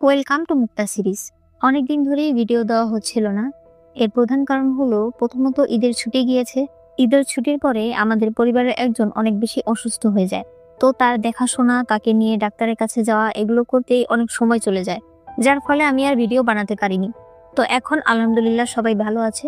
Welcome to Mukta series. অনেকদিন ধরেই video দেওয়া হচ্ছিল না। এর প্রধান কারণ হলো, প্রথমত ঈদের ছুটি গিয়েছে। ঈদের ছুটির পরে আমাদের পরিবারের একজন অনেক বেশি অসুস্থ হয়ে যায়। তো তার দেখাশোনা, তাকে নিয়ে ডাক্তারের কাছে যাওয়া, এগুলো করতেই অনেক সময় চলে যায়, যার ফলে আমি আর ভিডিও বানাতে পারিনি। তো এখন আলহামদুলিল্লাহ সবাই ভালো আছে,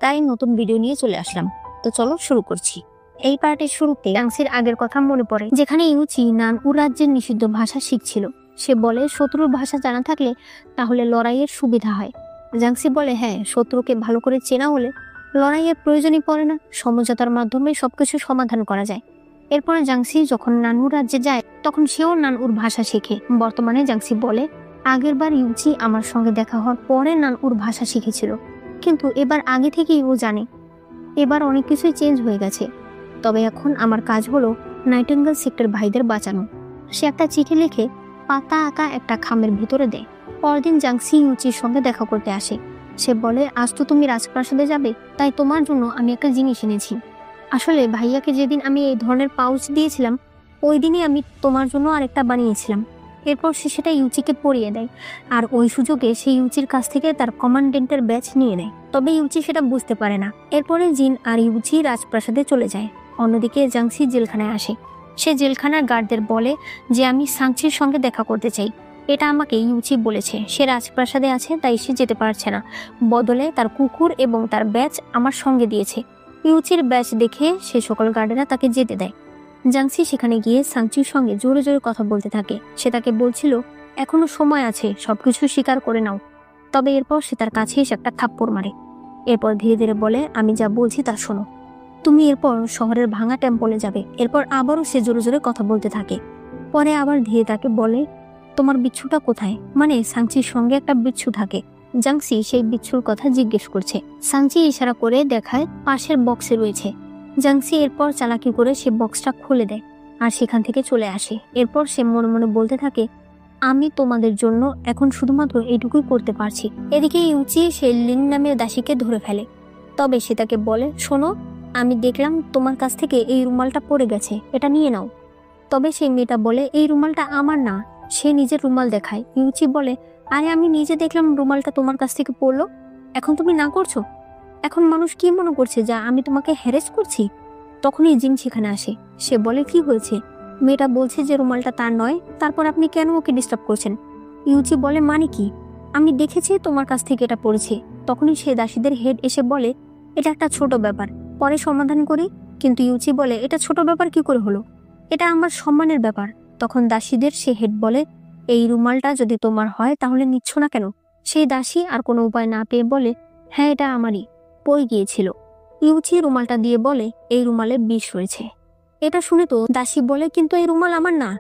তাই নতুন ভিডিও নিয়ে চলে আসলাম। তো চলো শুরু করছি। এই পার্টের শুরুতে জাংসির আগের কথা মনে পড়ে, যেখানে ইউচি নানউ রাজ্যের নিষিদ্ধ ভাষা শিখছিল। সে বলে, শত্রুর ভাষা জানা থাকলে তাহলে লড়াইয়ের সুবিধা হয়। জাংসি বলে, হ্যাঁ, শত্রুকে ভালো করে চেনা হলে লড়াইয়ের প্রয়োজনই পড়ে না, সমঝোতার মাধ্যমে সবকিছু সমাধান করা যায়। এরপরে জাংসি যখন নানউ রাজ্যে যায়, তখন সেও নানউর ভাষা শেখে। বর্তমানে জাংসি বলে, আগের বার ইউচি আমার সঙ্গে দেখা হওয়ার পরে নানউর ভাষা শিখেছিল, কিন্তু এবার আগে থেকেই ও জানে। এবার অনেক কিছুই চেঞ্জ হয়ে গেছে। তবে এখন আমার কাজ হলো নাইটিঙ্গেল সেক্টর ভাইদের বাঁচানো। সে একটা চিঠি লিখে পাতা আঁকা একটা খামের ভিতরে দেয়। পরদিন জাংসি ইউচির সঙ্গে দেখা করতে আসে। সে বলে, আজ তো তুমি রাজপ্রাসাদে যাবে, তাই তোমার জন্য আমি একটা জিনিস এনেছি। আসলে ভাইয়াকে যেদিন আমি এই ধরনের পাউচ দিয়েছিলাম, ওই দিনই আমি তোমার জন্য আরেকটা বানিয়েছিলাম। এরপর সে সেটা ইউচিকে পরিয়ে দেয়, আর ওই সুযোগে সে ইউচির কাছ থেকে তার কমান্ডেন্টের ব্যাচ নিয়ে নেয়। তবে ইউচি সেটা বুঝতে পারে না। এরপরে জিন আর ইউচি রাজপ্রাসাদে চলে যায়। অন্যদিকে জাংসি জেলখানায় আসে। সে জেলখানার গার্ডদের বলে যে, আমি সাংচির সঙ্গে দেখা করতে চাই। এটা আমাকে ইউচি বলেছে, সে রাজপ্রাসাদে আছে, তাই সে যেতে পারছে না। বদলে তার কুকুর এবং তার ব্যাচ আমার সঙ্গে দিয়েছে। ইউচির ব্যাচ দেখে সে সকল গার্ডেরা তাকে যেতে দেয়। জাংসি সেখানে গিয়ে সাংচির সঙ্গে জোরে জোরে কথা বলতে থাকে। সে তাকে বলছিল, এখনো সময় আছে, সবকিছু স্বীকার করে নাও। তবে এরপর সে তার কাছে এসে একটা থাপ্পড় মারে। এরপর ধীরে ধীরে বলে, আমি যা বলছি তা শোনো। তুমি এরপর শহরের ভাঙা টেম্পলে যাবে। এরপর আবারও সে জোরে জোরে কথা বলতে থাকে। পরে আবার ধীরে তাকে বলে, তোমার বিচ্ছুটা কোথায়? মানে সাংচির সঙ্গে একটা বিচ্ছু থাকে। জাংসি সেই বিচ্ছুর কথা জিজ্ঞেস করছে। সাংচি ইশারা করে দেখায় পাশের বক্সে রয়েছে। জাংসি এরপর চালাকি করে সে বক্সটা খুলে দেয় আর সেখান থেকে চলে আসে। এরপর সে মনে মনে বলতে থাকে, আমি তোমাদের জন্য এখন শুধুমাত্র এইটুকুই করতে পারছি। এদিকে ইউচি সে লিন নামের দাসীকে ধরে ফেলে। তবে সে তাকে বলে, শোনো, আমি দেখলাম তোমার কাছ থেকে এই রুমালটা পড়ে গেছে, এটা নিয়ে নাও। তবে সেই মেয়েটা বলে, এই রুমালটা আমার না। সে নিজের রুমাল দেখায়। ইউচি বলে, আরে আমি নিজে দেখলাম রুমালটা তোমার কাছ থেকে পড়লো, এখন তুমি না করছো? এখন মানুষ কি মনে করছে, যা আমি তোমাকে হ্যারেস করছি? তখনই জিন সেখানে আসে। সে বলে, কি হয়েছে? মেয়েটা বলছে যে রুমালটা তার নয়, তারপর আপনি কেন ওকে ডিস্টার্ব করছেন? ইউচি বলে, মানে কি? আমি দেখেছি তোমার কাছ থেকে এটা পড়েছে। তখনই সে দাসীদের হেড এসে বলে, এটা একটা ছোট ব্যাপার, পরে সমাধান করি। কিন্তু ইউচি বলে, এটা ছোট ব্যাপার কি করে হলো? এটা আমার সম্মানের ব্যাপার। তখন দাসীদের সে হেড বলে, এই রুমালটা যদি তোমার হয় তাহলে নিচ্ছ না কেন? সেই দাসী আর কোনো উপায় না পেয়ে বলে, হ্যাঁ, এটা আমারই, পড়ে গিয়েছিল। ইউচি রুমালটা দিয়ে বলে, এই রুমালে বিষ রয়েছে। এটা শুনে তো দাসী বলে, কিন্তু এই রুমাল আমার না।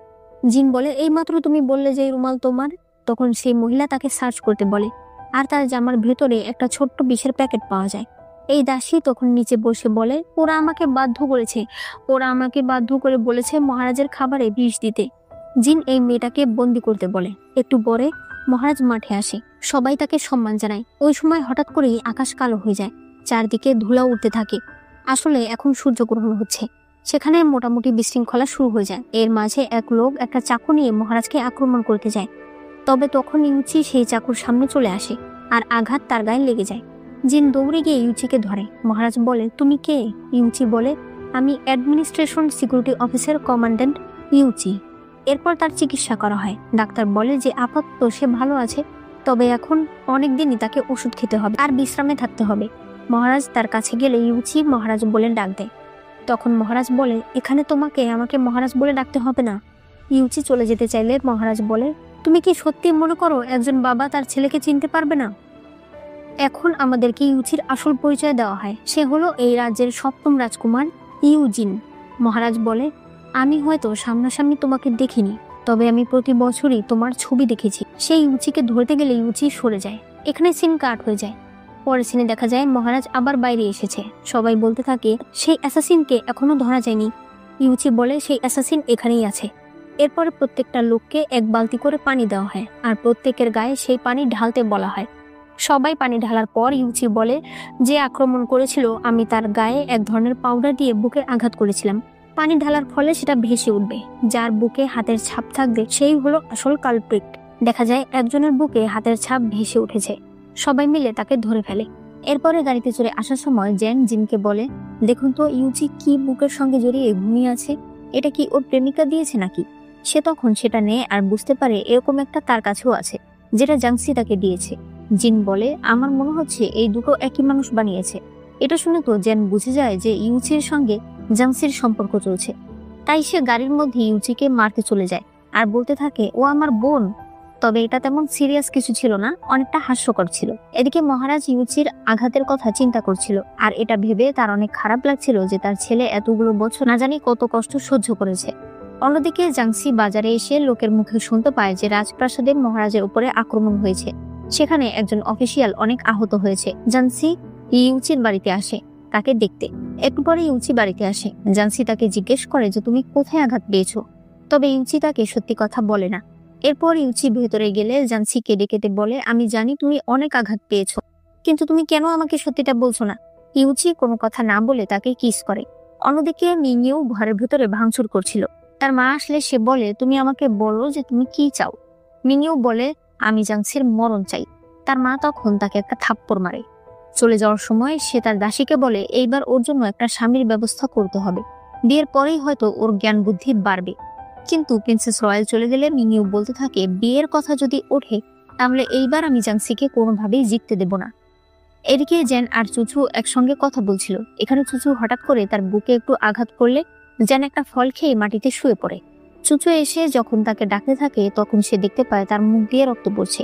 জিন বলে, এইমাত্র তুমি বললে যে এই রুমাল তোমার। তখন সেই মহিলা তাকে সার্চ করতে বলে, আর তার জামার ভেতরে একটা ছোট্ট বিষের প্যাকেট পাওয়া যায়। এই দাসী তখন নিচে বসে বলে, ওরা আমাকে বাধ্য করে বলেছে মহারাজের খাবারে বিষ দিতে। জিন এই মেয়েটাকে বন্দি করতে বলে। একটু পরে মহারাজ মাঠে আসে। সবাই তাকে সম্মান জানায়। ওই সময় হঠাৎ করেই আকাশ কালো হয়ে যায়, চারদিকে ধুলা উঠতে থাকে। আসলে এখন সূর্যগ্রহণ হচ্ছে। সেখানে মোটামুটি বিশৃঙ্খলা শুরু হয়ে যায়। এর মাঝে এক লোক একটা চাকু নিয়ে মহারাজকে আক্রমণ করতে যায়। তবে তখন ইউচি সেই চাকুর সামনে চলে আসে, আর আঘাত তার গায়ে লেগে যায়। জিন দৌড়ে গিয়ে ইউচিকে ধরে। মহারাজ বলে, তুমি কে? ইউচি বলে, আমি অ্যাডমিনিস্ট্রেশন সিকিউরিটি অফিসের কমান্ড্যান্ট ইউচি। এরপর তার চিকিৎসা করা হয়। ডাক্তার বলে যে আপাতত সে ভালো আছে, তবে এখন অনেক দিনই তাকে ওষুধ খেতে হবে আর বিশ্রামে থাকতে হবে। মহারাজ তার কাছে গেলে ইউচি মহারাজ বলে ডাক দেয়। তখন মহারাজ বলে, এখানে আমাকে মহারাজ বলে ডাকতে হবে না। ইউচি চলে যেতে চাইলে মহারাজ বলে, তুমি কি সত্যি মনে করো একজন বাবা তার ছেলেকে চিনতে পারবে না? এখন আমাদেরকে ইউচির আসল পরিচয় দেওয়া হয়। সে হলো এই রাজ্যের সপ্তম রাজকুমার ইউজিন। মহারাজ বলে, আমি হয়তো সামনাসামনি তোমাকে দেখিনি, তবে আমি প্রতি বছরই তোমার ছবি দেখেছি। সেই ইউচিকে ধরতে গেলে ইউচি সরে যায়। এখানে সিন কাট হয়ে যায়। পরের সিনে দেখা যায় মহারাজ আবার বাইরে এসেছে। সবাই বলতে থাকে, সেই অ্যাসাসিনকে এখনো ধরা যায়নি। ইউচি বলে, সেই অ্যাসাসিন এখানেই আছে। এরপরে প্রত্যেকটা লোককে এক বালতি করে পানি দেওয়া হয়, আর প্রত্যেকের গায়ে সেই পানি ঢালতে বলা হয়। সবাই পানি ঢালার পর ইউচি বলে, যে আক্রমণ করেছিল আমি তার গায়ে এক ধরনের পাউডার দিয়ে বুকে আঘাত করেছিলাম। পানি ঢালার ফলে সেটা ভেসে উঠবে। যার বুকে হাতের ছাপ থাকবে সেই হলো আসল কালপ্রিট। দেখা যায় একজনের বুকে হাতের ছাপ ভেসে উঠেছে। সবাই মিলে তাকে ধরে ফেলে। এরপরে গাড়িতে চড়ে আসার সময় জেন জিনকে বলে, দেখুন তো ইউচি কি বুকের সঙ্গে জড়িয়ে ঘুমিয়ে আছে, এটা কি ওর প্রেমিকা দিয়েছে নাকি? সে তখন সেটা নেয় আর বুঝতে পারে এরকম একটা তার কাছেও আছে, যেটা জাংসি তাকে দিয়েছে। জিন বলে, আমার মনে হচ্ছে এই দুটো একই মানুষ বানিয়েছে। এটা শুনে তো জেন বুঝে যায় যে ইউচির সঙ্গে জাংসির সম্পর্ক চলছে। তাই সে গাড়ির মধ্যে ইউচিকে মারতে চলে যায় আর বলতে থাকে, ও আমার বোন। তবে এটা তেমন সিরিয়াস কিছু ছিল না, অনেকটা হাস্যকর ছিল। এদিকে মহারাজ ইউচির আঘাতের কথা চিন্তা করছিল, আর এটা ভেবে তার অনেক খারাপ লাগছিল যে তার ছেলে এতগুলো বছর না জানি কত কষ্ট সহ্য করেছে। অন্যদিকে জাংসি বাজারে এসে লোকের মুখে শুনতে পায় যে রাজপ্রাসাদে মহারাজের উপরে আক্রমণ হয়েছে। সেখানে একজন অফিসিয়াল অনেক আহত হয়েছে। জাংসি ইউচির বাড়িতে আসে তাকে দেখতে। একটু পরে ইউচি বাড়িতে আসে। জাংসি তাকে জিজ্ঞেস করে যে তুমি কোথায় আঘাত পেয়েছো, তবে ইউচি তাকে সত্যি কথা বলে না। এরপর ইউচি ভেতরে গেলে জাংসি কেঁদে কেটে বলে, আমি জানি তুমি অনেক আঘাত পেয়েছো, কিন্তু তুমি কেন আমাকে সত্যিটা বলছো না? ইউচি কোনো কথা না বলে তাকে কিস করে। অন্যদিকে মিনিও ঘরের ভেতরে ভাঙচুর করছিল। তার মা আসলে সে বলে, তুমি আমাকে বলো যে তুমি কি চাও। মিনিও বলে, আমি জাংসির মরণ চাই। তার মা তখন তাকে একটা থাপ্পড় মারে। চলে যাওয়ার সময় সে তার দাসীকে বলে, এইবার ওর জন্য একটা স্বামীর ব্যবস্থা করতে হবে, বিয়ের পরেই হয়তো ওর জ্ঞান বুদ্ধি বাড়বে। কিন্তু প্রিন্সেস রয়্যাল চলে গেলে মিনিও বলতে থাকে, বিয়ের কথা যদি ওঠে তাহলে এইবার আমি জাংসিকে কোনোভাবেই জিততে দেব না। এদিকে জেন আর চুচু একসঙ্গে কথা বলছিল। এখানে চুচু হঠাৎ করে তার বুকে একটু আঘাত করলে জেন একটা ফল খেয়ে মাটিতে শুয়ে পড়ে। চুচু এসে যখন তাকে ডাকতে থাকে তখন সে দেখতে পায় তার মুখ দিয়ে রক্ত পড়ছে।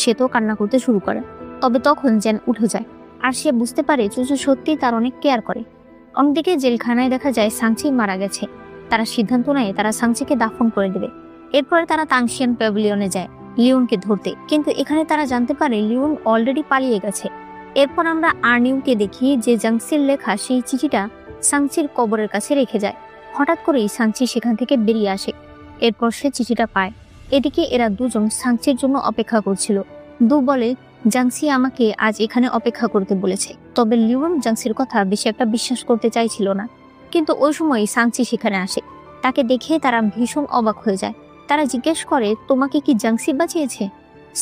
সে তো কান্না করতে শুরু করে। তবে তখন জেন উঠে যায় আর সে বুঝতে পারে চুচু সত্যি তার অনেক কেয়ার করে। অন্যদিকে জেলখানায় দেখা যায় সাংচি মারা গেছে। তারা সিদ্ধান্ত নেয় তারা সাংচিকে দাফন করে দেবে। এরপরে তারা তাংশিয়ান প্যাভিলিয়নে যায় লিওনকে ধরতে, কিন্তু এখানে তারা জানতে পারে লিওন অলরেডি পালিয়ে গেছে। এরপর আমরা আর্নিউকে দেখি যে জাংসির লেখা সেই চিঠিটা সাংচির কবরের কাছে রেখে যায়। হঠাৎ করেই সাংচি সেখান থেকে বেরিয়ে আসে। এরপর সে চিঠিটা পায়। এদিকে এরা দুজন সাংচির জন্য অপেক্ষা করছিল। দু বলে, জাংসি আমাকে আজ এখানে অপেক্ষা করতে বলেছে। তবে লিওন জাংসির কথা বেশি একটা বিশ্বাস করতে চাইছিল না। কিন্তু ওই সময় সাংচি সেখানে আসে। তাকে দেখে তারা ভীষণ অবাক হয়ে যায়। তারা জিজ্ঞেস করে, তোমাকে কি জাংসি বাঁচিয়েছে?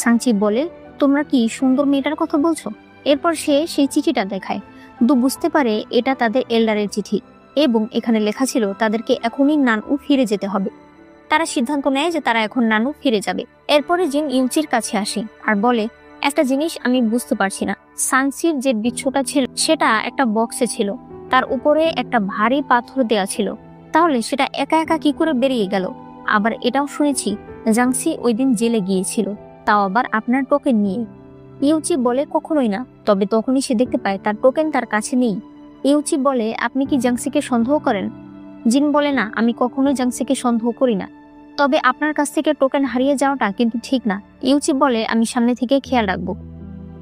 সাংচি বলে, তোমরা কি সুন্দর মেয়েটার কথা বলছো? এরপর সে সেই চিঠিটা দেখায়। দু বুঝতে পারে এটা তাদের এল্ডারের চিঠি এবং এখানে লেখা ছিল তাদেরকে এখনই নানউ ফিরে যেতে হবে। তারা সিদ্ধান্ত নেয় যে তারা এখন নানু ফিরে যাবে। এরপরে জিন ইউচির কাছে আসে আর বলে, একটা জিনিস আমি বুঝতে পারছি না, সাংচির যে বিচ্ছুটা ছিল সেটা একটা বক্সে ছিল, তার উপরে একটা ভারী পাথর দেয়া ছিল, তাহলে সেটা একা একা কি করে বেরিয়ে গেল? আবার এটাও শুনেছি জাংসি ওই দিন জেলে গিয়েছিল, তাও আবার আপনার টোকেন নিয়ে। ইউচি বলে, কখনোই না। তবে তখনই সে দেখতে পায় তার টোকেন তার কাছে নেই। ইউচি বলে, আপনি কি জাংসিকে সন্দেহ করেন? জিন বলে, না, আমি কখনোই জাংসিকে সন্দেহ করি না। তবে আপনার কাছ থেকে টোকেন হারিয়ে যাওয়াটা কিন্তু ঠিক না। ইউচি বলে, আমি সামনে থেকে খেয়াল রাখবো।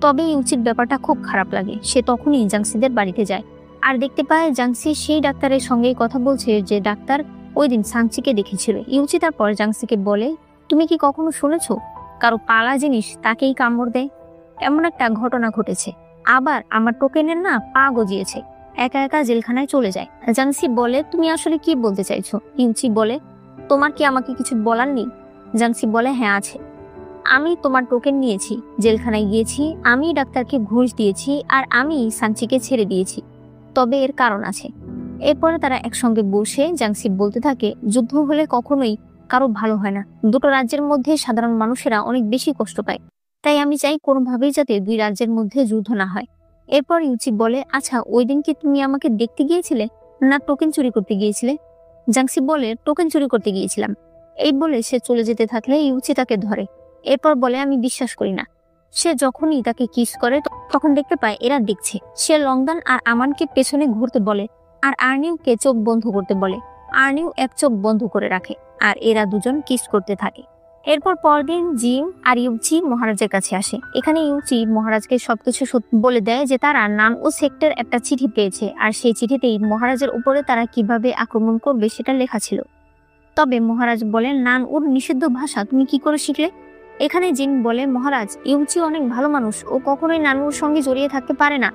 তবে ইউচির ব্যাপারটা খুব খারাপ লাগে। সে তখনই জাংসিদের বাড়িতে যায় আর দেখতে পায় জাংসি সেই ডাক্তারের সঙ্গেই কথা বলছে যে ডাক্তার ওই দিন সাংচিকে দেখেছিল। ইউচি তারপর জাংসিকে বলে, তুমি কি কখনো শুনেছো কারো পালা জিনিস তাকেই কামড় দেয়? এমন একটা ঘটনা ঘটেছে। আবার আমার টোকেনের না পা গজিয়েছে, একা একা জেলখানায় চলে যায়। জাংসি বলে, তুমি আসলে কি বলতে চাইছো? ইউচি বলে, তোমার কি আমাকে কিছু বলার নেই? জাংসি বলে, হ্যাঁ আছে। আমি তোমার টোকেন নিয়েছি, জেলখানায় গিয়েছি, আমি ডাক্তারকে ঘুষ দিয়েছি আর আমি সাংচিকে ছেড়ে দিয়েছি। তবে এর কারণ আছে। এরপরে তারা একসঙ্গে বসে জাংসি বলতে থাকে, যুদ্ধ হলে কখনোই কারো ভালো হয় না। দুটো রাজ্যের মধ্যে সাধারণ মানুষেরা অনেক বেশি কষ্ট পায়। তাই আমি চাই কোনোভাবেই যাতে দুই রাজ্যের মধ্যে যুদ্ধ না হয়। এরপর ইউচি বলে, আচ্ছা ওই দিন কি তুমি আমাকে দেখতে গিয়েছিলে না টোকেন চুরি করতে গিয়েছিলে? জাংসি বলে, টোকেন চুরি করতে গিয়েছিলাম। এই বলে সে চলে যেতে থাকলে ইউচি তাকে ধরে। এরপর বলে, আমি বিশ্বাস করি না। সে যখনই তাকে কিস করে তখন দেখতে পায় এরা দেখছে। সে লংদান আর আমানকে পেছনে ঘুরতে বলে আর আর্নিউকে চোখ বন্ধ করতে বলে। আর্নিউ এক চোখ বন্ধ করে রাখে আর এরা দুজন কিস করতে থাকে। এরপর পরদিন জিম আর ইউচি মহারাজের কাছে আসে। এখানে ইউচি মহারাজকে সবকিছু বলে দেয় যে তারা নানউ সেক্টর একটা চিঠি পেয়েছে আর সেই চিঠিতেই মহারাজের উপরে তারা কিভাবে আক্রমণ করবে সেটা লেখা ছিল। তবে মহারাজ বলেন, নানউর নিষিদ্ধ ভাষা তুমি কি করে শিখলে? এখানে জিন বলে, মহারাজ ইউচি অনেক ভালো মানুষ, ও কখনোই নানুর সঙ্গে জড়িয়ে থাকতে পারে না,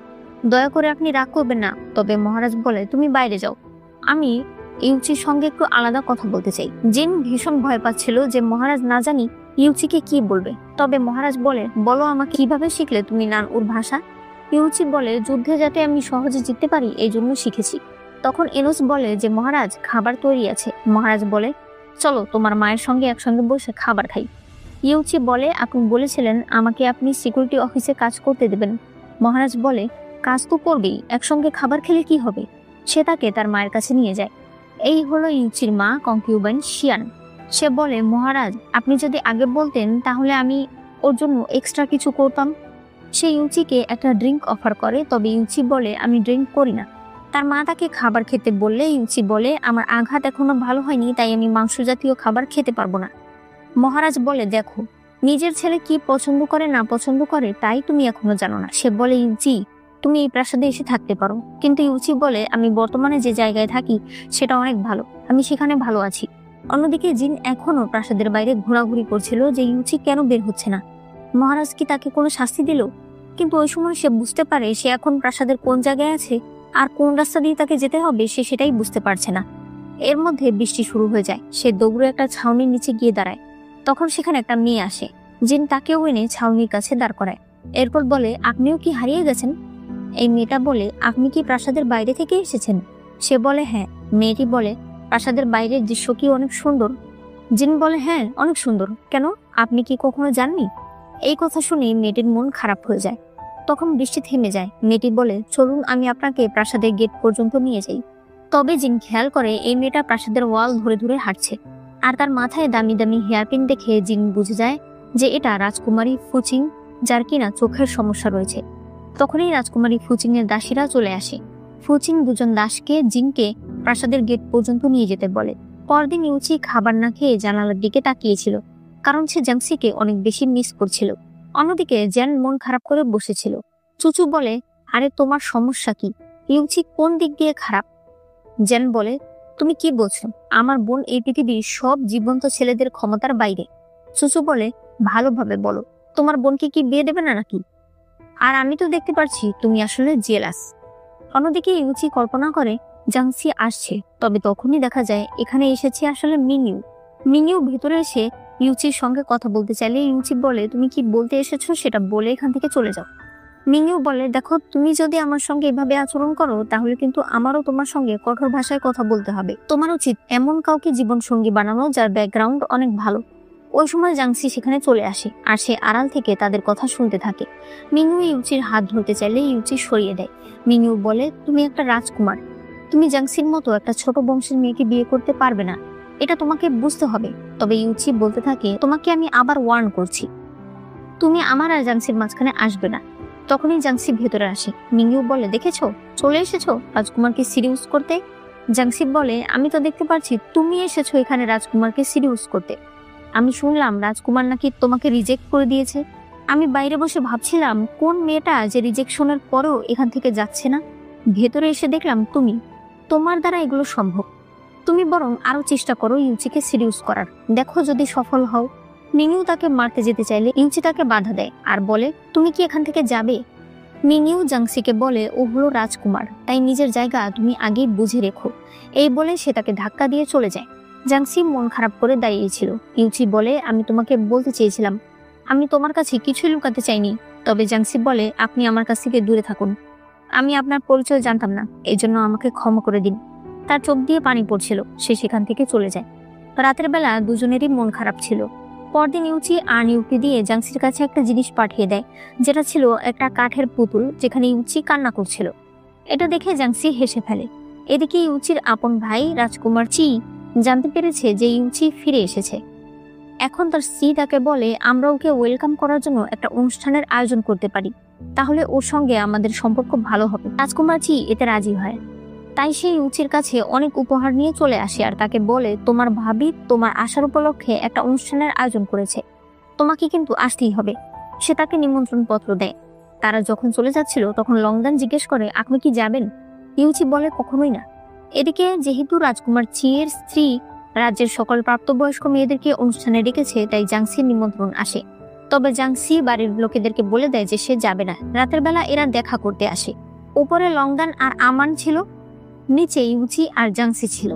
দয়া করে আপনি রাগ করবেন না। তবে মহারাজ বলে, তুমি বাইরে যাও, আমি ইউচির সঙ্গে একটু আলাদা কথা বলতে চাই। জিন ভীষণ ভয় পাচ্ছিল যে মহারাজ না জানি ইউচিকে কি বলবে। তবে মহারাজ বলে, বলো আমাকে কিভাবে শিখলে তুমি নান ওর ভাষা। ইউচি বলে, যুদ্ধে যাতে আমি সহজে জিততে পারি এই জন্য শিখেছি। তখন এনোস বলে যে মহারাজ খাবার তৈরি আছে। মহারাজ বলে, চলো তোমার মায়ের সঙ্গে একসঙ্গে বসে খাবার খাই। ইউচি বলে, আপনি বলেছিলেন আমাকে আপনি সিকিউরিটি অফিসে কাজ করতে দেবেন। মহারাজ বলে, কাজ তো করবেই, একসঙ্গে খাবার খেলে কি হবে। সে তাকে তার মায়ের কাছে নিয়ে যায়। এই হলো ইউচির মা কনকিউবাইন শিয়ান। সে বলে, মহারাজ আপনি যদি আগে বলতেন তাহলে আমি ওর জন্য এক্সট্রা কিছু করতাম। সে ইউচিকে একটা ড্রিঙ্ক অফার করে, তবে ইউচি বলে, আমি ড্রিঙ্ক করি না। তার মা তাকে খাবার খেতে বললে ইউচি বলে, আমার আঘাত এখনো ভালো হয়নি, তাই আমি মাংস জাতীয় খাবার খেতে পারবো না। মহারাজ বলে, দেখো নিজের ছেলে কি পছন্দ করে না পছন্দ করে তাই তুমি এখনো জানো না। সে বলে, ইউচি তুমি এই প্রাসাদে এসে থাকতে পারো। কিন্তু ইউচি বলে, আমি বর্তমানে যে জায়গায় থাকি সেটা অনেক ভালো, আমি সেখানে ভালো আছি। অন্যদিকে জিন এখনো প্রাসাদের বাইরে ঘোরাঘুরি করছিল যে ইউচি কেন বের হচ্ছে না। মহারাজ কি তাকে কোনো শাস্তি দিল? কিন্তু ওই সময় সে বুঝতে পারে সে এখন প্রাসাদের কোন জায়গায় আছে আর কোন রাস্তা দিয়ে তাকে যেতে হবে সে সেটাই বুঝতে পারছে না। এর মধ্যে বৃষ্টি শুরু হয়ে যায়। সে দৌড়ে একটা ছাউনির নিচে গিয়ে দাঁড়ায়। তখন সেখানে একটা মেয়ে আসে। জিন তাকেও এনে ছাউনির কাছে দাঁড় করায়। এরপর বলে, আপনিও কি হারিয়ে গেছেন? এই মেয়েটা বলে, আপনি কি প্রাসাদের বাইরে থেকে এসেছেন? সে বলে, হ্যাঁ। মেয়েটি বলে, প্রাসাদের বাইরের দৃশ্য কি অনেক সুন্দর? জিন বলে, হ্যাঁ অনেক সুন্দর। কেন, আপনি কি কখনো যাননি? এই কথা শুনে মেয়েটির মন খারাপ হয়ে যায়। তখন বৃষ্টি থেমে যায়। মেয়েটি বলে, চলুন আমি আপনাকে প্রাসাদের গেট পর্যন্ত নিয়ে যাই। তবে জিন খেয়াল করে এই মেয়েটা প্রাসাদের ওয়াল ধরে ধরে হাঁটছে, আর তার মাথায় দামি দামি হেয়ারপিন দেখে জিন বুঝে যায় যে এটা রাজকুমারী ফুচিং, যার কিনা চোখের সমস্যা রয়েছে। তখনই রাজকুমারী ফুচিং এর দাসীরা চলে আসে। ফুচিং দুজন দাসকে জিনকে প্রাসাদের গেট পর্যন্ত নিয়ে যেতে বলে। পরদিন ইউচি খাবার না খেয়ে জানালার দিকে তাকিয়েছিল, কারণ সে জাংসিকে অনেক বেশি মিস করছিল। অন্যদিকে জেন মন খারাপ করে বসেছিল। চুচু বলে, আরে তোমার সমস্যা কি? ইউচি কোন দিক দিয়ে খারাপ? জেন বলে, তুমি কি বলছো? আমার বোন এই পৃথিবীর সব জীবন্ত ছেলেদের ক্ষমতার বাইরে। চুচু বলে, ভালোভাবে বলো, তোমার বোনকে কি বিয়ে দেবে না নাকি? আর আমি তো দেখতে পাচ্ছি তুমি আসলে জেলাস। অন্যদিকে ইউচি কল্পনা করে জাংসি আসছে, তবে তখনই দেখা যায় এখানে এসেছে আসলে মিনিউ। মিনিউ ভেতরে এসে ইউচির সঙ্গে কথা বলতে চাইলে ইউচি বলে, তুমি কি বলতে এসেছো সেটা বলে এখান থেকে চলে যাও। মিনিউ বলে, দেখো তুমি যদি আমার সঙ্গে এভাবে আচরণ করো তাহলে কিন্তু আমারও তোমার সঙ্গে কঠোর ভাষায় কথা বলতে হবে। তোমার উচিত এমন কাউকে জীবন সঙ্গী বানানো যার ব্যাকগ্রাউন্ড অনেক ভালো। ওই সময় জাংসি সেখানে চলে আসে, আর সে আড়াল থেকে তাদের কথা শুনতে থাকে। মিনিউ ইউচির হাত ধরতে চাইলে ইউচি সরিয়ে দেয়। মিনিউ বলে, তুমি একটা রাজকুমার, তুমি জাংসির মতো একটা ছোট বংশের মেয়েকে বিয়ে করতে পারবে না, এটা তোমাকে বুঝতে হবে। তবে ইউচি বলতে থাকে, তোমাকে আমি আবার ওয়ার্ন করছি, তুমি আমার আর জাংসির মাঝখানে আসবে না। তখনই জাংসি ভেতরে আসে। মিনিউ বলে, দেখেছো চলে এসেছো রাজকুমারকে সিরিউস করতে। জাংসি বলে, আমি তো দেখতে পাচ্ছি তুমি এসেছো এখানে রাজকুমারকে সিরিউস করতে। আমি শুনলাম রাজকুমার নাকি তোমাকে রিজেক্ট করে দিয়েছে। আমি বাইরে বসে ভাবছিলাম কোন মেয়েটা যে রিজেকশনের পরেও এখান থেকে যাচ্ছে না। ভেতরে এসে দেখলাম তুমি, তোমার দ্বারা এগুলো সম্ভব। তুমি বরং আরো চেষ্টা করো ইউচিকে সিরিউস করার, দেখো যদি সফল হও। মিনিউ তাকে মারতে যেতে চাইলে ইউচি তাকে বাধা দেয় আর বলে, তুমি কি এখান থেকে যাবে? মিনিউ জাংসিকে বলে, ও হলো রাজকুমার, তাই নিজের জায়গা তুমি আগেই বুঝে রেখো। এই বলে সে তাকে ধাক্কা দিয়ে চলে যায়। জাংসি মন খারাপ করে দাঁড়িয়েছিল। ইউচি বলে, আমি তোমাকে বলতে চেয়েছিলাম, আমি তোমার কাছে কিছুই লুকাতে চাইনি। তবে জাংসি বলে, আপনি আমার কাছ থেকে দূরে থাকুন, আমি আপনার পরিচয় জানতাম না, এই জন্য আমাকে ক্ষমা করে দিন। তার চোখ দিয়ে পানি পড়ছিল। সে সেখান থেকে চলে যায়। রাতের বেলা দুজনেরই মন খারাপ ছিল। পরদিন ইউচি আর ইউকে দিয়ে জাংসির কাছে একটা জিনিস পাঠিয়ে দেয়, যেটা ছিল একটা কাঠের পুতুল, যেখানে ইউচি কান্না করছিল। এটা দেখে জাংসি হেসে ফেলে। এদিকে ইউচির আপন ভাই রাজকুমার চি জানতে পেরেছে যে ইউচি ফিরে এসেছে। এখন তার স্ত্রী তাকে বলে, আমরা ওকে ওয়েলকাম করার জন্য একটা অনুষ্ঠানের আয়োজন করতে পারি, তাহলে ওর সঙ্গে আমাদের সম্পর্ক ভালো হবে। রাজকুমার চি এতে রাজি হয়। তাই সে ইউচির কাছে অনেক উপহার নিয়ে চলে আসে আর তাকে বলে, তোমার ভাবি তোমার আসার উপলক্ষে একটা অনুষ্ঠানের আয়োজন করেছে, তোমাকে কিন্তু আসতেই হবে। সে তাকে নিমন্ত্রণ পত্র দেয়। তারা যখন চলে যাচ্ছিল তখন লংদান জিজ্ঞেস করে, আপনি কি যাবেন? ইউচি বলে, কখনোই না। এদিকে যেহেতু রাজকুমার চি এর স্ত্রী রাজ্যের সকল প্রাপ্তবয়স্ক মেয়েদেরকে অনুষ্ঠানে ডেকেছে, তাই জাংসির নিমন্ত্রণ আসে। তবে জাংসি বাড়ির লোকেদেরকে বলে দেয় যে সে যাবে না। রাতের বেলা এরা দেখা করতে আসে। উপরে লংদান আর আমান ছিল, নিচে ইউচি আর জাংসি ছিল।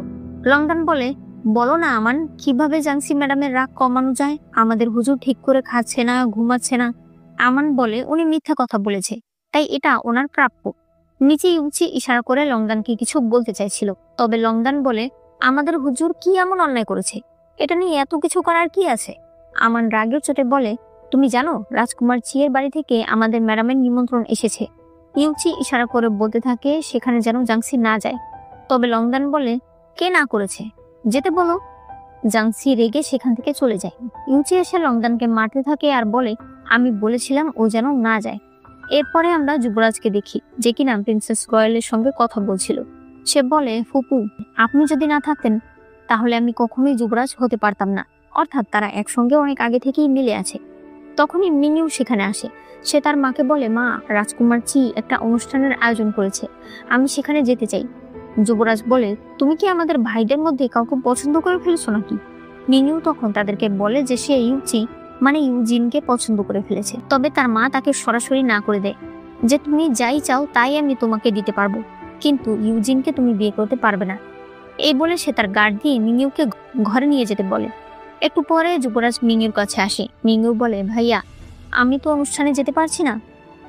লংদান বলে, বলো না আমান, কিভাবে জাংসি ম্যাডামের রাগ কমানো যায়? আমাদের হুজুর ঠিক করে খাচ্ছে না, ঘুমাচ্ছে না। আমান বলে উনি মিথ্যা কথা বলেছে, তাই এটা ওনার প্রাপ্য। নিচে ইউচি ইশারা করে লংদানকে কিছু বলতে চাইছিল, তবে লংদান বলে আমাদের হুজুর কি এমন অন্যায় করেছে, এটা নিয়ে এত কিছু করার কি আছে? আমান রাগের চোটে বলে, তুমি জানো রাজকুমার চিয়ের বাড়ি থেকে আমাদের ম্যাডামের নিমন্ত্রণ এসেছে। ইউচি ইশারা করে বলতে থাকে সেখানে যেন জাংসি না যায়, তবে লংদান বলে কে না করেছে, যেতে বলো। জাংসি রেগে সেখান থেকে চলে যায়। ইউচি এসে লংদানকে মারতে থাকে আর বলে আমি বলেছিলাম ও যেন না যায়। এরপরে আমরা যুবরাজকে দেখি, যে কিনা প্রিন্সেস রয়েলের সঙ্গে কথা বলছিল। সে বলে, ফুপু আপনি যদি না থাকতেন তাহলে আমি কখনোই যুবরাজ হতে পারতাম না। অর্থাৎ তারা একসঙ্গে অনেক আগে থেকেই মিলে আছে। তখনই মিনিউ সেখানে আসে। সে তার মাকে বলে, মা, রাজকুমার চি একটা অনুষ্ঠানের আয়োজন করেছে, আমি সেখানে যেতে চাই। যুবরাজ বলে, তুমি কি আমাদের ভাইদের মধ্যে কাউকে পছন্দ করে ফেলেছো নাকি? মিনিউ তখন তাদেরকে বলে যে সে ইউচি মানে ইউজিনকে পছন্দ করে ফেলেছে, তবে তার মা তাকে সরাসরি না করে দেয় যে তুমি যাই চাও তাই আমি তোমাকে দিতে পারবো, কিন্তু ইউজিনকে তুমি বিয়ে করতে পারবে না। এই বলে সে তার গার্ড দিয়ে মিনিউকে ঘরে নিয়ে যেতে বলে। একটু পরে যুবরাজ মিনিউর কাছে আসে। মিনিউ বলে, ভাইয়া আমি তো অনুষ্ঠানে যেতে পারছি না,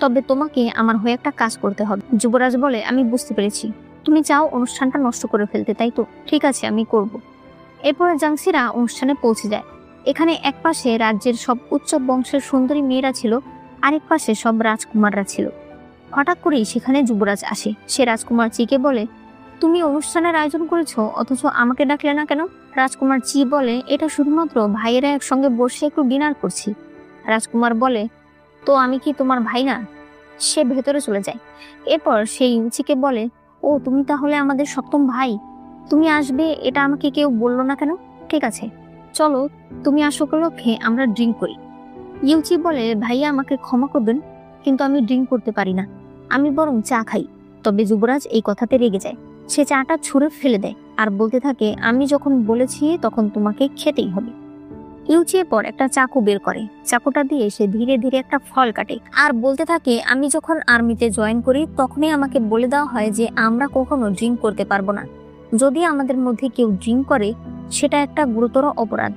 তবে তোমাকে আমার হয়ে একটা কাজ করতে হবে। যুবরাজ বলে, আমি বুঝতে পেরেছি, তুমি চাও অনুষ্ঠানটা নষ্ট করে ফেলতে, তাই তো? ঠিক আছে, আমি করব। এরপরে জাংসিরা অনুষ্ঠানে পৌঁছে যায়। এখানে এক পাশে রাজ্যের সব উচ্চ বংশের সুন্দরী মেয়েরা ছিল, আরেক পাশে সব রাজকুমাররা ছিল। হঠাৎ করেই সেখানে যুবরাজ আসে। সে রাজকুমার চিকে বলে, তুমি অনুষ্ঠানের আয়োজন করেছো অথচ আমাকে ডাকলে না কেন? রাজকুমার চি বলে, এটা শুধুমাত্র ভাইয়েরা একসঙ্গে বসে একটু ডিনার করছি। রাজকুমার বলে, তো আমি কি তোমার ভাই না? সে ভেতরে চলে যায়। এরপর সে ইউচিকে বলে, ও তুমি তাহলে আমাদের সপ্তম ভাই, তুমি আসবে এটা আমাকে কেউ বললো না কেন? ঠিক আছে, চলো তুমি আসো উপলক্ষে আমরা ড্রিঙ্ক করি। ইউচি বলে, ভাইয়া আমাকে ক্ষমা করবেন, কিন্তু আমি ড্রিঙ্ক করতে পারি না, আমি বরং চা খাই। তবে যুবরাজ এই কথাতে রেগে যায়। সে চাটা ছুঁড়ে ফেলে দেয় আর বলতে থাকে, আমি যখন বলেছি তখন তোমাকে খেতেই হবে। ইউচি এরপর একটা চাকু বের করে। চাকুটা দিয়ে সে ধীরে ধীরে একটা ফল কাটে আর বলতে থাকে, আমি যখন আর্মিতে জয়েন করি তখনই আমাকে বলে দেওয়া হয় যে আমরা কখনো ড্রিঙ্ক করতে পারবো না। যদি আমাদের মধ্যে কেউ ড্রিঙ্ক করে সেটা একটা গুরুতর অপরাধ,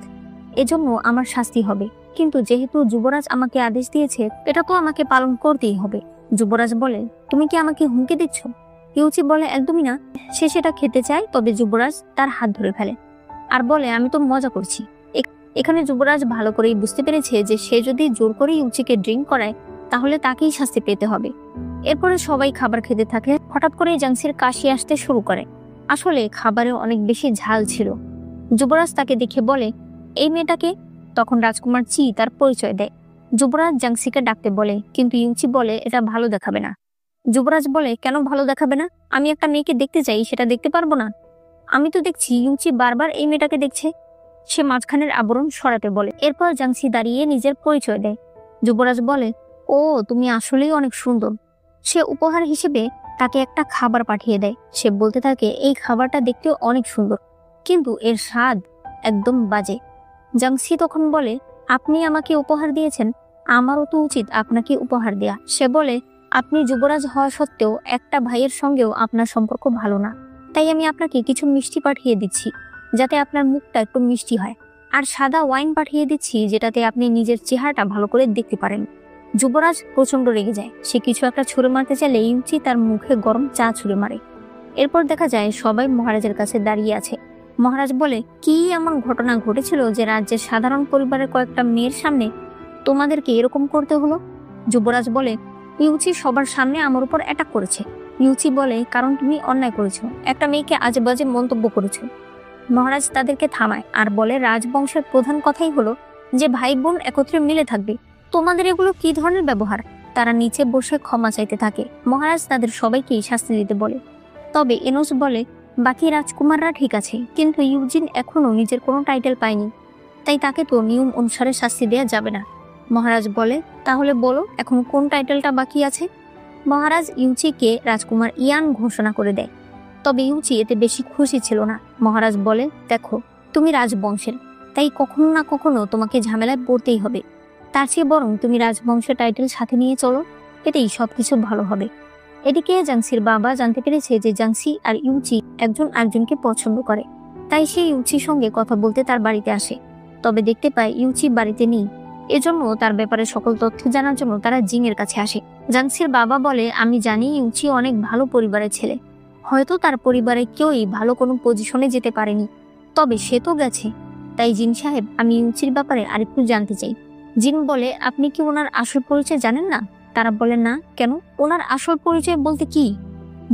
এজন্য আমার শাস্তি হবে। কিন্তু যেহেতু যুবরাজ আমাকে আদেশ দিয়েছে, এটা তো আমাকে পালন করতেই হবে। যুবরাজ বলে, তুমি কি আমাকে হুমকি দিচ্ছ? ইউচি বলে, একদমই না। সে সেটা খেতে চায়, তবে যুবরাজ তার হাত ধরে ফেলে আর বলে, আমি তো মজা করছি। এখানে যুবরাজ ভালো করেই বুঝতে পেরেছে যে সে যদি জোর করে ইউচিকে ড্রিঙ্ক করায় তাহলে তাকেই শাস্তি পেতে হবে। এরপরে সবাই খাবার খেতে থাকে। হঠাৎ করে জাংসির কাশি আসতে শুরু করে। আসলে খাবারে অনেক বেশি ঝাল ছিল। যুবরাজ তাকে দেখে বলে, এই মেয়েটাকে? তখন রাজকুমার চি তার পরিচয় দেয়। যুবরাজ জাংসিকে ডাকতে বলে, কিন্তু ইউচি বলে এটা ভালো দেখাবে না। যুবরাজ বলে, কেন ভালো দেখাবে না? আমি একটা মেয়েকে দেখতে চাই, সেটা দেখতে পারবো না? আমি তো দেখছি ইউচি বারবার এই মেয়েটাকে দেখছে। সে মাঝখানের আবরণ সরাতে বলে। এরপর জাংসি দাঁড়িয়ে নিজের পরিচয় দেয়। যুবরাজ বলে, ও তুমি আসলেই অনেক সুন্দর। সে উপহার হিসেবে তাকে একটা খাবার পাঠিয়ে দেয়। সে বলতে থাকে, এই খাবারটা দেখতেও অনেক সুন্দর, কিন্তু এর স্বাদ একদম বাজে। জাংসি তখন বলে, আপনি আমাকে উপহার দিয়েছেন, আমারও তো উচিত আপনাকে উপহার দেয়া। সে বলে, আপনি যুবরাজ হওয়া সত্ত্বেও একটা ভাইয়ের সঙ্গেও আপনার সম্পর্ক ভালো না, তাই আমি আপনাকে কিছু মিষ্টি পাঠিয়ে দিচ্ছি যাতে আপনার মুখটা একটু মিষ্টি হয়, আর সাদা ওয়াইন পাঠিয়ে দিচ্ছি যেটাতে আপনি নিজের চেহারাটা ভালো করে দেখতে পারেন। যুবরাজ প্রচন্ড রেগে যায়। সে কিছু একটা ছুঁড়ে মারতে চাইলে ইউচি তার মুখে গরম চা ছুঁড়ে মারে। এরপর দেখা যায় সবাই মহারাজের কাছে দাঁড়িয়ে আছে। মহারাজ বলে, কি এমন ঘটনা ঘটেছিল যে রাজ্যের সাধারণ পরিবারের কয়েকটা মেয়ের সামনে তোমাদেরকে এরকম করতে হলো? যুবরাজ বলে, ইউচি সবার সামনে আমার উপর অ্যাটাক করেছে। ইউচি বলে, কারণ তুমি অন্যায় করেছো, একটা মেয়েকে আজে বাজে মন্তব্য করেছো। মহারাজ তাদেরকে থামায় আর বলে, রাজবংশের প্রধান কথাই হলো যে ভাই বোন একত্রে মিলে থাকবে, তোমাদের এগুলো কি ধরনের ব্যবহার? তারা নিচে বসে ক্ষমা চাইতে থাকে। মহারাজ তাদের সবাইকেই শাস্তি দিতে বলে। তবে এনোস বলে, বাকি রাজকুমাররা ঠিক আছে, কিন্তু ইউজিন এখনো নিজের কোনো টাইটেল পায়নি, তাই তাকে তো নিয়ম অনুসারে শাস্তি দেওয়া যাবে না। মহারাজ বলে, তাহলে বলো এখন কোন টাইটেলটা বাকি আছে? মহারাজ ইউচিকে রাজকুমার ইয়ান ঘোষণা করে দেয়। তবে ইউচি এতে বেশি খুশি ছিল না। মহারাজ বলে, দেখো তুমি রাজবংশের, তাই কখনো না কখনো তোমাকে ঝামেলায় পড়তেই হবে। তার চেয়ে বরং তুমি রাজবংশের টাইটেল সাথে নিয়ে চলো, এতেই সবকিছু ভালো হবে। এদিকে জাংসির বাবা জানতে পেরেছে যে জাংসি আর ইউচি একজন আরেকজনকে পছন্দ করে, তাই সে ইউচির সঙ্গে কথা বলতে তার বাড়িতে আসে। তবে দেখতে পায় ইউচি বাড়িতে নেই। এজন্য তার ব্যাপারে সকল তথ্য জানার জন্য তারা জিংয়ের কাছে আসে। জাংসির বাবা বলে, আমি জানি ইউচি অনেক ভালো পরিবারের ছেলে, হয়তো তার পরিবারের কেউই ভালো কোনো পজিশনে যেতে পারেনি, তবে সে তো গেছে। তাই জিন সাহেব, আমি ইউচির ব্যাপারে আরেকটু জানতে চাই। জিন বলে, আপনি কি ওনার আসল পরিচয় জানেন না? তারা বলে, না, কেন? ওনার আসল পরিচয় বলতে কি?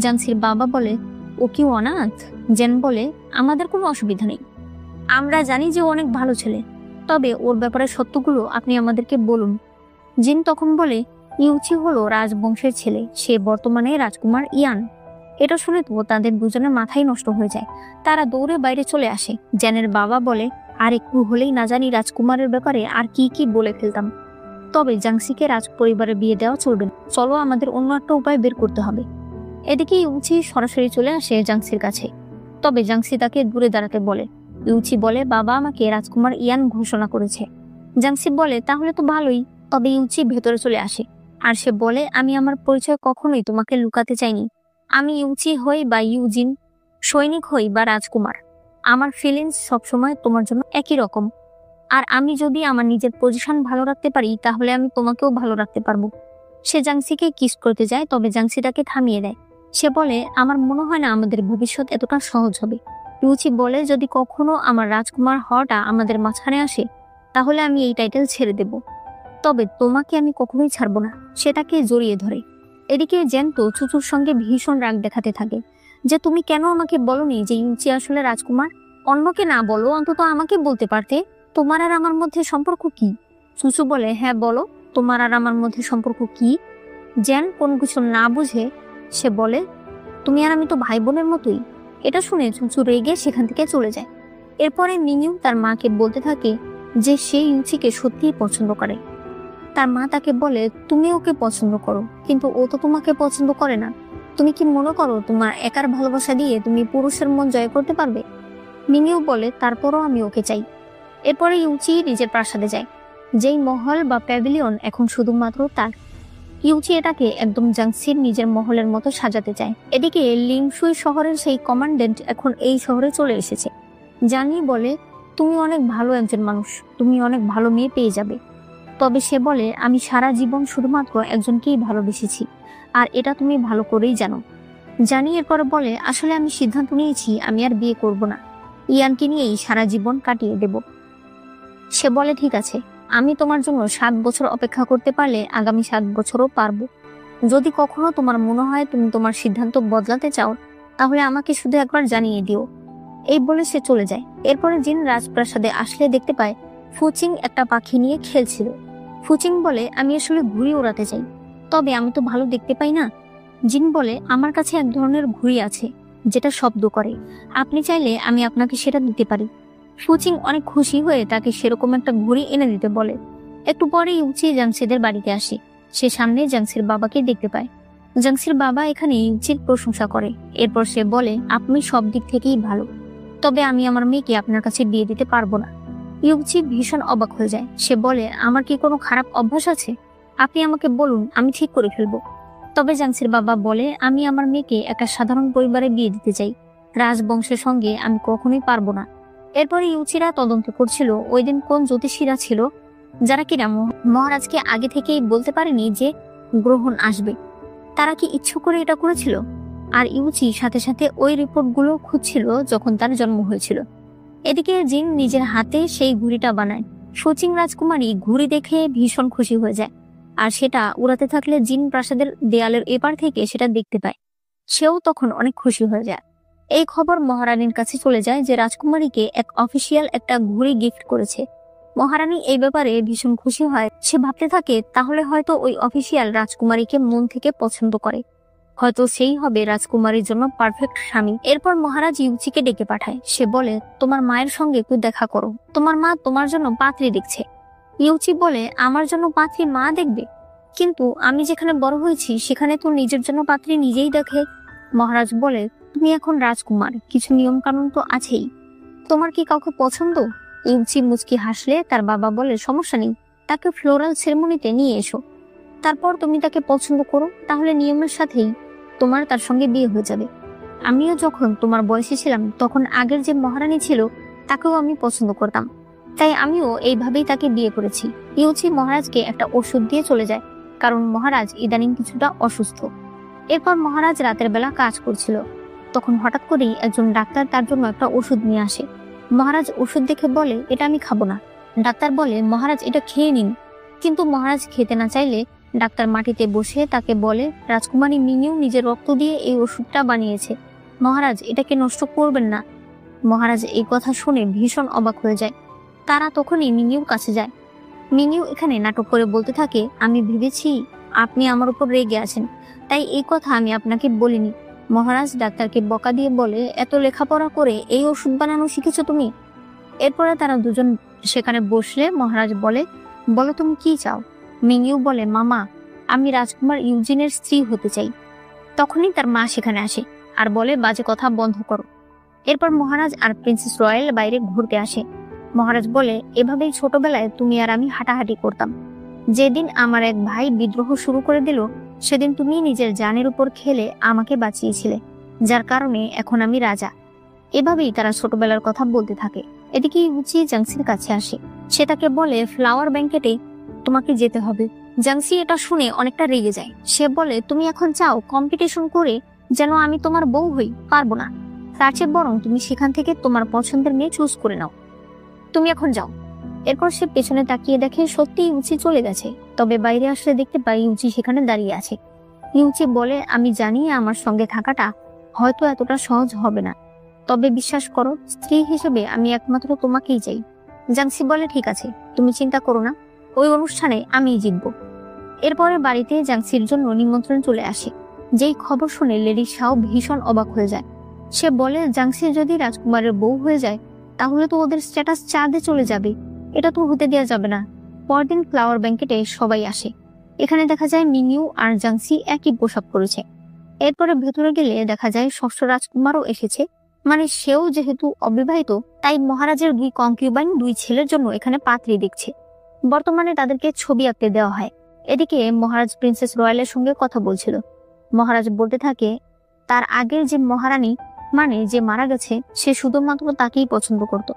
জাংসির বাবা বলে, ও কি অনাথ? জেন বলে, আমাদের কোনো অসুবিধা নেই, আমরা জানি যে ও অনেক ভালো ছেলে, তবে ওর ব্যাপারে সত্যগুলো আপনি আমাদেরকে বলুন। জিন তখন বলে, ইউচি হলো রাজবংশের ছেলে, সে বর্তমানে রাজকুমার ইয়ান। এটা শুনে তো তাদের দুজনের মাথাই নষ্ট হয়ে যায়। তারা দৌড়ে বাইরে চলে আসে। জেনের বাবা বলে, আর একটু হলেই না জানি রাজকুমারের ব্যাপারে আর কি কি বলে ফেলতাম। তবে জাংসিকে রাজ পরিবারে বিয়ে দেওয়া চলবে না, চলো আমাদের অন্য একটা উপায় বের করতে হবে। এদিকে ইউচি সরাসরি চলে আসে জাংসির কাছে, তবে জাংসি তাকে দূরে দাঁড়াতে বলে। ইউচি বলে, বাবা আমাকে রাজকুমার ইয়ান ঘোষণা করেছে। জাংসি বলে, তাহলে তো ভালোই। তবে ইউচি ভেতরে চলে আসে আর সে বলে, আমি আমার পরিচয় কখনোই তোমাকে লুকাতে চাইনি। আমি ইউচি হই বা ইউজিন, সৈনিক হই বা রাজকুমার, আমার ফিলিংস সবসময় তোমার জন্য একই রকম। আর আমি যদি আমার নিজের পজিশন ভালো রাখতে পারি, তাহলে আমি তোমাকেও ভালো রাখতে পারবো। সে জাংসিকে কিস করতে যায়, তবে জাংসি তাকে থামিয়ে দেয়। সে বলে, আমার মনে হয় না আমাদের ভবিষ্যৎ এতটা সহজ হবে। ইউচি বলে, যদি কখনো আমার রাজকুমার হওয়াটা আমাদের মাঝখানে আসে, তাহলে আমি এই টাইটেল ছেড়ে দেব, তবে তোমাকে আমি কখনোই ছাড়বো না। সে তাকে জড়িয়ে ধরে। এদিকে জেন তো চুচুর সঙ্গে ভীষণ রাগ দেখাতে থাকে যে, তুমি কেন আমাকে বলনি যে ইউচি আসলে রাজকুমার? অন্যকে না বলো, অন্তত আমাকে বলতে পারতে। তোমার আর আমার মধ্যে সম্পর্ক কি? চুচু বলে, হ্যাঁ বলো, তোমার আর আমার মধ্যে সম্পর্ক কি? জেন কোনো কিছু না বুঝে সে বলে, তুমি আর আমি তো ভাই বোনের মতোই। এটা শুনে চুচু রেগে সেখান থেকে চলে যায়। এরপরে মিনিউ তার মাকে বলতে থাকে যে সে ইউচিকে সত্যিই পছন্দ করে। তার মা তাকে বলে, তুমি ওকে পছন্দ করো, কিন্তু ও তো তোমাকে পছন্দ করে না। তুমি কি মনে করো তোমার একার ভালোবাসা দিয়ে তুমি পুরুষের মন জয় করতে পারবে? মিনিউ বলে, তারপরও আমি ওকে চাই। এরপরে ইউচি নিজের প্রাসাদে যায়, যেই মহল বা প্যাভিলিয়ন এখন শুধুমাত্র তার। ইউচি এটাকে একদম জাংসির নিজের মহলের মতো সাজাতে চায়। এদিকে লিংশুই শহরের সেই কমান্ডেন্ট এখন এই শহরে চলে এসেছে। জানি বলে, তুমি অনেক ভালো একজন মানুষ, তুমি অনেক ভালো মেয়ে পেয়ে যাবে। তবে সে বলে, আমি সারা জীবন শুধুমাত্র একজনকেই ভালোবেসেছি, আর এটা তুমি ভালো করেই জানো। জানি এরপরে বলে, আসলে আমি সিদ্ধান্ত নিয়েছি আমি আর বিয়ে করব না, ইয়ানকে নিয়েই সারা জীবন কাটিয়ে দেব। সে বলে, ঠিক আছে, আমি তোমার জন্য 7 বছর অপেক্ষা করতে পারলে আগামী 7 বছরও পারবো। যদি কখনো তোমার মনে হয় তুমি তোমার সিদ্ধান্ত বদলাতে চাও, তাহলে আমাকে শুধু একবার জানিয়ে দিও। এই বলে সে চলে যায়। এরপরে জিন রাজপ্রাসাদে আসলে দেখতে পায় ফুচিং একটা পাখি নিয়ে খেলছিল। ফুচিং বলে, আমি আসলে ঘুড়ি ওড়াতে চাই, তবে আমি তো ভালো দেখতে পাই না। জিন বলে, আমার কাছে এক ধরনের ঘুড়ি আছে যেটা শব্দ করে, আপনি চাইলে আমি আপনাকে সেটা দিতে পারি। ফুচিং অনেক খুশি হয়ে তাকে সেরকম একটা ঘুড়ি এনে দিতে বলে। একটু পরে ইউচি জাংসিদের বাড়িতে আসে। সে সামনে জাংসির বাবাকে দেখতে পায়। জাংসির বাবা এখানে ইউচির প্রশংসা করে। এরপর সে বলে, আপনি সব দিক থেকেই ভালো, তবে আমি আমার মেয়েকে আপনার কাছে বিয়ে দিতে পারবো না। ইউচি ভীষণ অবাক হয়ে যায়। সে বলে, আমার কি কোনো খারাপ অভ্যাস আছে? আপনি আমাকে বলুন, আমি ঠিক করে ফেলবো। তবে জাংসির বাবা বলে, আমি আমার মেয়েকে একটা সাধারণ পরিবারে বিয়ে দিতে চাই, রাজবংশের সঙ্গে আমি কখনোই পারবো না। এরপরে ইউচিরা তদন্ত করছিল ওই দিন কোন জ্যোতিষীরা ছিল যারা কিনা মহারাজকে আগে থেকেই বলতে পারেনি যে গ্রহণ আসবে। তারা কি ইচ্ছে করে এটা করেছিল? আর ইউচি সাথে সাথে ওই রিপোর্টগুলো খুঁজছিল যখন তার জন্ম হয়েছিল। এদিকে জিন নিজের হাতে সেই ঘুড়িটা বানায়। শচিং রাজকুমারী ঘুড়ি দেখে ভীষণ খুশি হয়ে যায়, আর সেটা উড়াতে থাকলে জিন প্রাসাদের দেয়ালের এপার থেকে সেটা দেখতে পায়। সেও তখন অনেক খুশি হয়ে যায়। এই খবর মহারানীর কাছে চলে যায় যে রাজকুমারীকে এক অফিসিয়াল একটা ঘুড়ি গিফট করেছে। মহারানী এই ব্যাপারে ভীষণ খুশি হয়। সে ভাবতে থাকে, তাহলে হয়তো ওই অফিসিয়াল রাজকুমারীকে মন থেকে পছন্দ করে, হয়তো সেই হবে রাজকুমারীর জন্য পারফেক্ট স্বামী। এরপর মহারাজ ইউচিকে ডেকে পাঠায়। সে বলে, তোমার মায়ের সঙ্গে একটু দেখা করো, তোমার মা তোমার জন্য পাত্রী দেখছে। ইউচি বলে, আমার জন্য পাত্রী মা দেখবে? কিন্তু আমি যেখানে বড় হয়েছি সেখানে তো নিজের জন্য পাত্রী নিজেই দেখে। মহারাজ বলে, তুমি এখন রাজকুমার, কিছু নিয়ম কানুন তো আছেই। তোমার কি কাউকে পছন্দ? ইউচি মুচকি হাসলে তার বাবা বলে, সমস্যা নেই, তাকে ফ্লোরাল সেরেমনিতে নিয়ে এসো। তারপর তুমি তাকে পছন্দ করো, তাহলে নিয়মের সাথেই তোমার তার সঙ্গে বিয়ে হয়ে যাবে। আমিও যখন তোমার বয়সে ছিলাম তখন আগের যে মহারানী ছিল তাকেও আমি পছন্দ করতাম, তাই আমিও এইভাবেই তাকে বিয়ে করেছি। ইউচি মহারাজকে একটা ওষুধ দিয়ে চলে যায়, কারণ মহারাজ ইদানিং কিছুটা অসুস্থ। এরপর মহারাজ রাতের বেলা কাজ করছিল, তখন হঠাৎ করেই একজন ডাক্তার তার জন্য একটা ওষুধ নিয়ে আসে। মহারাজ ওষুধ দেখে বলে, এটা আমি খাবো না। ডাক্তার বলে, মহারাজ এটা খেয়ে নিন। কিন্তু মহারাজ খেতে না চাইলে ডাক্তার মাটিতে বসে তাকে বলে, রাজকুমারী মিনিও নিজের রক্ত দিয়ে এই ওষুধটা বানিয়েছে, মহারাজ এটাকে নষ্ট করবেন না। মহারাজ এই কথা শুনে ভীষণ অবাক হয়ে যায়। তারা তখনই মিনিউর কাছে যায়। মিনিউ এখানে নাটক করে বলতে থাকে, আমি ভেবেছি আপনি আমার উপর রেগে আছেন, তাই এই কথা আমি আপনাকে বলিনি। মহারাজ ডাক্তারকে বকা দিয়ে বলে, এত লেখাপড়া করে এই ওষুধ বানানো শিখেছো তুমি? এরপরে তারা দুজন সেখানে বসলে মহারাজ বলে, বলো তুমি কি চাও? মিনিউ বলে, মামা আমি রাজকুমার ইউজিনের স্ত্রী হতে চাই। তখনই তার মা সেখানে আসে আর বলে, বাজে কথা বন্ধ করো। এরপর মহারাজ আর প্রিন্সেস রয়্যাল বাইরে ঘুরতে আসে। মহারাজ বলে, এভাবেই ছোটবেলায় তুমি আর আমি হাঁটাহাঁটি করতাম। যেদিন আমার এক ভাই বিদ্রোহ শুরু করে দিল, সেদিন তুমি নিজের জানের উপর খেলে আমাকে বাঁচিয়েছিলে, যার কারণে এখন আমি রাজা। এভাবেই তারা ছোটবেলার কথা বলতে থাকে। এদিকে ইউচি জাংসির কাছে আসে। সে তাকে বলে, ফ্লাওয়ার ব্যাংকেটে তোমাকে যেতে হবে। জাংসি এটা শুনে অনেকটা রেগে যায়। সে বলে, তুমি এখন চাও কম্পিটিশন করে যেন আমি তোমার বউ হই? পারবো না। তার চেয়ে বরং তুমি সেখান থেকে তোমার পছন্দের মেয়ে চুজ করে নাও, তুমি এখন যাও। এরপর সে পেছনে তাকিয়ে দেখে সত্যি ইউচি চলে গেছে। তবে বাইরে আসলে দেখতে পাই ইউচি সেখানে দাঁড়িয়ে আছে। ইউচি বলে, আমি জানি আমার সঙ্গে থাকাটা হয়তো এতটা সহজ হবে না, তবে বিশ্বাস করো, স্ত্রী হিসেবে আমি একমাত্র তোমাকেই চাই। জাংসি বলে, ঠিক আছে, তুমি চিন্তা করো না, ওই অনুষ্ঠানে আমিই জিতবো। এরপরে বাড়িতে জাংসির জন্য নিমন্ত্রণ চলে আসে। যেই খবর শুনে লেডি শাও ভীষণ অবাক হয়ে যায়। সে বলে, জাংসি যদি রাজকুমারের বউ হয়ে যায় তাহলে তো ওদের স্ট্যাটাস চাঁদে চলে যাবে, এটা তো হতে দেওয়া যাবে না। পরদিন ফ্লাওয়ার ব্যাংকেটে সবাই আসে। এখানে দেখা যায় মিনিউ আর জাংসি একই পোশাক পরেছে। এরপরে ভেতরে গেলে দেখা যায় ষষ্ঠ রাজকুমারও এসেছে, মানে সেও যেহেতু অবিবাহিত তাই মহারাজের দুই কনকিউবাইন দুই ছেলের জন্য এখানে পাত্রী দেখছে। বর্তমানে তাদেরকে ছবি আঁকতে দেওয়া হয়। এদিকে মহারাজ প্রিন্সেস রয়্যালের সঙ্গে কথা বলছিল। মহারাজ বলতে থাকে, তার আগের যে মহারানী, মানে যে মারা গেছে, সে শুধুমাত্র তাকেই পছন্দ করত।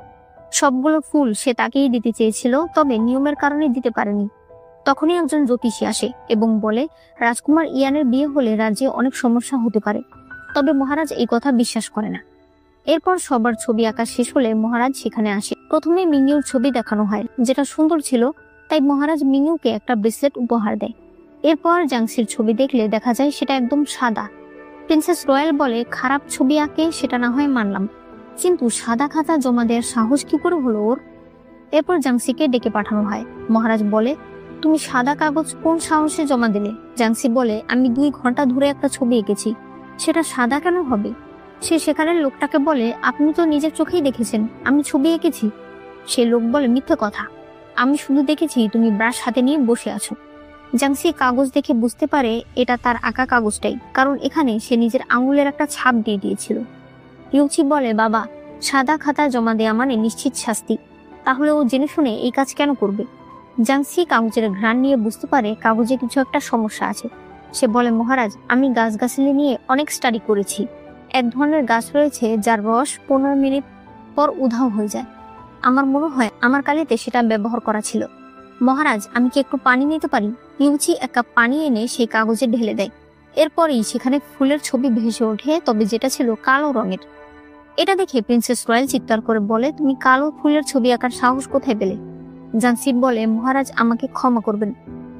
সবগুলো ফুল সে তাকেই দিতে চেয়েছিল, তবে নিয়মের কারণে দিতে পারেনি। তখনই একজন জ্যোতিষী আসে এবং বলে, রাজকুমার ইয়ানের বিয়ে হলে রাজ্যে অনেক সমস্যা হতে পারে। তবে মহারাজ এই কথা বিশ্বাস করে না। এরপর সবার ছবি আঁকা শেষ হলে মহারাজ সেখানে আসে। প্রথমে মিনিউর ছবি দেখানো হয়, যেটা সুন্দর ছিল, তাই মহারাজ মিনিউকে একটা ব্রেসলেট উপহার দেয়। এরপর জাংসির ছবি দেখলে দেখা যায় সেটা একদম সাদা। প্রিন্সেস রয়্যাল বলে, খারাপ ছবি আঁকে সেটা না হয় মানলাম, কিন্তু সাদা খাতা জমা দেওয়ার সাহস কি করে হলো ওর? এরপর জাংসিকে ডেকে পাঠানো হয়। মহারাজ বলে, তুমি সাদা কাগজ কোন সাহসে জমা দিলে? জাংসি বলে, আমি 2 ঘন্টা ধরে একটা ছবি এঁকেছি, সেটা সাদা কেন হবে? সে সেখানের লোকটাকে বলে, আপনি তো নিজের চোখেই দেখেছেন আমি ছবি এঁকেছি। সে লোক বলে, মিথ্যে কথা, আমি শুধু দেখেছি তুমি ব্রাশ হাতে নিয়ে বসে আছো। জাংসি কাগজ দেখে বুঝতে পারে এটা তার আঁকা কাগজটাই, কারণ এখানে সে নিজের আঙুলের একটা ছাপ দিয়ে দিয়েছিল। ইউচি বলে, বাবা, সাদা খাতা জমা দেয়া মানে নিশ্চিত শাস্তি, তাহলে ও জেনে শুনে এই কাজ কেন করবে? জাংসি কাগজের ঘ্রাণ নিয়ে বুঝতে পারে কাগজে কিছু একটা সমস্যা আছে। সে বলে, মহারাজ, আমি গাছগাছালি নিয়ে অনেক স্টাডি করেছি। এক ধরনের গাছ রয়েছে যার রস 15 মিনিট পর উধাও হয়ে যায়। আমার মনে হয় আমার কালিতে সেটা ব্যবহার করা ছিল। মহারাজ, আমি কি একটু পানি নিতে পারি? ইউচি 1 কাপ পানি এনে সেই কাগজে ঢেলে দেয়। এরপরই সেখানে ফুলের ছবি ভেসে ওঠে, তবে যেটা ছিল কালো রঙের। এটা দেখে প্রিন্সেস রয়্যাল চিৎকার করে বলে, তুমি কালো ফুলের ছবি আঁকার সাহস কোথায় পেলে? জাংসি বলে, মহারাজ আমাকে ক্ষমা করবেন,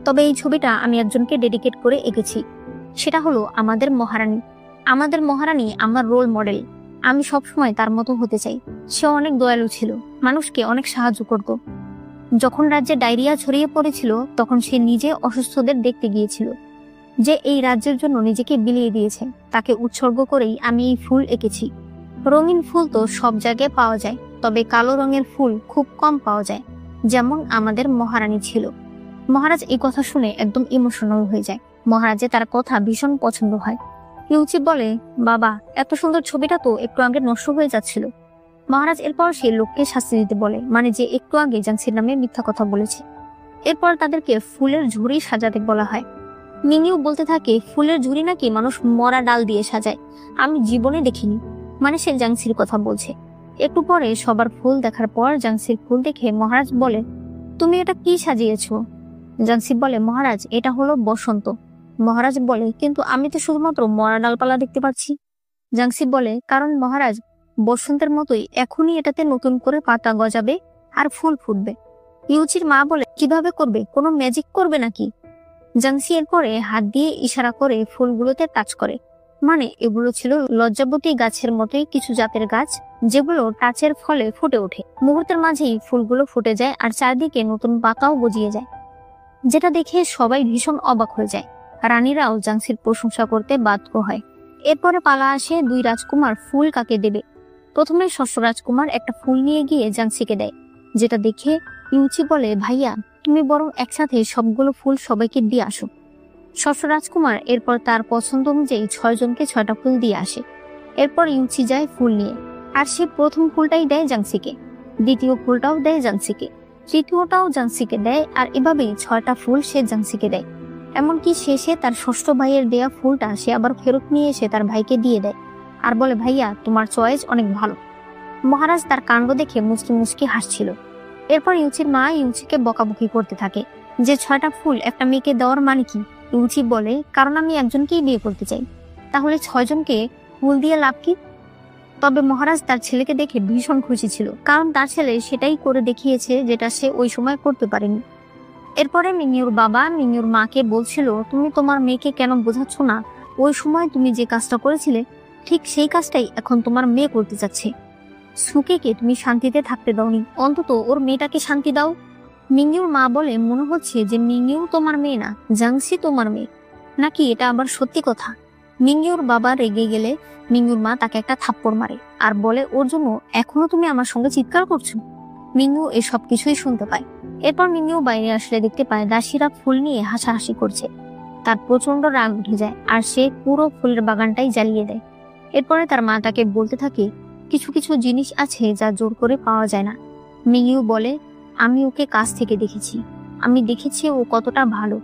তবে এই ছবিটা আমি একজনকে ডেডিকেট করে এঁকেছি। সেটা হলো আমাদের মহারানী। আমাদের মহারানী আমার রোল মডেল। আমি সবসময় তার মতো হতে চাই। সে অনেক দয়ালু ছিল, মানুষকে অনেক সাহায্য করত। যখন রাজ্যে ডায়রিয়া ছড়িয়ে পড়েছিল তখন সে নিজে অসুস্থদের দেখতে গিয়েছিল। যে এই রাজ্যের জন্য নিজেকে বিলিয়ে দিয়েছে তাকে উৎসর্গ করেই আমি এই ফুল এঁকেছি। রঙিন ফুল তো সব জায়গায় পাওয়া যায়, তবে কালো রঙের ফুল খুব কম পাওয়া যায়, যেমন আমাদের মহারানী ছিল। মহারাজ এই কথা শুনে একদম ইমোশনাল হয়ে যায়। মহারাজের তার কথা ভীষণ পছন্দ হয়। ইউচি বলে, বাবা, এত সুন্দর ছবিটা তো একটু আগে নষ্ট হয়ে যাচ্ছিল। মহারাজ এরপর সেই লোককে শাস্তি দিতে বলে, মানে যে একটু আগে জাংসির নামে মিথ্যা কথা বলেছে। এরপর তাদেরকে ফুলের ঝুড়ি সাজাতে বলা হয়। মিনিও বলতে থাকে ফুলের ঝুড়ি নাকি মানুষ মরা ডাল দিয়ে সাজায়, আমি জীবনে দেখিনি। মানে সে জাংসির কথা বলছে। একটু পরে সবার ফুল দেখার পর জাংসির ফুল দেখে মহারাজ বলে, তুমি এটা কি সাজিয়েছো? জাংসি বলে, মহারাজ এটা হলো বসন্ত। মহারাজ বলে, কিন্তু আমি তো শুধুমাত্র মরা ডালপালা দেখতে পাচ্ছি। জাংসি বলে, কারণ মহারাজ, বসন্তের মতোই এখনই এটাতে নতুন করে পাতা গজাবে আর ফুল ফুটবে। ইউচির মা বলে, কিভাবে করবে? কোনো ম্যাজিক করবে নাকি? জাংসি এরপরে হাত দিয়ে ইশারা করে ফুলগুলোতে টাচ করে। মানে এগুলো ছিল লজ্জাবতী গাছের মতোই কিছু জাতের গাছ, যেগুলো টাচের ফলে ফুটে ওঠে। মুহূর্তের মাঝেই ফুলগুলো ফুটে যায় আর চারদিকে নতুন পাতাও গজিয়ে যায়, যেটা দেখে সবাই ভীষণ অবাক হয়ে যায়। রানীরাও জাংসির প্রশংসা করতে বাধ্য হয়। এরপরে পালা আসে দুই রাজকুমার ফুল কাকে দেবে। প্রথমে ষষ্ঠ রাজকুমার একটা ফুল নিয়ে গিয়ে জাংসিকে দেয়, যেটা দেখে ইউচি বলে, ভাইয়া তুমি বরং একসাথে সবগুলো ফুল সবাইকে দিয়ে আসো। ষষ্ঠ রাজকুমার এরপর তার পছন্দ অনুযায়ী 6 জনকে 6টা ফুল দিয়ে আসে। এরপর ইউচি যায় ফুল নিয়ে, আর সে প্রথম ফুলটাই দেয় জাংসিকে, দ্বিতীয় ফুলটাও দেয় জাংসিকে, তৃতীয়টাও জাংসিকে দেয়, আর এভাবেই 6টা ফুল সে জাংসিকে দেয়। এমনকি শেষে তার ষষ্ঠ ভাইয়ের দেয়া ফুলটা সে আবার ফেরত নিয়ে এসে তার ভাইকে দিয়ে দেয় আর বলে, ভাইয়া তোমার চয়েস অনেক ভালো। মহারাজ তার কাণ্ড দেখে মুচকি মুচকি হাসছিল। এরপর ইউচির মা ইউচিকে বকাবকি করতে থাকে যে 6টা ফুল একটা মেয়েকে দেওয়ার মানে কি। ইউচি বলে, কারণ আমি একজনকেই বিয়ে করতে চাই, তাহলে 6 জনকে ফুল দিয়ে লাভ কি? তবে মহারাজ তার ছেলেকে দেখে ভীষণ খুশি ছিল, কারণ তার ছেলে সেটাই করে দেখিয়েছে যেটা সে ওই সময় করতে পারেনি। এরপরে মিনিউর বাবা মিনিউর মাকে বলছিল, তুমি তোমার মেয়েকে কেন বোঝাচ্ছ না? ওই সময় তুমি যে কাজটা করেছিলে ঠিক সেই কাজটাই এখন তোমার মেয়ে করতে চাচ্ছে। সুকেকে তুমি শান্তিতে থাকতে দাওনি, অন্তত ওর মেয়েটাকে শান্তি দাও। মিনিউর মা বলে, মনে হচ্ছে যে মিনিউ তোমার মেয়ে না, জাংসি তোমার মেয়ে। নাকি এটা আবার সত্যি কথা? মিনিউর বাবা রেগে গেলে মিনিউর মা তাকে একটা থাপ্পড় মারে আর বলে, ওর জন্য এখনো তুমি আমার সঙ্গে চিৎকার করছো? মিনিউ এসব কিছুই শুনতে পায়। এরপর মিনিউ বাইরে আসলে দেখতে পায় দাসীরা ফুল নিয়ে হাসাহাসি করছে। তার প্রচন্ড রাগ উঠে যায় আর সে পুরো ফুলের বাগানটাই জ্বালিয়ে দেয়। এরপরে তার মা তাকে বলতে থাকে, কিছু কিছু জিনিস আছে যা জোর করে পাওয়া যায় না। মিনিউ বলে, আমি ওকে কাছ থেকে দেখেছি, আমি দেখেছি ও কতটা ভালো,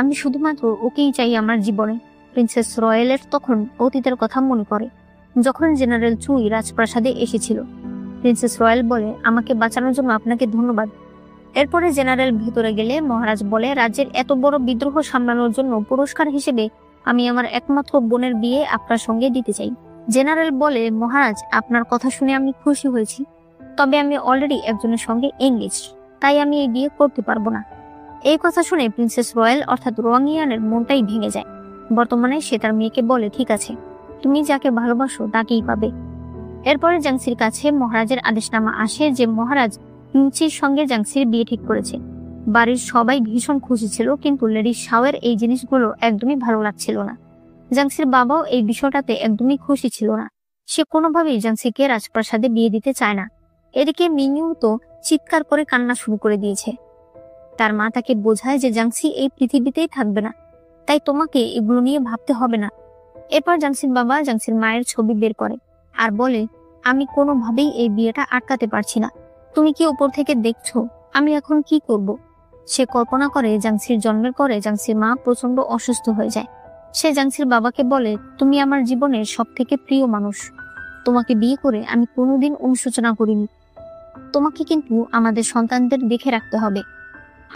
আমি শুধুমাত্র ওকেই চাই আমার জীবনে। প্রিন্সেস রয়েলের তখন অতীতের কথা মনে পড়ে, যখন জেনারেল চুই রাজপ্রাসাদে এসেছিল। প্রিন্সেস রয়েল বলে, আমাকে বাঁচানোর জন্য আপনাকে ধন্যবাদ। এরপরে জেনারেল ভেতরে গেলে মহারাজ বলে, রাজ্যের এত বড় বিদ্রোহ সামলানোর জন্য পুরস্কার হিসেবে আমি আমার একমাত্র বোনের বিয়ে আপনার সঙ্গে দিতে চাই। জেনারেল বলে, মহারাজ আপনার কথা শুনে আমি খুশি হয়েছি, তবে আমি অলরেডি একজনের সঙ্গে এঙ্গেজ, তাই আমি এই বিয়ে করতে পারবো না। এই কথা শুনে প্রিন্সেস রয়েল অর্থাৎ রোয়াংইয়ানের মনটাই ভেঙে যায়। বর্তমানে সে তার মেয়েকে বলে, ঠিক আছে, তুমি যাকে ভালোবাসো তাকেই পাবে। এরপরে জাংসির কাছে মহারাজের আদেশনামা আসে যে মহারাজ ইউচির সঙ্গে জাংসির বিয়ে ঠিক করেছে। বাড়ির সবাই ভীষণ খুশি ছিল, কিন্তু লেডি শাওয়ের এই জিনিসগুলো একদমই ভালো লাগছিল না। জাংসির বাবাও এই বিষয়টাতে একদমই খুশি ছিল না। সে কোনোভাবেই জাংসিকে রাজপ্রাসাদে বিয়ে দিতে চায় না। এদিকে মিনিউ তো চিৎকার করে কান্না শুরু করে দিয়েছে। তার মা তাকে বোঝায় যে জাংসি এই পৃথিবীতেই থাকবে না, তাই তোমাকে এগুলো নিয়ে ভাবতে হবে না। এরপর জাংসির বাবা জাংসির মায়ের ছবি বের করে আর বলে, আমি কোনোভাবেই এই বিয়েটা আটকাতে পারছি না, তুমি কি উপর থেকে দেখছো আমি এখন কি করব? সে কল্পনা করে জাংসির জন্মের পরে জাংসির মা প্রচন্ড অসুস্থ হয়ে যায়। সে জাংসির বাবাকে বলে, তুমি আমার জীবনের সব থেকে প্রিয় মানুষ, তোমাকে বিয়ে করে আমি কোনোদিন অনুশোচনা করিনি, তোমাকে কিন্তু আমাদের সন্তানদের দেখে রাখতে হবে।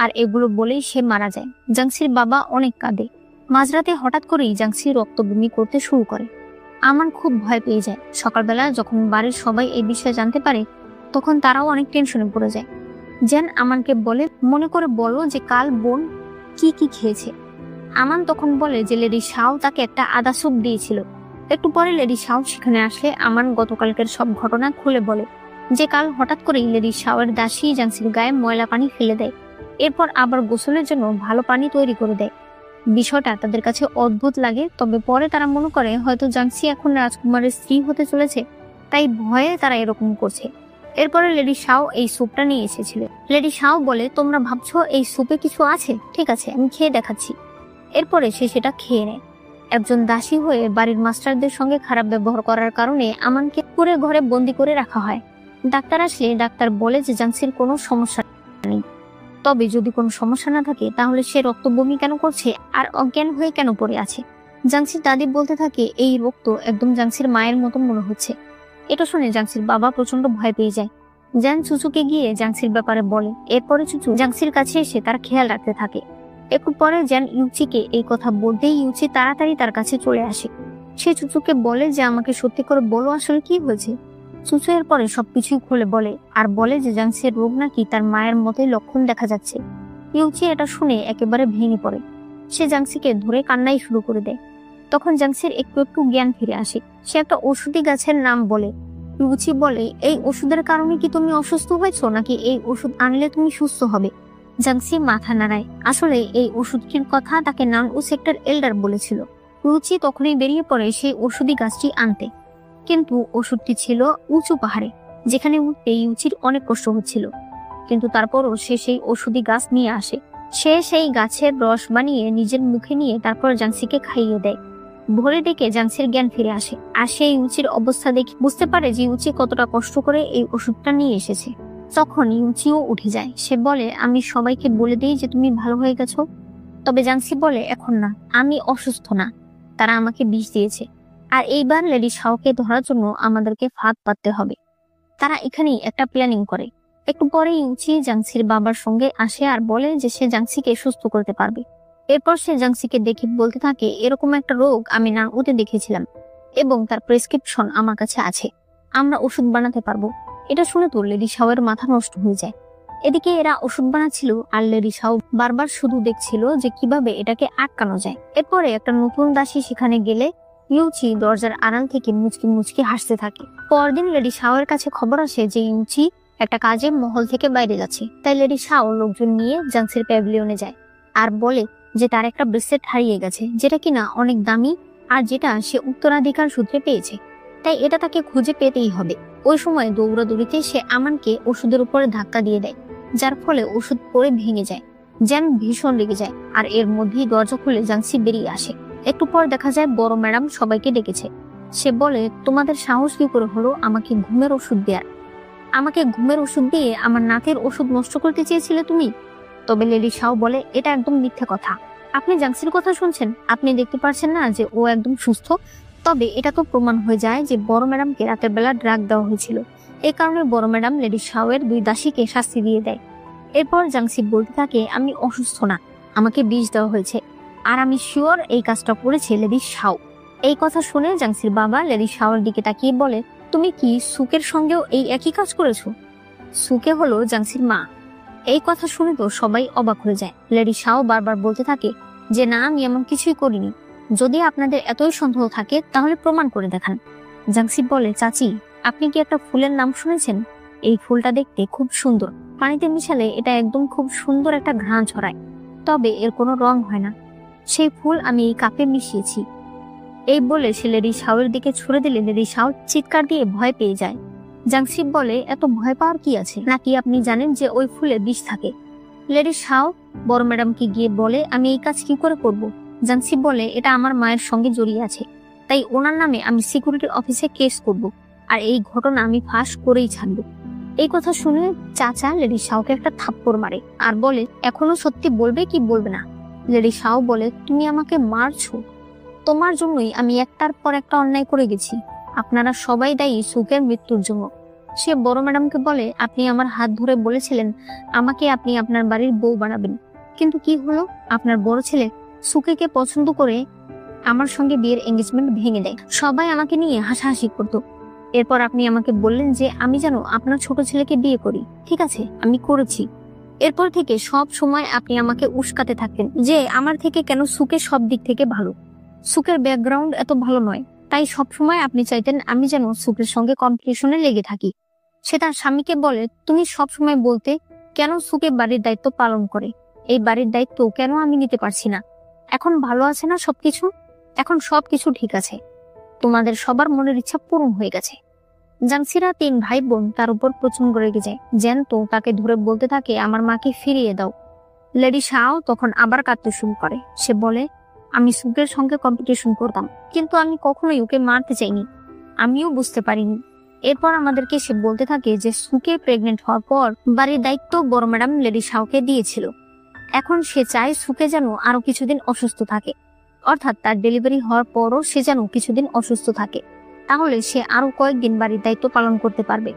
আর এগুলো বলেই সে মারা যায়। জাংসির বাবা অনেক কাঁদে। মাঝরাতে হঠাৎ করেই জাংসি রক্তবমি করতে শুরু করে। আমান খুব ভয় পেয়ে যায়। সকালবেলা যখন বাড়ির সবাই এই বিষয়ে জানতে পারে, তখন তারাও অনেক টেনশনে পড়ে যায়। জেন আমানকে বলে, মনে করে বলো যে কাল বোন কি কি খেয়েছে। আমান তখন বলে যে লেডি শাও তাকে একটা আদা স্যুপ দিয়েছিল। একটু পরে লেডি শাও সেখানে আসলে আমান গতকালকের সব ঘটনা খুলে বলে যে কাল হঠাৎ করেই লেডি শাওয়ের দাসী জাংসির গায়ে ময়লা পানি ফেলে দেয়, এরপর আবার গোসলের জন্য ভালো পানি তৈরি করে দেয়। বিষয়টা তাদের কাছে অদ্ভুত লাগে, তবে পরে তারা মনে করে হয়তো জাংসি এখন রাজকুমারের স্ত্রী হতে চলেছে, তাই ভয়ে তারা এরকম করছে। এরপরে লেডি শাও এই স্যুপটা নিয়ে এসেছিল। লেডি শাও বলে, তোমরা ভাবছো এই স্যুপে কিছু আছে, ঠিক আছে আমি খেয়ে দেখাচ্ছি। এরপরে সে সেটা খেয়ে নেয়। একজন দাসী হয়ে বাড়ির মাস্টারদের সঙ্গে খারাপ ব্যবহার করার কারণে আমানকে পুরে ঘরে বন্দি করে রাখা হয়। ডাক্তার আসলে ডাক্তার বলে যে জাংসির কোনো সমস্যা নেই। তবে যদি কোনো সমস্যা না থাকে তাহলে সে রক্ত বমি কেন করছে আর অজ্ঞান হয়ে কেন পড়ে আছে? জাংসির দাদি বলতে থাকে, এই রক্ত একদম জাংসির মায়ের মতো মনে হচ্ছে। এটা শুনে জাংসির বাবা প্রচন্ড ভয় পেয়ে যায়। জ্যান চুচুকে গিয়ে জাংসির ব্যাপারে বলে। এরপরে চুচু জাংসির কাছে এসে তার খেয়াল রাখতে থাকে। একটু পরে জ্যান ইউচিকে এই কথা বলতেই ইউচি তাড়াতাড়ি তার কাছে চলে আসে। সে চুচুকে বলে যে আমাকে সত্যি করে বলো আসলে কি হয়েছে। চুচু এর পরে সবকিছুই খুলে বলে আর বলে যে জাংসির রোগ নাকি তার মায়ের মতোই লক্ষণ দেখা যাচ্ছে। ইউচি এটা শুনে একেবারে ভেঙে পড়ে। সে জাংসিকে ধরে কান্নাই শুরু করে দেয়। তখন জাংসির একটু একটু জ্ঞান ফিরে আসে। সে একটা ওষুধি গাছের নাম বলে। ইউচি বলে, এই ওষুধের কারণে কি তুমি অসুস্থ হয়েছো নাকি এই ওষুধ আনলে তুমি সুস্থ হবে? জাংসি মাথা নাড়ায়। আসলে এই ওষুধটির কথা তাকে নানউ সেক্টর এল্ডার বলেছিল। ইউচি তখনই বেরিয়ে পড়ে সেই ওষুধি গাছটি আনতে। কিন্তু ওষুধটি ছিল উঁচু পাহাড়ে, যেখানে উঠতে ইউচির অনেক কষ্ট হচ্ছিল। কিন্তু তারপরও সে সেই ওষুধি গাছ নিয়ে আসে। সে সেই গাছের রস বানিয়ে নিজের মুখে নিয়ে তারপর জাংসিকে খাইয়ে দেয়। ভোরে ডেকে জাংসির জ্ঞান ফিরে আসে আর সেই ইউচির অবস্থা দেখে বুঝতে পারে যে ইউচি কতটা কষ্ট করে এই ওষুধটা নিয়ে এসেছে। তখন ইউচিও উঠে যায়। সে বলে, আমি সবাইকে বলে দিই যে তুমি ভালো হয়ে গেছো। তবে জাংসি বলে, এখন না, আমি অসুস্থ না, তারা আমাকে বিষ দিয়েছে। আর এইবার লেডি শাওকে ধরার জন্য আমাদেরকে ফাঁদ পাততে হবে। তারা এখানেই একটা প্ল্যানিং করে। একটু পরে ইউচি জাংসির বাবার সঙ্গে আসে আর বলে যে সে জাংসিকে সুস্থ করতে পারবে। এরপর সে জাংসিকে দেখে বলতে থাকে, এরকম একটা রোগ আমি নানউতে দেখেছিলাম এবং তার প্রেসক্রিপশন আমার কাছে আছে, আমরা ওষুধ বানাতে পারবো। এটা শুনে তো লেডি শাওয়ের মাথা নষ্ট হয়ে যায়। এদিকে এরা ওষুধ বানাচ্ছিল আর লেডি শাও বারবার শুধু দেখছিল যে কিভাবে এটাকে আটকানো যায়। এরপরে একটা নতুন দাসী সেখানে গেলে ইউচি দরজার আড়াল থেকে মুচকি মুচকি হাসতে থাকে। পরদিন লেডি শাওয়ের কাছে খবর আসে যে ইউচি একটা কাজে মহল থেকে বাইরে যাচ্ছে। তাই লেডি শাও লোকজন নিয়ে জাংসির প্যাভিলিয়নে যায় আর বলে যে তার একটা ব্রেসলেট হারিয়ে গেছে, যেটা কিনা অনেক দামি আর যেটা সে উত্তরাধিকার সূত্রে পেয়েছে, তাই এটা তাকে খুঁজে পেতেই হবে। ওই সময় দৌড়াদৌড়িতে সে আমানকে ওষুধের উপরে ধাক্কা দিয়ে দেয়, যার ফলে ওষুধ পড়ে ভেঙে যায়। জ্যান ভীষণ রেগে যায় আর এর মধ্যেই দরজা খুলে জাংসি বেরিয়ে আসে। একটু পর দেখা যায় বড় ম্যাডাম সবাইকে ডেকেছে। সে বলে, তোমাদের সাহস কি করে হলো আমাকে ঘুমের ওষুধ দেয়ার? আমাকে ঘুমের ওষুধ দিয়ে আমার নাকের ওষুধ নষ্ট করতে চেয়েছিলে তুমি? তবে লেডি শাও বলে, এটা একদম মিথ্যা কথা। আপনি জাংসির কথা শুনছেন? আপনি দেখতে পাচ্ছেন না যে ও একদম সুস্থ? তবে এটা তো প্রমাণ হয়ে যায় যে বড় ম্যাডামকে রাতের বেলা ড্রাগ দেওয়া হয়েছিল। এই কারণে বড় ম্যাডাম লেডি শাওয়ের দুই দাসীকে শাস্তি দিয়ে দেয়। এরপর জাংসি বলতে থাকে, আমি অসুস্থ না, আমাকে বিষ দেওয়া হয়েছে আর আমি শিওর এই কাজটা করেছে লেডি শাও। এই কথা শুনে জাংসির বাবা লেডি শাওয়ের দিকে তাকিয়ে বলে, তুমি কি সুকের সঙ্গেও এই একই কাজ করেছো? সুকে হলো জাংসির মা। এই কথা শুনে তো সবাই অবাক হয়ে যায়। লেডি শাও বারবার বলতে থাকে যে না, আমি এমন কিছুই করিনি। যদি আপনাদের এতই সন্দেহ থাকে তাহলে প্রমাণ করে দেখান। জাংসি বলে, চাচি, আপনি কি একটা ফুলের নাম শুনেছেন? এই ফুলটা দেখতে খুব সুন্দর, পানিতে মিশালে এটা একদম খুব সুন্দর একটা ঘ্রাণ ছড়ায়, তবে এর কোনো রং হয় না। সেই ফুল আমি এই কাপে মিশিয়েছি। এই বলে সে লেডি শাওয়ের দিকে ছুড়ে দিলে লেডি শাও চিৎকার দিয়ে ভয় পেয়ে যায়। জাংসি বলে, এত ভয় পাওয়ার কি আছে? নাকি আপনি জানেন যে ওই ফুলে বিষ থাকে? লেডি শাও বড় ম্যাডামকে গিয়ে বলে, আমি এই কাজ কি করে করব? জাংসি বলে, এটা আমার মায়ের সঙ্গে জড়িয়ে আছে, তাই ওনার নামে আমি সিকিউরিটি অফিসে কেস করব আর এই ঘটনা আমি ফাঁস করেই ছাড়ব। এই কথা শুনে চাচা লেডি শাওকে একটা থাপ্পড় মারে আর বলে, এখনো সত্যি বলবে কি বলবে না? লেডি শাও বলে, তুমি আমাকে মারছো, তোমার জন্যই আমি একটার পর একটা অন্যায় করে গেছি। আপনারা সবাই দায়ী সুকের মৃত্যুর জন্য। সে বড় ম্যাডামকে বলে, আপনি আমার হাত ধরে বলেছিলেন আমাকে আপনি আপনার বাড়ির বউ বানাবেন, কিন্তু কি হলো? আপনার বড় ছেলে সুকেকে পছন্দ করে আমার সঙ্গে বিয়ের এঙ্গেজমেন্ট ভেঙে দেয়। সবাই আমাকে নিয়ে হাসাহাসি করতো। এরপর আপনি আমাকে বললেন যে আমি যেন আপনার ছোট ছেলেকে বিয়ে করি। ঠিক আছে, আমি করেছি। এরপর থেকে সব সময় আপনি আমাকে উস্কাতে থাকতেন যে আমার থেকে কেন সুকে সব দিক থেকে ভালো। সুকের ব্যাকগ্রাউন্ড এত ভালো নয়, তাই সবসময় আপনি চাইতেন আমি যেন সুকের সঙ্গে কম্পিটিশনে লেগে থাকি। সে তার স্বামীকে বলে, তুমি সবসময় বলতে কেন সুকে বাড়ির দায়িত্ব পালন করে, এই বাড়ির দায়িত্ব কেন আমি নিতে পারছি না? এখন ভালো আছে না সবকিছু? এখন সবকিছু ঠিক আছে, তোমাদের সবার মনের ইচ্ছা পূরণ হয়ে গেছে। জাংসিরা তিন ভাই বোন তার উপর প্রচন্ড রেগে যায়। জ্যান্ত তাকে ধরে বলতে থাকে, আমার মাকে ফিরিয়ে দাও। লেডি শাও তখন আবার কাঁদতে শুরু করে। সে বলে, আমি সুকের সঙ্গে কম্পিটিশন করতাম, কিন্তু আমি কখনোই ওকে মারতে চাইনি। আমিও বুঝতে পারিনি এরপর আমাদেরকে সে বলতে থাকে যে সুকে প্রেগনেন্ট হওয়ার পর বাড়ির দায়িত্ব বড় ম্যাডাম লেডি শাওকে দিয়েছিল। এখন সে চায় সুকে যেন আরো কিছুদিন অসুস্থ থাকে, অর্থাৎ তার ডেলিভারি হওয়ার পরও সে যেন কিছুদিন অসুস্থ থাকে, তাহলে সে আরো কয়েকদিন বাড়ির দায়িত্ব পালন করতে পারবে।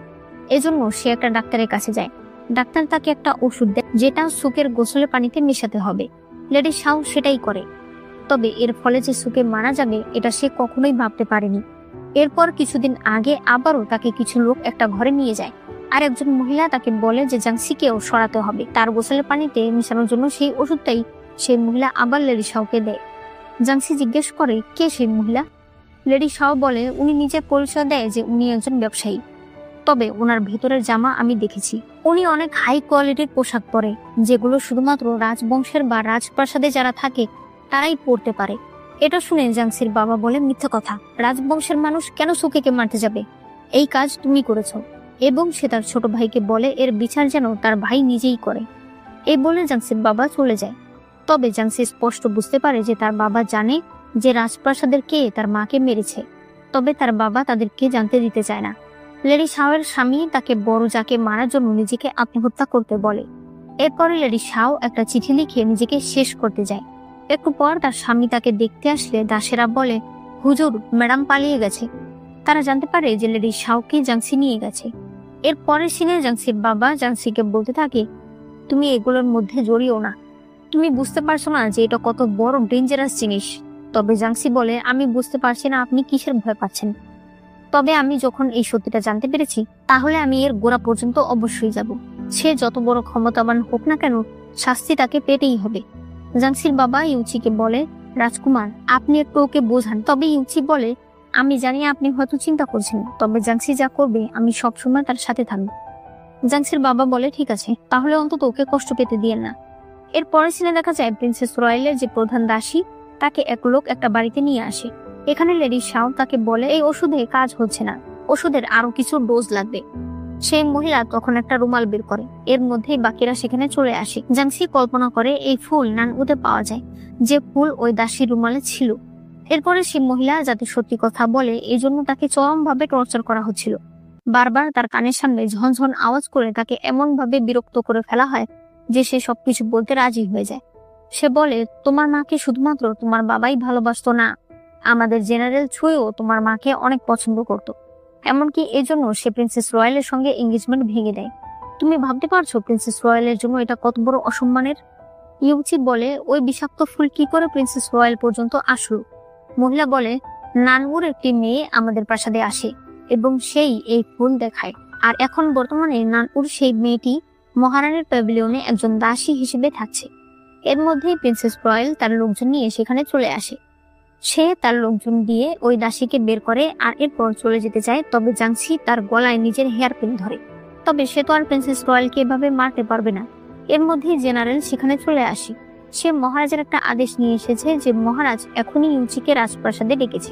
এজন্য সে একটা ডাক্তারের কাছে যায়। ডাক্তার তাকে একটা ওষুধ দেয় যেটা সুকের গোসলের পানিতে মেশাতে হবে। লেডি শাও সেটাই করে। তবে এর ফলে যে সুকে মারা যাবে এটা সে কখনোই ভাবতে পারেনি। এরপর কিছুদিন আগে আবারও তাকে কিছু লোক একটা ঘরে নিয়ে যায়, আর একজন মহিলা তাকে বলে যে জাংসিকেও সরাতে হবে। তার গোসলের পানিতে মেশানোর জন্য সেই ওষুধটাই সেই মহিলা আবার লেডি শাওকে দেয়। জাংসি জিজ্ঞেস করে কে সেই মহিলা। লেডি শাও বলে উনি নিজে পরিচয় দেয় যে উনি একজন ব্যবসায়ী, তবে ওনার ভেতরের জামা আমি দেখেছি। উনি অনেক হাই কোয়ালিটির পোশাক পরে, যেগুলো শুধুমাত্র রাজবংশের বা রাজপ্রাসাদে যারা থাকে তারাই পরতে পারে। এটা শুনে জাংসির বাবা বলে মিথ্যা কথা, রাজবংশের মানুষ কেন সুকেকে মারতে যাবে, এই কাজ তুমি করেছো। এবং সে তার ছোট ভাইকে বলে এর বিচার যেন তার ভাই নিজেই করে। এই বলে জাংসির বাবা চলে যায়। তবে জাংসি স্পষ্ট বুঝতে পারে যে তার বাবা জানে যে রাজপ্রাসাদের কে তার মাকে মেরেছে, তবে তার বাবা তাদেরকে জানতে দিতে চায় না। লেডি শাওয়ের স্বামী তাকে বড় যাকে মারার জন্য নিজেকে আত্মহত্যা করতে বলে। এরপরে লেডি শাও একটা চিঠি লিখে নিজেকে শেষ করতে যায়। একটু পর তার স্বামী তাকে দেখতে আসলে দাসেরা বলে হুজুর, ম্যাডাম পালিয়ে গেছে। তারা জানতে পারে যে লেডি শাওকে জাংসি নিয়ে গেছে। এর পরের সিনে জাংসির বাবা জাংসিকে বলতে থাকে তুমি এগুলোর মধ্যে জড়িও না, তুমি বুঝতে পারছো না যে এটা কত বড় ডেঞ্জারাস জিনিস। তবে জাংসি বলে আমি বুঝতে পারছি না আপনি কিসের ভয় পাচ্ছেন, তবে আমি যখন এই সত্যিটা জানতে পেরেছি তাহলে আমি এর গোড়া পর্যন্ত অবশ্যই যাব। সে যত বড় ক্ষমতাবান হোক না কেন, শাস্তি তাকে পেতেই হবে। জাংসির বাবা ইউচিকে বলে রাজকুমার, আপনি একটু ওকে বোঝান। তবে ইউচি বলে আমি জানি আপনি হয়তো চিন্তা করছেন, তবে জাংসি যা করবে আমি সবসময় তার সাথে থাকবো। জাংসির বাবা বলে ঠিক আছে, তাহলে অন্তত ওকে কষ্ট পেতে দিয়েন না। এর পরের সিনে দেখা যায় প্রিন্সেস রয়েলের যে প্রধান দাসী তাকে এক লোক একটা বাড়িতে নিয়ে আসে। এখানে লেডি শাও তাকে বলে এই ওষুধে কাজ হচ্ছে না, ওষুধের আরো কিছু ডোজ লাগবে। সেই মহিলা তখন একটা রুমাল বের করে, এর মধ্যেই বাকিরা সেখানে চলে আসে। জাংসি কল্পনা করে এই ফুল নানউতে পাওয়া যায়, যে ফুল ওই দাসীর রুমালে ছিল। এরপরে সেই মহিলা যাতে সত্যি কথা বলে এই জন্য তাকে চরম ভাবে টর্চার করা হচ্ছিল। বারবার তার কানের সামনে ঝনঝন আওয়াজ করে তাকে এমন ভাবে বিরক্ত করে ফেলা হয় যে সে সবকিছু বলতে রাজি হয়ে যায়। সে বলে তোমার মাকে শুধুমাত্র তোমার বাবাই ভালোবাসতো না, আমাদের জেনারেল ছুঁয়েও তোমার মাকে অনেক পছন্দ করত। এমনকি এজন্য সে প্রিন্সেস রয়েলের সঙ্গে এঙ্গেজমেন্ট ভেঙে দেয়। তুমি ভাবতে পারছো প্রিন্সেস রয়েলের জন্য এটা কত বড় অসম্মানের। ইউচি বলে ওই বিষাক্ত ফুল কি করে প্রিন্সেস রয়েল পর্যন্ত আসলো। মহিলা বলে নানউর একটি মেয়ে আমাদের প্রাসাদে আসে এবং সেই এই ফুল দেখায়, আর এখন বর্তমানে নানউর সেই মেয়েটি মহারানীর প্যাভিলিয়নে একজন দাসী হিসেবে থাকছে। এর মধ্যেই প্রিন্সেস রয়েল তার লোকজন নিয়ে সেখানে চলে আসে। সে তার লোকজন দিয়ে ওই দাসীকে বের করে আর এরপর চলে যেতে চায়। তবে জাংসি তার গলায় নিজের হেয়ার পিন ধরে। তবে সে তো আর প্রিন্সেস রয়েলকে এভাবে মারতে পারবে না। এর মধ্যেই জেনারেল সেখানে চলে আসে। সে মহারাজের একটা আদেশ নিয়ে এসেছে যে মহারাজ এখনই ইউচিকে রাজপ্রাসাদে ডেকেছে।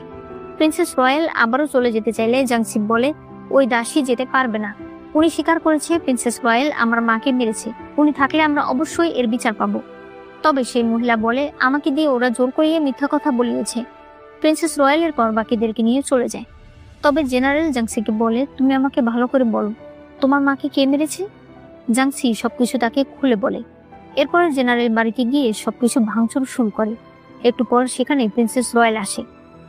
প্রিন্সেস রয়েল আবারও চলে যেতে চাইলে জাংসি বলে ওই দাসী যেতে পারবে না। উনি স্বীকার করেছে প্রিন্সেস রয়েল আমার মাকে মেরেছে, উনি থাকলে আমরা অবশ্যই এর বিচার পাবো। তবে সেই মহিলা বলে আমাকে দিয়ে ওরা জোর করিয়ে মিথ্যা কথা বলিয়েছে। প্রিন্সেস রয়েলের পর বাকিদেরকে নিয়ে চলে যায়। তবে জেনারেল জাংসিকে বলে তুমি আমাকে ভালো করে বলো তোমার মাকে কে মেরেছে। জাংসি সবকিছু তাকে খুলে বলে। এরপরে জেনারেল বাড়িতে গিয়ে সবকিছু ভাঙচুর শুরু করে। একটু পর সেখানে প্রিন্সেস রয়েল আসে।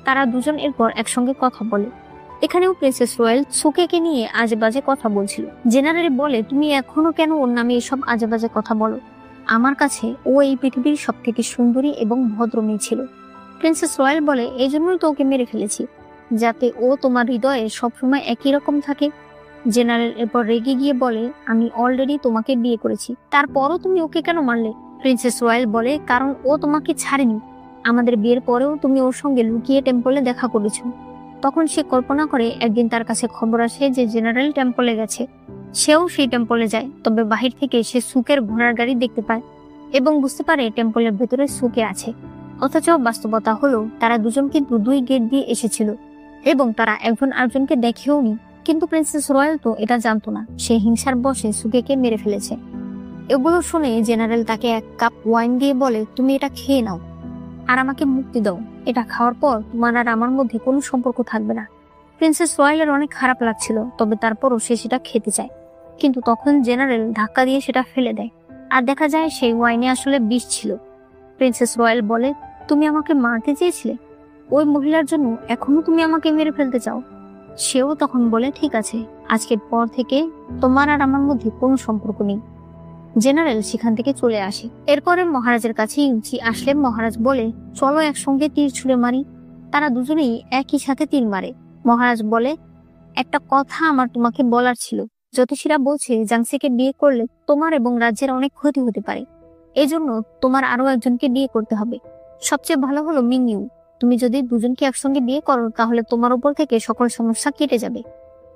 তারা দুজন এরপর একসঙ্গে কথা বলে। এখানেও প্রিন্সেস রয়েল সুকেকে নিয়ে আজেবাজে কথা বলছিল। জেনারেল বলে তুমি এখনো কেন ওর নামে এসব আজেবাজে কথা বলো, আমার কাছে ও এই পৃথিবীর সব থেকে সুন্দরী এবং ভদ্র মেয়ে ছিল। প্রিন্সেস রয়েল বলে এই জন্যই তো ওকে মেরে ফেলেছি, যাতে ও তোমার হৃদয়ে সবসময় একই রকম থাকে। জেনারেল এরপর রেগে গিয়ে বলে আমি অলরেডি তোমাকে বিয়ে করেছি, তারপরও তুমি ওকে কেন মারলে। প্রিন্সেস রয়েল বলে কারণ ও তোমাকে ছাড়েনি, আমাদের বিয়ের পরেও তুমি ওর সঙ্গে লুকিয়ে টেম্পলে দেখা করেছো। তখন সে কল্পনা করে একদিন তার কাছে খবর আসে যে জেনারেল টেম্পলে গেছে। সেও সেই টেম্পলে যায়। তবে বাহির থেকে সে সুকের ঘোড়ার গাড়ি দেখতে পায় এবং বুঝতে পারে টেম্পলের ভেতরে সুকে আছে। অথচ বাস্তবতা হলো তারা দুজন কিন্তু দুই গেট দিয়ে এসেছিল এবং তারা একজন আরেকজনকে দেখেও নি। কিন্তু প্রিন্সেস রয়েল তো এটা জানতো না, সে হিংসার বশে সুকেকে মেরে ফেলেছে। এগুলো শুনে জেনারেল তাকে এক কাপ ওয়াইন দিয়ে বলে তুমি এটা খেয়ে নাও আর আমাকে মুক্তি দাও, এটা খাওয়ার পর তোমার আর আমার মধ্যে কোনো সম্পর্ক থাকবে না। প্রিন্সেস রয়্যালের অনেক খারাপ লাগছিল, তবে তারপরও সে সেটা খেতে চায়। কিন্তু তখন জেনারেল ধাক্কা দিয়ে সেটা ফেলে দেয়, আর দেখা যায় সেই ওয়াইনে আসলে বিষ ছিল। প্রিন্সেস রয়্যাল বলে, তুমি আমাকে মারতে চেয়েছিলে, ওই মহিলার জন্য এখনো তুমি আমাকে মেরে ফেলতে চাও? সেও তখন বলে, ঠিক আছে, আজকের পর থেকে তোমার আর আমার মধ্যে কোনো সম্পর্ক নেই। জেনারেল সেখান থেকে চলে আসে। এরপরে মহারাজের কাছে ইউচি আসলে মহারাজ বলে, চলো একসঙ্গে তীর ছুঁড়ে মারি। তারা দুজনেই একই সাথে তীর মারে। মহারাজ বলে, একটা কথা আমার তোমাকে বলার ছিল। জ্যোতিষীরা বলছে জাংসিকে বিয়ে করলে তোমার এবং রাজ্যের অনেক ক্ষতি হতে পারে। এজন্য তোমার আরো একজনকে বিয়ে করতে হবে। সবচেয়ে ভালো হলো মিংইউ। তুমি যদি দুজনকে একসঙ্গে বিয়ে করো তাহলে তোমার উপর থেকে সকল সমস্যা কেটে যাবে।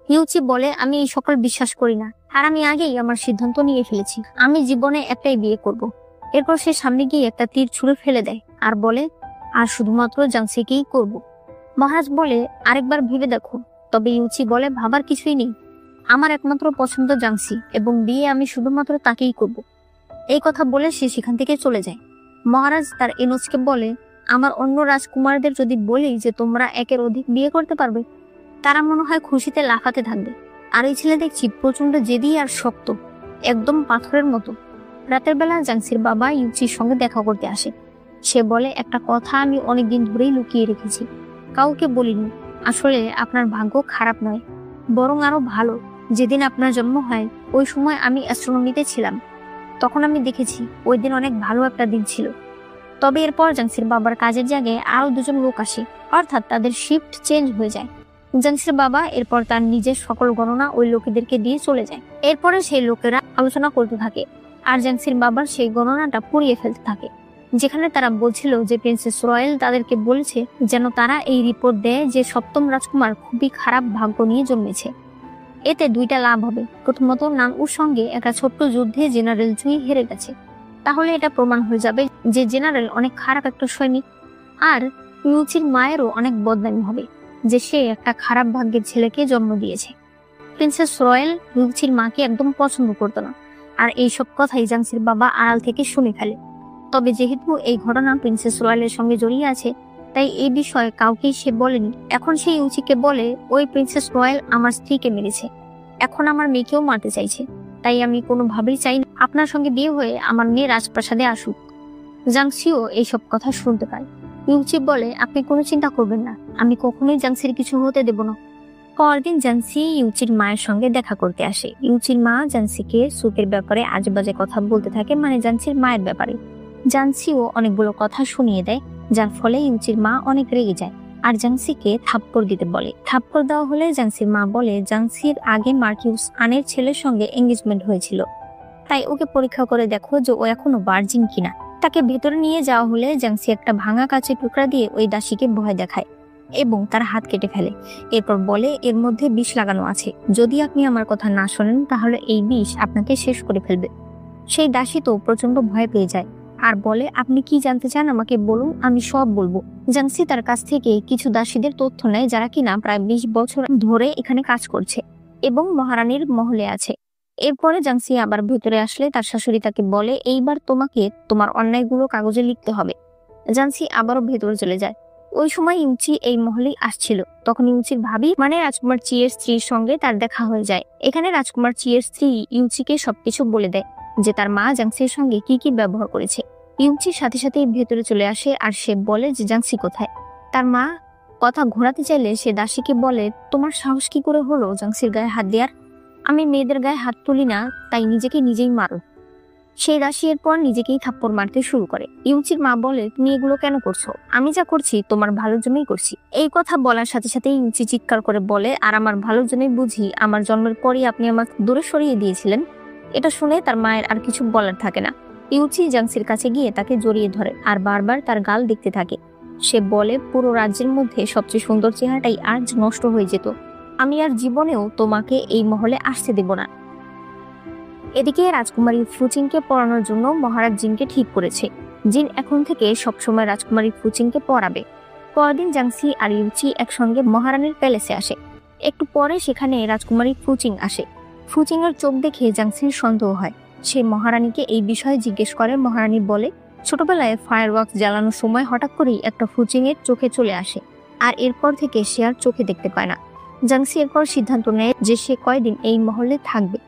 ইউচি বলে, আমি এই সকল বিশ্বাস করি না, আর আমি আগেই আমার সিদ্ধান্ত নিয়ে ফেলেছি। আমি জীবনে একটাই বিয়ে করব। এরপর সে সামনে গিয়ে একটা তীর ছুঁড়ে ফেলে দেয় আর বলে, আর শুধুমাত্র জাংসিকেই করব। মহারাজ বলে, আরেকবার ভেবে দেখো। তবে ইউচি বলে, ভাবার কিছুই নেই, আমার একমাত্র পছন্দ জাংসি, এবং বিয়ে আমি শুধুমাত্র তাকেই করব। এই কথা বলে সে সেখান থেকে চলে যায়। মহারাজ তার এনোজকে বলে, আমার অন্য রাজকুমারদের যদি বলি যে তোমরা একের অধিক বিয়ে করতে পারবে, তারা মনে হয় খুশিতে লাফাতে থাকবে। আর এই ছেলে দেখছি প্রচন্ড জেদি আর শক্ত, একদম পাথরের মতো। রাতের বেলা জাংসির বাবা ইউচির সঙ্গে দেখা করতে আসে। সে বলে, একটা কথা আমি অনেকদিন ধরেই লুকিয়ে রেখেছি, কাউকে বলিনি। আসলে আপনার ভাগ্য খারাপ নয়, বরং আরো ভালো। যেদিন আপনার জন্ম হয় ওই সময় আমি অ্যাস্ট্রোনমিতে ছিলাম। তখন আমি দেখেছি ওই দিন অনেক ভালো একটা দিন ছিল। তবে এরপর জাংসির বাবার কাজের জায়গায় আরো দুজন লোক আসে, অর্থাৎ তাদের শিফট চেঞ্জ হয়ে যায়। জাংসির বাবা এরপর তার নিজের সকল গণনা ওই লোকেদেরকে দিয়ে চলে যায়। এরপরে সেই লোকেরা আলোচনা করতে থাকে, আর জাংসির বাবার সেই গণনাটা পুড়িয়ে ফেলতে থাকে, যেখানে তারা বলছিল যে প্রিন্সেস রয়্যাল তাদেরকে বলেছে যেন তারা এই রিপোর্ট দেয় যে সপ্তম রাজকুমার খুবই খারাপ ভাগ্য নিয়ে জন্মেছে। এতে দুইটা লাভ হবে। প্রথমত, নানউর সঙ্গে একটা ছোট্ট যুদ্ধে জেনারেল জুই হেরে গেছে, তাহলে এটা প্রমাণ হয়ে যাবে যে জেনারেল অনেক খারাপ একটা সৈনিক। আর ইউচির মায়েরও অনেক বদনামি হবে যে সে একটা খারাপ ভাগ্যের ছেলেকে জন্ম দিয়েছে। প্রিন্সেস রয়্যাল ইউচির মাকে একদম পছন্দ করতো না, আর এইসব কথাই জাংসির বাবা আড়াল থেকে শুনে ফেলে। তবে যেহেতু এই ঘটনা প্রিন্সেস রয়্যালের সঙ্গে জড়িয়ে আছে, তাই এই বিষয়ে কাউকেই সে বলেনি। এখন সে ইউচিকে বলে, ওই প্রিন্সেস রয়্যাল আমার স্ত্রীকে মেরেছে, এখন আমার মেয়েকেও মারতে চাইছে। তাই আমি কোনোভাবেই চাই না আপনার সঙ্গে বিয়ে হয়ে আমার মেয়ে রাজপ্রাসাদে আসুক। জাংসিও এইসব কথা শুনতে পায়। ইউচি বলে, আপনি কোনো চিন্তা করবেন না, আমি কখনোই জাংসির কিছু হতে দেব না। পরদিন জাংসি ইউচির মায়ের সঙ্গে দেখা করতে আসে। ইউচির মা জাংসিকে সুকের ব্যাপারে আজেবাজে কথা বলতে থাকে, মানে জাংসির মায়ের ব্যাপারে। জাংসিও অনেকগুলো কথা শুনিয়ে দেয়, যার ফলে ইউচির মা অনেক রেগে যায় আর জাংসিকে থাপ্পড় দিতে বলে। থাপ্পড় দেওয়া হলে জাংসির মা বলে, জাংসির আগে মার্কিউস আনের ছেলের সঙ্গে এঙ্গেজমেন্ট হয়েছিল, তাই ওকে পরীক্ষা করে দেখো যে ও এখনো ভার্জিন কিনা। তাকে ভেতরে নিয়ে যাওয়া হলে জাংসি একটা ভাঙা কাচের টুকরা দিয়ে ওই দাসীকে ভয় দেখায় এবং তার হাত কেটে ফেলে। এরপর বলে, এর মধ্যে বিষ লাগানো আছে, যদি আপনি আমার কথা না শোনেন তাহলে এই বিষ আপনাকে শেষ করে ফেলবে। সেই দাসী তো প্রচন্ড ভয় পেয়ে যায় আর বলে, আপনি কি জানতে চান আমাকে বলুন, আমি সব বলবো। জাংসি তার কাছ থেকে কিছু দাসীদের তথ্য নেয় যারা কিনা প্রায় 20 বছর ধরে এখানে কাজ করছে এবং মহারানীর মহলে আছে। এরপরে জাংসি আবার ভেতরে আসলে তার শাশুড়ি তাকে বলে, এইবার তোমাকে তোমার অন্যায়গুলো কাগজে লিখতে হবে। জাংসি আবারও ভেতরে চলে যায়। ওই সময় ইউচি এই মহলেই আসছিল। তখন ইউচির ভাবি মানে রাজকুমার চিয়ের স্ত্রীর সঙ্গে তার দেখা হয়ে যায়। এখানে রাজকুমার চিয়ের স্ত্রী ইউচিকে সবকিছু বলে দেয় যে তার মা জাংসির সঙ্গে কি কি ব্যবহার করেছে। ইউচির সাথে সাথে ভেতরে চলে আসে আর সে বলে যে জাংসি কোথায়। তার মা কথা ঘোরাতে চাইলে সে দাসীকে বলে, তোমার সাহস কি করে হলো জাংসির গায়ে হাত দেওয়ার? আমি মেয়েদের গায়ে হাত তুলি না, তাই নিজেকে নিজেই মারো। সেই দাসী এরপর নিজেকেই থাপ্পড় মারতে শুরু করে। ইউচির মা বলে, তুমি এগুলো কেন করছো? আমি যা করছি তোমার ভালোর জন্যই করছি। এই কথা বলার সাথে সাথে ইউচি চিৎকার করে বলে, আর আমার ভালোর জন্যই বুঝি? আমার জন্মের পরই আপনি আমাকে দূরে সরিয়ে দিয়েছিলেন। এটা শুনে তার মায়ের আর কিছু বলার থাকে না। ইউচি জাংসির কাছে গিয়ে তাকে জড়িয়ে ধরে আর বারবার তার গাল দেখতে থাকে। সে বলে, পুরো রাজ্যের মধ্যে সবচেয়ে সুন্দর চেহারাটাই আজ নষ্ট হয়ে যেত। আমি আর জীবনেও তোমাকে এই মহলে আসতে দেব না। এদিকে রাজকুমারী ফুচিংকে পড়ানোর জন্য মহারাজ জিনকে ঠিক করেছে। জিন এখন থেকে সবসময় রাজকুমারী ফুচিংকে পড়াবে। পরদিন জাংসি আর ইউচি একসঙ্গে মহারানীর প্যালেসে আসে। একটু পরে সেখানে রাজকুমারী ফুচিং আসে। ফুচিং এর চোখ দেখে জাংসির সন্দেহ হয়। সে মহারানীকে এই বিষয়ে জিজ্ঞেস করে। মহারানী বলে, ছোটবেলায় ফায়ারওয়ার্কস জ্বালানোর সময় হঠাৎ করেই একটা ফুচিং এর চোখে চলে আসে, আর এরপর থেকে সে আর চোখে দেখতে পায় না। জাংসি এরপর সিদ্ধান্ত নেয় যে সে কয়দিন এই মহলে থাকবে।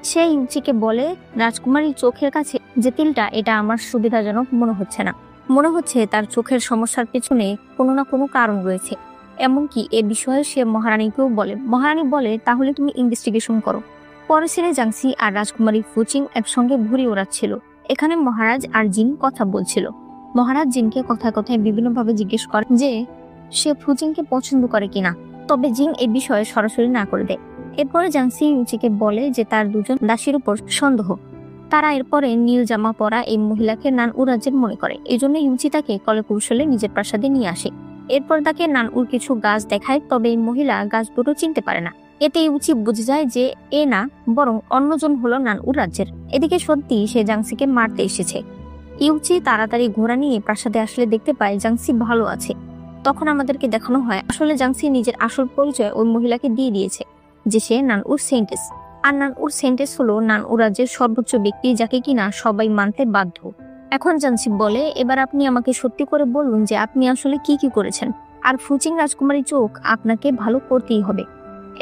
সে ইউচিকে বলে, রাজকুমারীর চোখের কাছে যে তিলটা, এটা আমার সুবিধাজনক মনে হচ্ছে না। মনে হচ্ছে তার চোখের সমস্যার পেছনে কোনো না কোনো কারণ রয়েছে। এমনকি এ বিষয়ে সে মহারানীকেও বলে। মহারানী বলে, তাহলে তুমি ইনভেস্টিগেশন করো। পরে ছেড়ে জাংসি আর রাজকুমারী ফুচিং একসঙ্গে ঘুরে ওড়াচ্ছিল। এখানে মহারাজ আর জিন কথা বলছিল। মহারাজ জিনকে কথায় কথায় বিভিন্নভাবে জিজ্ঞেস করে যে সে ফুচিংকে পছন্দ করে কিনা, তবে জিন এ বিষয়ে সরাসরি না করে দেয়। এরপরে জাংসি ইউচিকে বলে যে তার দুজন দাসীর উপর সন্দেহ। তারা এরপরে নীল জামা পরা এই মহিলাকে নান উ রাজ্যের মনে করে। এই জন্য ইউচি তাকে কলে কৌশলে নিজের প্রাসাদে নিয়ে আসে। এরপর তাকে নান উর কিছু গাছ দেখায়, তবে এই মহিলা গাছ দুটো চিনতে পারে না। এতে ইউচি বুঝে যায় যে এ না, বরং অন্যজন হলো নান উ রাজ্যের। এদিকে সত্যি সে জাংসিকে মারতে এসেছে। ইউচি তাড়াতাড়ি ঘোড়া নিয়ে প্রাসাদে আসলে দেখতে পায় জাংসি ভালো আছে। তখন আমাদেরকে দেখানো হয় আসলে জাংসি নিজের আসল পরিচয় ওই মহিলাকে দিয়ে দিয়েছে, যে সে নান উর সেন্টেস। আর নান উর সেন্টেস হলো নান উ রাজ্যের সর্বোচ্চ ব্যক্তি, যাকে কিনা সবাই মানতে বাধ্য। এখন জাংসি বলে, এবার আপনি আমাকে সত্যি করে বলুন যে আপনি আসলে কি কি করেছেন, আর ফুচিং রাজকুমারী চোখ আপনাকে ভালো করতেই হবে।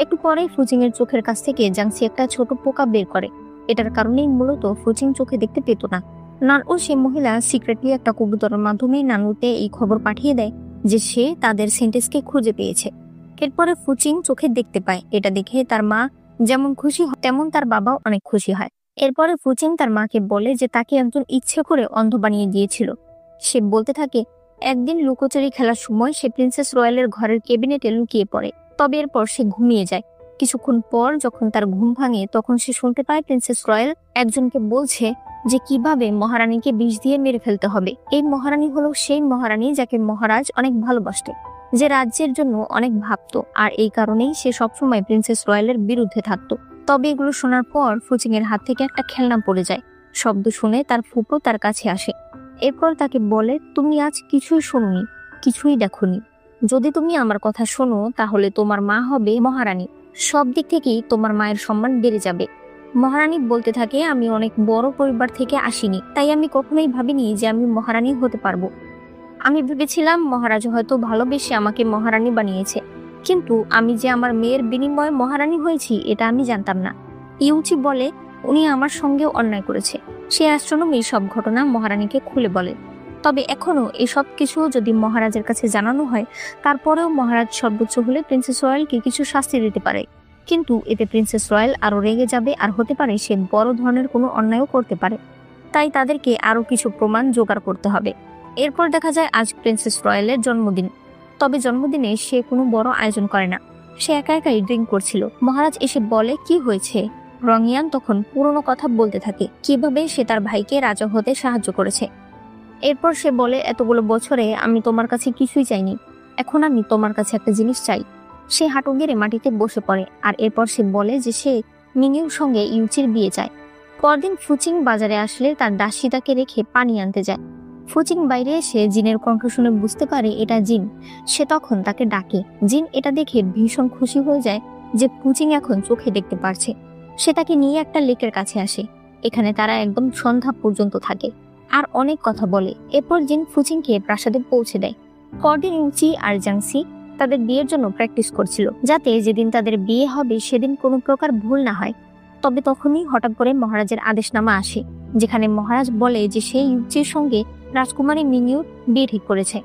একটু পরেই ফুচিং এর চোখের কাছ থেকে জাংসি একটা ছোট পোকা বের করে। এটার কারণেই মূলত ফুচিং চোখে দেখতে পেত না। নান উ সেই মহিলা সিক্রেটলি একটা কবুতরের মাধ্যমে নানুতে এই খবর পাঠিয়ে দেয় যে সে তাদের সেন্টেসকে খুঁজে পেয়েছে। এরপরে ফুচিং চোখে দেখতে পায়। এটা দেখে তার মা যেমন খুশি হয় তেমন তার বাবাও অনেক খুশি হয়। এরপরে ফুচিং তার মাকে বলে যে তাকে একজন ইচ্ছে করে অন্ধ বানিয়ে দিয়েছিল। সে বলতে থাকে, একদিন লুকোচুরি খেলার সময় সে প্রিন্সেস রয়্যালের ঘরের ক্যাবিনেটে লুকিয়ে পড়ে। তবে এরপর সে ঘুমিয়ে যায়। কিছুক্ষণ পর যখন তার ঘুম ভাঙে, তখন সে শুনতে পায় প্রিন্সেস রয়্যাল একজনকে বলছে যে কিভাবে মহারানীকে বিষ দিয়ে মেরে ফেলতে হবে। এই মহারানী হলো সেই মহারানী যাকে মহারাজ অনেক ভালোবাসত, যে রাজ্যের জন্য অনেক ভাবতো, আর এই কারণেই সে সবসময় প্রিন্সেস রয়্যালের বিরুদ্ধে থাকতো। তবে এগুলো শোনার পর ফুচিং এর হাত থেকে একটা খেলনা পড়ে যায়। শব্দ শুনে তার ফুপো তার কাছে আসে। এরপর তাকে বলে, তুমি আজ কিছুই শোনোনি, কিছুই দেখোনি। যদি তুমি আমার কথা শোনো তাহলে তোমার মা হবে মহারানী। সব দিক থেকেই তোমার মায়ের সম্মান বেড়ে যাবে। মহারানী বলতে থাকে, আমি অনেক বড় পরিবার থেকে আসিনি, তাই আমি কখনোই ভাবিনি যে আমি মহারানী হতে পারবো। আমি ভেবেছিলাম মহারাজ হয়তো ভালোবেসে আমাকে মহারানী বানিয়েছে, কিন্তু আমি যে আমার মেয়ের বিনিময়ে মহারানী হয়েছি এটা আমি জানতাম না। ইউচি বলে, উনি আমার সঙ্গেও অন্যায় করেছে। সে অ্যাস্ট্রোনমির সব ঘটনা মহারানীকে খুলে বলে। তবে এখনো এসব কিছু যদি মহারাজের কাছে জানানো হয়, তারপরেও মহারাজ সর্বোচ্চ হলে প্রিন্সেস রয়্যালকে কিছু শাস্তি দিতে পারে। কিন্তু এতে প্রিন্সেস রয়্যাল আরো রেগে যাবে, আর হতে পারে সে বড় ধরনের কোনো অন্যায়ও করতে পারে। তাই তাদেরকে আরো কিছু প্রমাণ জোগাড় করতে হবে। এরপর দেখা যায় আজ প্রিন্সেস রয়্যালের জন্মদিন। তবে জন্মদিনে সে কোনো বড় আয়োজন করে না। সে একা একাই ড্রিঙ্ক করছিল। মহারাজ এসে বলে, কি হয়েছে? রংয়ান তখন পুরনো কথা বলতে থাকে, কিভাবে সে তার ভাইকে রাজা হতে সাহায্য করেছে। এরপর সে বলে, এতগুলো বছরে আমি তোমার কাছে কিছুই চাইনি, এখন আমি তোমার কাছে একটা জিনিস চাই। সে হাঁটু গেড়ে মাটিতে বসে পড়ে, আর এরপর সে বলে যে সে মিনিউর সঙ্গে ইউচির বিয়ে চায়। পরদিন ফুচিং বাজারে আসলে তার দাসী তাকে রেখে পানি আনতে যায়। ফুচিং বাইরে এসে জিনের কণ্ঠ শুনে বুঝতে পারে এটা জিন। সে তখন তাকে ডাকে। জিন এটা দেখে ভীষণ খুশি হয়ে যায় যে ফুচিং এখন চোখে দেখতে পারছে। সে তাকে নিয়ে একটা লেকের কাছে আসে। এখানে তারা একদম সন্ধ্যা পর্যন্ত থাকে আর অনেক কথা বলে। এরপর জিন ফুচিংকে প্রাসাদে পৌঁছে দেয়। পরদিন ইউচি আর জাংসি তাদের বিয়ের জন্য প্র্যাকটিস করছিল, যাতে যেদিন তাদের বিয়ে হবে সেদিন কোনো প্রকার ভুল না হয়। তবে তখনই হঠাৎ করে মহারাজের আদেশনামা আসে, যেখানে মহারাজ বলে যে সে ইউচির সঙ্গে রাজকুমারী মিনিউর বিয়ে ঠিক করেছে।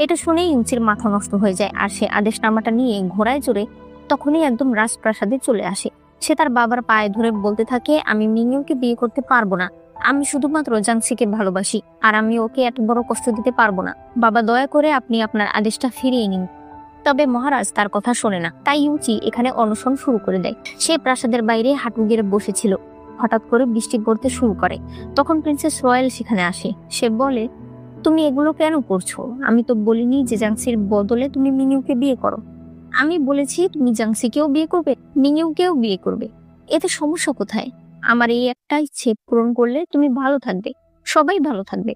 এটা শুনেই ইউচির মাথা নষ্ট হয়ে যায়, আর সে আদেশনামাটা নিয়ে ঘোড়ায় চড়ে তখনই একদম রাজপ্রাসাদে চলে আসে। সে তার বাবার পায়ে ধরে বলতে থাকে, আমি মিনিউকে বিয়ে করতে পারবো না। আমি শুধুমাত্র জাংসিকে ভালোবাসি, আর আমি ওকে এত বড় কষ্ট দিতে পারবো না। বাবা, দয়া করে আপনি আপনার আদেশটা ফিরিয়ে নিন। তবে মহারাজ তার কথা শোনে না। তাই ইউচি এখানে অনশন শুরু করে দেয়। সে প্রাসাদের বাইরে হাঁটু গেড়ে বসেছিল। হঠাৎ করে বৃষ্টি পড়তে শুরু করে। তখন প্রিন্সেস রয়্যাল সেখানে আসে। সে বলে, তুমি এগুলো কেন করছো? আমি তো বলিনি যে জাংসির বদলে তুমি মিনিউকে বিয়ে করো। আমি বলেছি তুমি জাংসিকেও বিয়ে করবে, মিনিউকেও বিয়ে করবে। এতে সমস্যা কোথায়? আমার এই একটা ইচ্ছে পূরণ করলে তুমি ভালো থাকবে, সবাই ভালো থাকবে।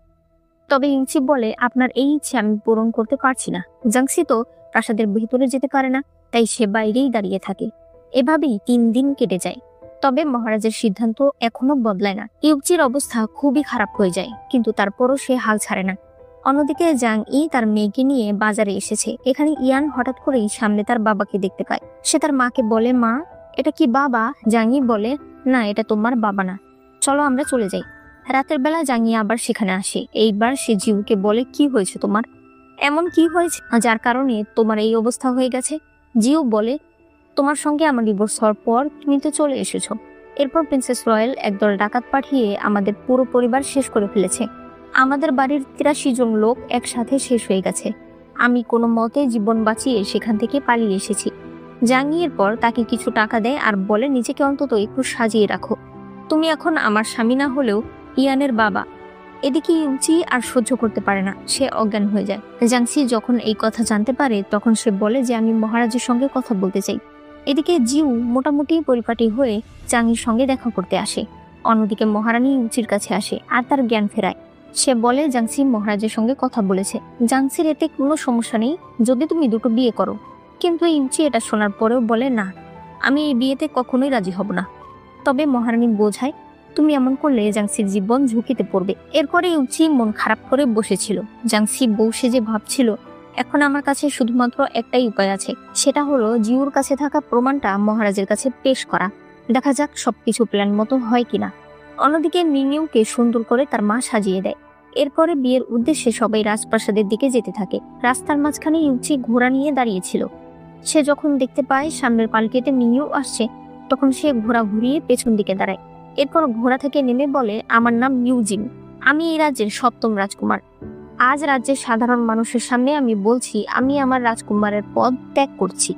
তবে ইউচি বলে, আপনার এই ইচ্ছে আমি পূরণ করতে পারছি না। জাংসি তো প্রাসাদের ভিতরে যেতে পারে না, তাই সে বাইরেই দাঁড়িয়ে থাকে। এভাবেই 3 দিন কেটে যায়। তবে মহারাজের সিদ্ধান্ত এখনো বদলায় না। ইউচির অবস্থা খুবই খারাপ হয়ে যায়, কিন্তু তারপরও সে হাল ছাড়ে না। অন্যদিকে জাং ই তার মেয়েকে নিয়ে বাজারে এসেছে। এখানে ইয়ান হঠাৎ করেই সামনে তার বাবাকে দেখতে পায়। সে তার মাকে বলে, মা এটা কি বাবা? জাং ই বলে, না এটা তোমার বাবা না, চলো আমরা চলে যাই। রাতের বেলা জাং ই আবার সেখানে আসে। এইবার সে জিউকে বলে, কি হয়েছে তোমার? এমন কি হয়েছে যার কারণে তোমার এই অবস্থা হয়ে গেছে? জিউ বলে, তোমার সঙ্গে আমার ডিভোর্স হওয়ার পর তুমি তো চলে এসেছো। এরপর প্রিন্সেস রয়্যাল একদল ডাকাত পাঠিয়ে আমাদের পুরো পরিবার শেষ করে ফেলেছে। আমাদের বাড়ির ৮৩ জন লোক একসাথে শেষ হয়ে গেছে। আমি কোনো মতে জীবন বাঁচিয়ে সেখান থেকে পালিয়ে এসেছি। জাং ইয়ের পর তাকে কিছু টাকা দেয় আর বলে, নিজেকে অন্তত একটু সাজিয়ে রাখো। তুমি এখন আমার স্বামী না হলেও ইয়ানের বাবা। এদিকে ইউচি আর সহ্য করতে পারে না, সে অজ্ঞান হয়ে যায়। জাংসি যখন এই কথা জানতে পারে তখন সে বলে যে আমি মহারাজের সঙ্গে কথা বলতে চাই। এদিকে জিউ মোটামুটি পরিপাটি হয়ে জাংইর সঙ্গে দেখা করতে আসে। অন্যদিকে মহারানী ইউচির কাছে আসে আর তার জ্ঞান ফেরায়। সে বলে জাংসি মহারাজের সঙ্গে কথা বলেছে, জাংসির এতে কোনো সমস্যা নেই যদি তুমি দুটো বিয়ে করো। কিন্তু ইউচি এটা শোনার পরেও বলে, না আমি এই বিয়েতে কখনোই রাজি হব না। তবে মহারানী বোঝায়, তুমি এমন করলে জাংসির জীবন ঝুঁকিতে পড়বে। এরপরে ইউচি মন খারাপ করে বসেছিল। জাংসি বউ সেজে ভাবছিল, এখন আমার কাছে শুধুমাত্র একটাই উপায় আছে, সেটা হলো জিউর কাছে থাকা প্রমাণটা মহারাজের কাছে পেশ করা। দেখা যাক সবকিছু প্ল্যান মতো হয় কিনা। অন্যদিকে মিনিউকে সুন্দর করে তার মা সাজিয়ে দেয়। এরপরে বিয়ের উদ্দেশ্যে সবাই রাজপ্রাসাদের দিকে যেতে থাকে। রাস্তার মাঝখানে ইউচি ঘোড়া নিয়ে দাঁড়িয়েছিল। সে যখন দেখতে পায় সামনের পালকিতে মিনিউ আসছে, তখন সে ঘোড়া ঘুরিয়ে পেছন দিকে দাঁড়ায়। এরপর ঘোড়া থেকে নেমে বলে, আমার নাম ইউজিন, আমি এই রাজ্যের ৭ম রাজকুমার। আজ রাজ্যের সাধারণ মানুষের সামনে আমি বলছি, আমি আমার রাজকুমারের পদ ত্যাগ করছি।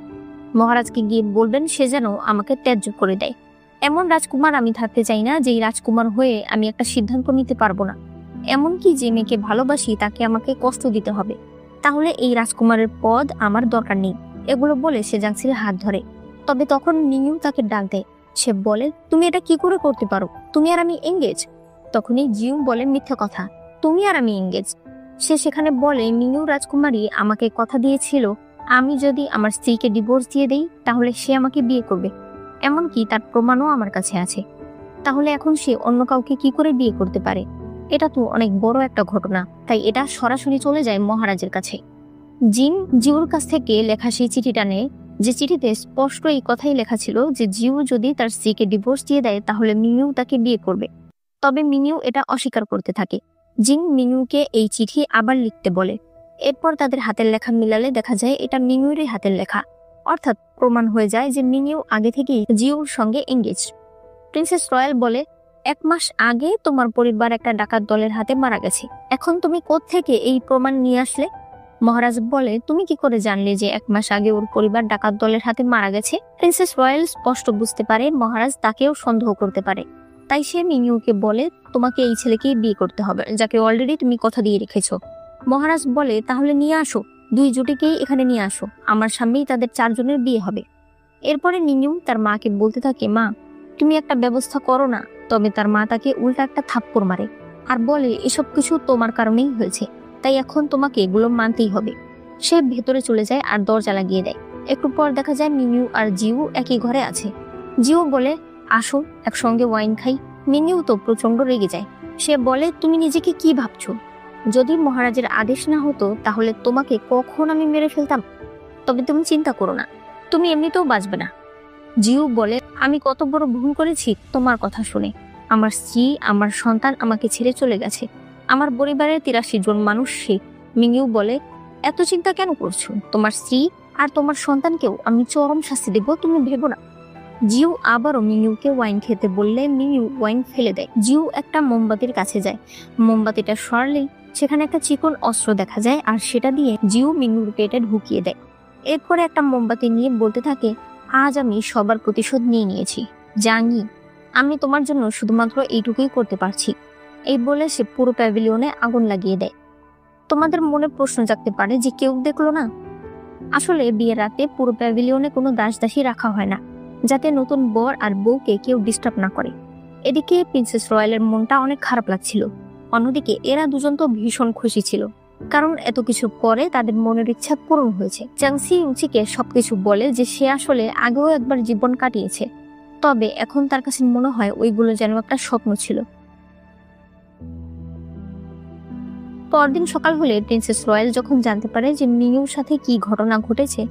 মহারাজকে গিয়ে বলবেন সে যেন আমাকে ত্যায্য করে দেয়। এমন রাজকুমার আমি থাকতে চাই না, যেই রাজকুমার হয়ে আমি একটা সিদ্ধান্ত নিতে পারবো না। এমনকি যে মেয়েকে ভালোবাসি তাকে আমাকে কষ্ট দিতে হবে। তাহলে এই রাজকুমারের পদ আমার দরকার নেই। এগুলো বলে সে জাংসির হাত ধরে। তবে তখন মিনিউ তাকে ডাক দেয়। সে বলে, তুমি এটা কি করে করতে পারো? তুমি আর আমি এঙ্গেজ। তখনই জিউ বলে, মিথ্যা কথা, তুমি আর আমি এঙ্গেজ। সে সেখানে বলে, মিনিউ রাজকুমারী আমাকে কথা দিয়েছিল আমি যদি আমার স্ত্রীকে ডিভোর্স দিয়ে দেই তাহলে সে আমাকে বিয়ে করবে। এমনকি তার প্রমাণও আমার কাছে আছে। তাহলে এখন সে অন্য কাউকে কি করে বিয়ে করতে পারে? এটা তো অনেক বড় একটা ঘটনা। তাই এটা সরাসরি চলে যায় মহারাজের কাছে। জিন জিউর কাছ থেকে লেখা সেই চিঠিটা নেয়, যে চিঠিতে স্পষ্ট এই কথাই লেখা ছিল যে জিউ যদি তার স্ত্রীকে ডিভোর্স দিয়ে দেয় তাহলে মিনিউ তাকে বিয়ে করবে। তবে মিনিউ এটা অস্বীকার করতে থাকে। জিন মিনিউকে এই চিঠি আবার লিখতে বলে। এরপর তাদের হাতের লেখা মিলালে দেখা যায় এটা মিনিউরই হাতের লেখা। অর্থাৎ প্রমাণ হয়ে যায় যে মিনিউ আগে থেকেই জিউর সঙ্গে এঙ্গেজ। প্রিন্সেস রয়্যাল বলে, 1 মাস আগে তোমার পরিবার একটা ডাকাত দলের হাতে মারা গেছে, এখন তুমি কোত্থেকে এই প্রমাণ নিয়ে আসলে? মহারাজ বলে, তুমি কি করে জানলে যে 1 মাস আগে ওর পরিবার ডাকাত দলের হাতে মারা গেছে? প্রিন্সেস রয়্যাল স্পষ্ট বুঝতে পারে মহারাজ তাকেও সন্দেহ করতে পারে। তাই সে মিনিউকে বলে, তোমাকে এই ছেলেকেই বিয়ে করতে হবে, যাকে অলরেডি তুমি কথা দিয়ে রেখেছো। মহারাজ বলে, তাহলে নিয়ে আসো, 2 জুটিকেই এখানে নিয়ে আসো, আমার সামনেই তাদের 4 জনের বিয়ে হবে। এরপরে মিনিউ তার মাকে বলতে থাকে, মা তুমি একটা ব্যবস্থা করো না। তবে তার মা তাকে উল্টা একটা থাপ্পড় মারে আর বলে, এসব কিছু তোমার কারণেই হয়েছে, তাই এখন তোমাকে এগুলো মানতেই হবে। সে ভেতরে চলে যায় আর দরজা লাগিয়ে দেয়। একটু পর দেখা যায় মিনিউ আর জিউ একই ঘরে আছে। জিউ বলে, আসো একসঙ্গে ওয়াইন খাই। মিনিউ তো প্রচন্ড রেগে যায়। সে বলে, তুমি নিজেকে কি ভাবছো? যদি মহারাজের আদেশ না হতো তাহলে তোমাকে কখন আমি মেরে ফেলতাম। তবে তুমি চিন্তা করো না, তুমি এমনিতেও বাঁচবে না। জিউ বলে, আমি কত বড় ভুল করেছি তোমার কথা শুনে। আমার স্ত্রী, আমার সন্তান আমাকে ছেড়ে চলে গেছে, আমার পরিবারের ৮৩ জন মানুষ সে। মিনিউ বলে, এত চিন্তা কেন করছো? তোমার স্ত্রী আর তোমার সন্তানকেও আমি চরম শাস্তি দেব, তুমি ভেবো না। জিউ আবারও মিনিউকে ওয়াইন খেতে বললে মিনিউ ওয়াইন ফেলে দেয়। জিউ একটা মোমবাতির কাছে যায়। মোমবাতিটা সরালেই সেখানে একটা চিকন অস্ত্র দেখা যায় আর সেটা দিয়ে জিউ মিনিউর পেটে ঢুকিয়ে দেয়। এরপরে একটা মোমবাতি নিয়ে বলতে থাকে, আজ আমি সবার প্রতিশোধ নিয়ে নিয়েছি। জানি আমি তোমার জন্য শুধুমাত্র এইটুকুই করতে পারছি। এই বলে সে পুরো প্যাভিলিয়নে আগুন লাগিয়ে দেয়। তোমাদের মনে প্রশ্ন জাগতে পারে যে কেউ দেখলো না? আসলে বিয়ের রাতে পুরো প্যাভিলিয়নে কোনো দাসদাসী রাখা হয় না, যাতে নতুন বর আর বউকে কেউ ডিস্টার্ব না করে। এদিকে প্রিন্সেস রয়্যালের মনটা অনেক খারাপ লাগছিল। অন্যদিকে এরা দুজন তো ভীষণ খুশি ছিল, কারণ এত কিছু পরে তাদের মনের ইচ্ছা পূরণ হয়েছে। জাংসি ইউচিকে সবকিছু বলে যে সে আসলে আগেও একবার জীবন কাটিয়েছে, তবে এখন তার কাছে মনে হয় ওইগুলো যেন একটা স্বপ্ন ছিল। পরদিন সকাল হলে প্রিন্সেস রয়্যাল যখন জানতে পারে যে মিনুর সাথে কি ঘটনা ঘটেছে,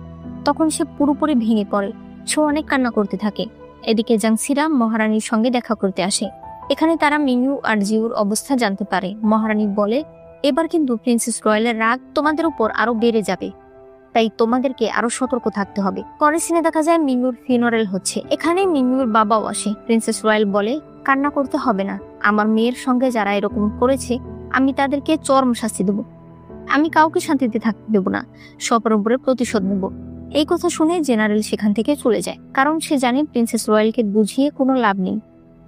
তখন সে পুরোপুরি ভেঙে পড়ে। সে অনেক কান্না করতে থাকে। এদিকে জাংসিরা মহারানীর সঙ্গে দেখা করতে আসে। এখানে তারা মিনু আর জিউর অবস্থা জানতে পারে। মহারানী বলে, এবার কিন্তু প্রিন্সেস রয়্যালের রাগ তোমাদের উপর আরো বেড়ে যাবে, তাই তোমাদেরকে আরো সতর্ক থাকতে হবে। পরের সিনে দেখা যায় মিনুর ফিউনারেল হচ্ছে। এখানে মিনুর বাবাও আসে। প্রিন্সেস রয়্যাল বলে, কান্না করতে হবে না, আমার মেয়ের সঙ্গে যারা এরকম করেছে আমি তাদেরকে চরম শাস্তি দেব। আমি কাউকে শান্তিতে থাকতে দেব না, সবার উপরে প্রতিশোধ নেব। এই কথা শুনে জেনারেল সেখান থেকে চলে যায়, কারণ সে জানে প্রিন্সেস রয়্যালকে বুঝিয়ে কোনো লাভ নেই।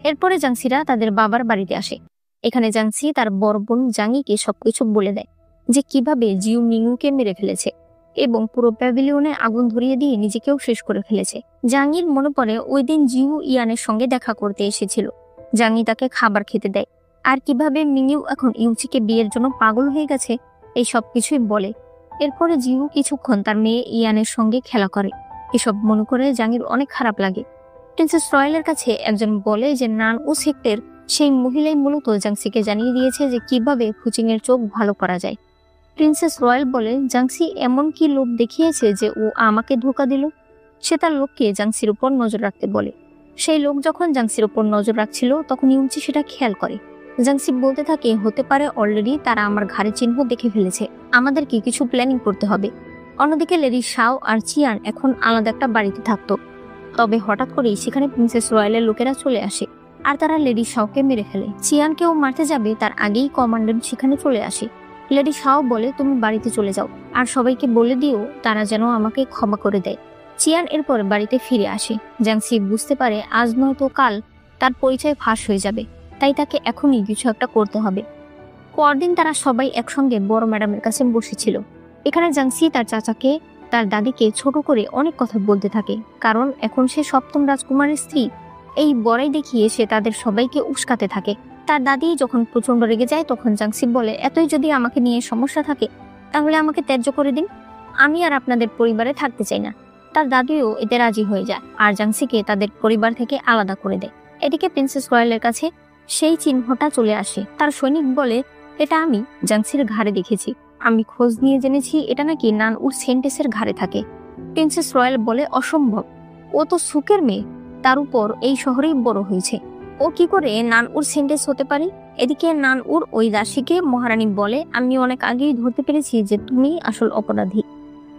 এরপরে জাংসিরা তাদের বাবার বাড়িতে আসে। এখানে জাংসি তার বড় বোন জাঙ্গিকে সবকিছু বলে দেয় যে কিভাবে জিউ মিনুকে মেরে ফেলেছে এবং পুরো প্যাভিলিয়নে আগুন ধরিয়ে দিয়ে নিজেকেও শেষ করে ফেলেছে। জাঙ্গির মনে পড়ে ওই দিন জিউ ইয়ানের সঙ্গে দেখা করতে এসেছিল। জাঙ্গি তাকে খাবার খেতে দেয় আর কিভাবে মিনিউ এখন ইউচিকে বিয়ের জন্য পাগল হয়ে গেছে এই সব কিছুই বলে। এরপরে জিউ কিছুক্ষণ তার মেয়ে ইয়ানের সঙ্গে খেলা করে। এসব মনে করে জাঙ্গির অনেক খারাপ লাগে। প্রিন্সেস রয়্যালের কাছে একজন বলে যে নান ও সেক্টের সেই মহিলাই মূলত জাংসিকে জানিয়ে দিয়েছে যে কিভাবে ফুচিং এর চোখ ভালো করা যায়। প্রিন্সেস রয়্যাল বলে, জাংসি এমন কি লোভ দেখিয়েছে যে ও আমাকে ধোকা দিল। সে তার লোককে জাংসির উপর নজর রাখতে বলে। সেই লোক যখন জাংসির উপর নজর রাখছিল তখন ইউচি সেটা খেয়াল করে। জাংসি বলতে থাকে, হতে পারে অলরেডি তারা আমার ঘাড়ে চিহ্ন দেখে ফেলেছে, আমাদেরকে কিছু প্ল্যানিং করতে হবে। অন্যদিকে লেডি শাও আর চিয়ান এখন আলাদা একটা বাড়িতে থাকতো। তবে হঠাৎ করেই সেখানে প্রিন্সেস রয়্যালের লোকেরা চলে আসে আর তারা লেডি শাওকে মেরে ফেলে। চিয়ানকেও মারতে যাবে তার আগেই কমান্ডেন্ট সেখানে চলে আসে। লেডি শাও বলে, তুমি বাড়িতে চলে যাও আর সবাইকে বলে দিও তারা যেন আমাকে ক্ষমা করে দেয়। চিয়ান এরপর বাড়িতে ফিরে আসে। জাংসি বুঝতে পারে আজ নয়তো কাল তার পরিচয় ফাঁস হয়ে যাবে, তাই তাকে এখনই কিছু একটা করতে হবে। পরদিন তারা সবাই একসঙ্গে বড় ম্যাডামের কাছে বসেছিল। এখানে জাংসি তার চাচাকে, তার দাদিকে ছোট করে অনেক কথা বলতে থাকে, কারণ এখন সে সপ্তম রাজকুমারের স্ত্রী। এই বড়াই দেখিয়ে সে তাদের সবাইকে উস্কাতে থাকে। তার দাদি যখন প্রচন্ড রেগে যায় তখন জাংসি বলে, এতই যদি আমাকে নিয়ে সমস্যা থাকে তাহলে আমাকে ত্যায্য করে দিন, আমি আর আপনাদের পরিবারে থাকতে চাই না। তার দাদিও এতে রাজি হয়ে যায় আর জাংসিকে তাদের পরিবার থেকে আলাদা করে দেয়। এদিকে প্রিন্সেস রয়্যালের কাছে সেই চিহ্নটা চলে আসে। তার সৈনিক বলে, এটা আমি জাংসির ঘাড়ে দেখেছি, আমি খোঁজ নিয়ে জেনেছি এটা নাকি নান উর সেন্টেসের ঘাড়ে থাকে। প্রিন্সেস রয়্যাল বলে, অসম্ভব, ও তো সুকের মেয়ে, তার উপর এই শহরেই বড় হয়েছে, ও কি করে নান উর সেন্টেস হতে পারে। এদিকে নান উর ওই দাসীকে মহারানী বলে, আমি অনেক আগেই ধরতে পেরেছি যে তুমি আসল অপরাধী,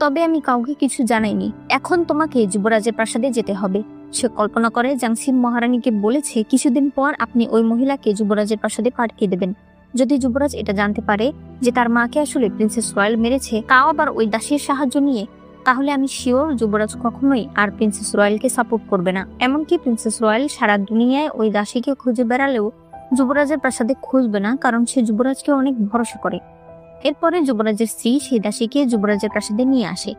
তবে আমি কাউকে কিছু জানাইনি। এখন তোমাকে যুবরাজের প্রাসাদে যেতে হবে। সে কল্পনা করে জাংসি মহারানীকে বলেছে কিছুদিন পর আপনি ওই মহিলাকে যুবরাজের প্রাসাদে পাঠিয়ে দেবেন। যদি যুবরাজ এটা জানতে পারে যে তার মাকে আসলে প্রিন্সেস রয়্যাল মেরেছে, তাও আবার ওই দাসীর সাহায্য নিয়ে, তাহলে আমি শিওর যুবরাজ কখনোই আর প্রিন্সেস রয়্যালকে সাপোর্ট করবে না। এমনকি প্রিন্সেস রয়্যাল সারা দুনিয়ায় ওই দাসীকে খুঁজে বেড়ালেও যুবরাজের প্রাসাদে খুঁজবে না, কারণ সে যুবরাজকে অনেক ভরসা করে। এরপরে যুবরাজের স্ত্রী সেই দাসীকে যুবরাজের প্রাসাদে নিয়ে আসে।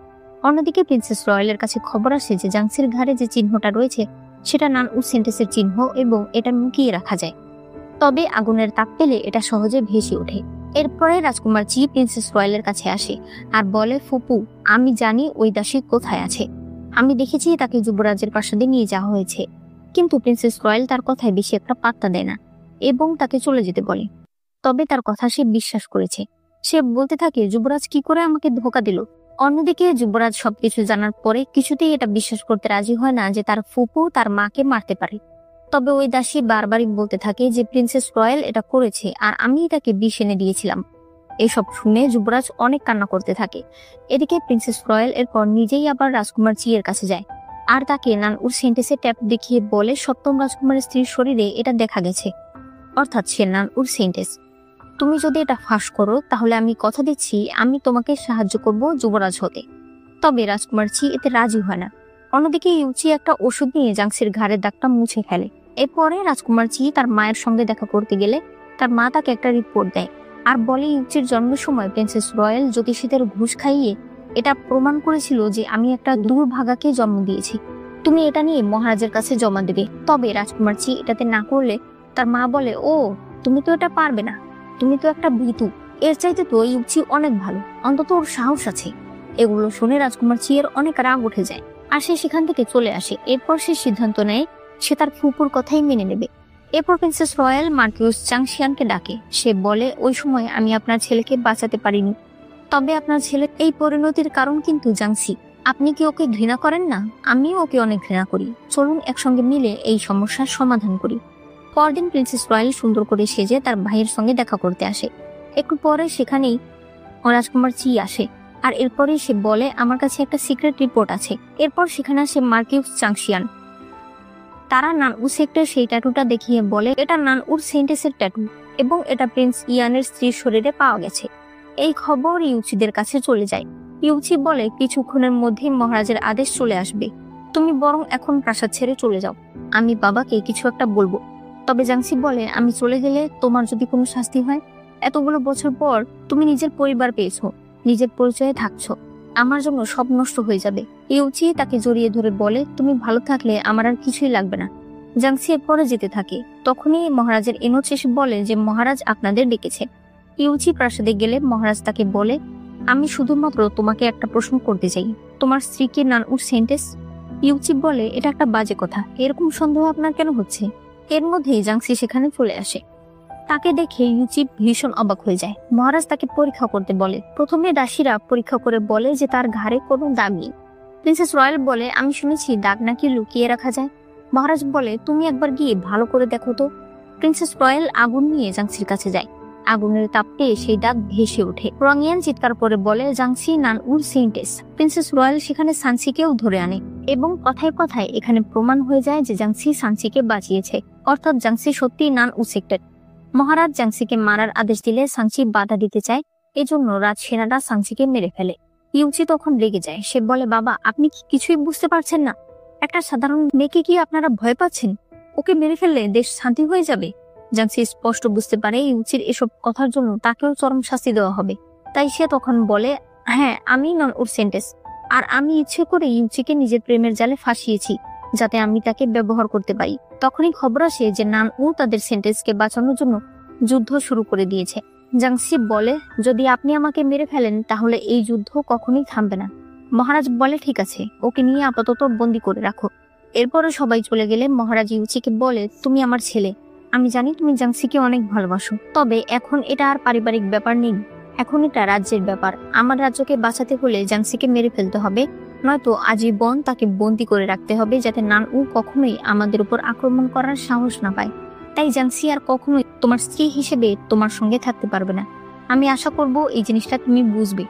অন্যদিকে প্রিন্সেস রয়্যালের কাছে খবর আসে যে জাংসির ঘাড়ে যে চিহ্নটা রয়েছে সেটা নান উর সেন্টেসের চিহ্ন এবং এটা লুকিয়ে রাখা যায়, তবে আগুনের তাপ পেলে এটা সহজে ভেসে ওঠে। এরপরে রাজকুমার চি প্রিন্সেস রয়্যালের কাছে আসে আর বলে, ফুপু, আমি জানি ওই দাসী কোথায় আছে, আমি দেখেছি তাকে যুবরাজের প্রাসাদে নিয়ে যাওয়া হয়েছে। কিন্তু প্রিন্সেস রয়্যাল তার কথায় বেশি একটা পাত্তা দেয় না এবং তাকে চলে যেতে বলে। তবে তার কথা সে বিশ্বাস করেছে। সে বলতে থাকে, যুবরাজ কি করে আমাকে ধোকা দিল। অন্যদিকে যুবরাজ সবকিছু জানার পরে কিছুতেই এটা বিশ্বাস করতে রাজি হয় না যে তার ফুপু তার মাকে মারতে পারে। তবে ওই দাসী বারবারই বলতে থাকে যে প্রিন্সেস রয়্যাল এটা করেছে আর আমি তাকে বিষ এনে দিয়েছিলাম। এসব শুনে যুবরাজ অনেক কান্না করতে থাকে। এদিকে প্রিন্সেস রয়্যাল এরপর নিজেই আবার রাজকুমার চি এর কাছে যায় আর তাকে নান উর সেন্টেসে ট্যাপ দেখিয়ে বলে, সপ্তম রাজকুমারের স্ত্রীর শরীরে এটা দেখা গেছে, অর্থাৎ সে নান উর সেন্টেস। তুমি যদি এটা ফাঁস করো তাহলে আমি কথা দিচ্ছি আমি তোমাকে সাহায্য করব যুবরাজ হতে। তবে রাজকুমার চি এতে রাজি হয় না। অন্যদিকে ইউচি একটা ওষুধ নিয়ে জাংসির ঘাড়ের দাগটা মুছে ফেলে। এরপরে রাজকুমার চি তার মায়ের সঙ্গে দেখা করতে গেলে তার মা তাকে একটা রিপোর্ট দেয় আর বলে, ইউচির জন্মের সময় প্রিন্সেস রয়্যাল জ্যোতিষীদের ঘুষ খাইয়ে এটা প্রমাণ করেছিল যে আমি একটা দুর্ভাগাকে জন্ম দিয়েছি, তুমি এটা নিয়ে মহারাজের কাছে জমা দেবে। তবে রাজকুমার চি এটাতে না করলে তার মা বলে, ও তুমি তো এটা পারবে না, তুমি তো একটা ভীতু, এর চাইতে তো ইউচি অনেক ভালো, অন্তত ওর সাহস আছে। এগুলো শুনে রাজকুমার চি এর অনেক রাগ উঠে যায় আর সে সেখান থেকে চলে আসে। এরপর সে সিদ্ধান্ত নেয় সে তার ফুপুর কথাই মেনে নেবে এরপর প্রিন্সেস রয়্যাল মার্কিউস চাংশিয়ানকে ডাকে। সে বলে, ওই সময় আমি আপনার ছেলেকে বাঁচাতে পারিনি, তবে আপনার ছেলের এই পরিণতির কারণ কিন্তু জাংসি। আপনি কি ওকে ঘৃণা করেন না? আমিও ওকে অনেক ঘৃণা করি। চলুন একসঙ্গে মিলে এই সমস্যার সমাধান করি। পরদিন প্রিন্সেস রয়্যাল সুন্দর করে সেজে তার ভাইয়ের সঙ্গে দেখা করতে আসে। একটু পরে সেখানেই রাজকুমার চি আসে, আর এরপরে সে বলে, আমার কাছে একটা সিক্রেট রিপোর্ট আছে। এরপর সেখানে আসে মার্কিউস চাংশিয়ান। তারা নানউ সেক্টর সেই ট্যাটুটা দেখিয়ে বলে, এটা নানউর সেন্টেসের ট্যাটু এবং এটা প্রিন্স ইয়ানের স্ত্রীর শরীরে পাওয়া গেছে। এই খবর ইউচিদের কাছে চলে যায়। ইউচি বলে, কিছুক্ষণের মধ্যেই মহারাজের আদেশ চলে আসবে, তুমি বরং এখন প্রাসাদ ছেড়ে চলে যাও, আমি বাবাকে কিছু একটা বলবো। তবে জাংসি বলে, আমি চলে গেলে তোমার যদি কোনো শাস্তি হয়, এতগুলো বছর পর তুমি নিজের পরিবার পেয়েছো, নিজের পরিচয়ে থাকছো, আমার জন্য সব নষ্ট হয়ে যাবে। ইউচি তাকে জড়িয়ে ধরে বলে, তুমি ভালো থাকলে আমার আর কিছুই লাগবে না। জাংসি এরপরে যেতে থাকে। তখনই মহারাজের এনোচ এসে বলে যে মহারাজ আপনাদের ডেকেছে। ইউচি প্রাসাদে গেলে মহারাজ তাকে বলে, আমি শুধুমাত্র তোমাকে একটা প্রশ্ন করতে চাই, তোমার স্ত্রীকে নানউর সেন্টেস? ইউচি বলে, এটা একটা বাজে কথা, এরকম সন্দেহ আপনার কেন হচ্ছে? এর মধ্যেই জাংসি সেখানে চলে আসে। তাকে দেখে ইউচি ভীষণ অবাক হয়ে যায়। মহারাজ তাকে পরীক্ষা করতে বলে। প্রথমে দাসীরা পরীক্ষা করে বলে যে তার ঘাড়ে কোনো দাগ নেই। প্রিন্সেস রয়্যাল বলে, আমি শুনেছি দাগ নাকি লুকিয়ে রাখা যায়। মহারাজ বলে, তুমি একবার গিয়ে ভালো করে দেখো তো। প্রিন্সেস রয়্যাল আগুন নিয়ে জাংসির কাছে যায়। আগুনের তাপ পেয়ে সেই দাগ ভেসে ওঠে। রঙিয়ান চিৎকার করে বলে, জাংসি নানউর সেন্টেস। প্রিন্সেস রয়্যাল সেখানে সানসিকেও ধরে আনে এবং কথায় কথায় এখানে প্রমাণ হয়ে যায় যে জাংসি সানসিকে বাঁচিয়েছে, অর্থাৎ জাংসি সত্যি নানউ সেক্টর। মহারাজ জাংসিকে মারার আদেশ দিলে সানসি বাধা দিতে চায়, এজন্য রাজসেনারা সানসিকে মেরে ফেলে। ইউচি তখন রেগে যায়। সে বলে, বাবা, আপনি কি কিছুই বুঝতে পারছেন না? একটা সাধারণ মেয়েকে কি আপনারা ভয় পাচ্ছেন? ওকে মেরে ফেললে দেশ শান্তি হয়ে যাবে। জাংসি স্পষ্ট বুঝতে পারে ইউচির এসব কথার জন্য তাকেও চরম শাস্তি দেওয়া হবে। তাই সে তখন বলে, হ্যাঁ, আমি নানউর সেন্টেস, আর আমি ইচ্ছে করে ইউচিকে নিজের প্রেমের জালে ফাঁসিয়েছি যাতে আমি তাকে ব্যবহার করতে পারি। তখনই খবর আসে যে নানউ তাদের সেন্টেন্সকে বাঁচানোর জন্য যুদ্ধ শুরু করে দিয়েছে। জাংসি বলে, যদি আপনি আমাকে মেরে ফেলেন তাহলে এই যুদ্ধ কখনোই থামবে না। মহারাজ বলে, ঠিক আছে, ওকে নিয়ে আপাতত বন্দি করে রাখো। এরপরে সবাই চলে গেলে মহারাজ ইউচিকে বলে, তুমি আমার ছেলে, আমি জানি তুমি জাংসিকে অনেক ভালোবাসো, তবে এখন এটা আর পারিবারিক ব্যাপার নেই, এখন এটা রাজ্যের ব্যাপার। আমার রাজ্যকে বাঁচাতে হলে জাংসিকে মেরে ফেলতে হবে, নয়তো আজীবন তাকে বন্দি করে রাখতে হবে যাতে নানউ কখনোই আমাদের উপর আক্রমণ করার সাহস না পায়। তাই জাংসি আর কখনোই তোমার স্ত্রী হিসেবে তোমার সঙ্গে থাকতে পারবে না। আমি আশা করব এই জিনিসটা তুমি বুঝবে।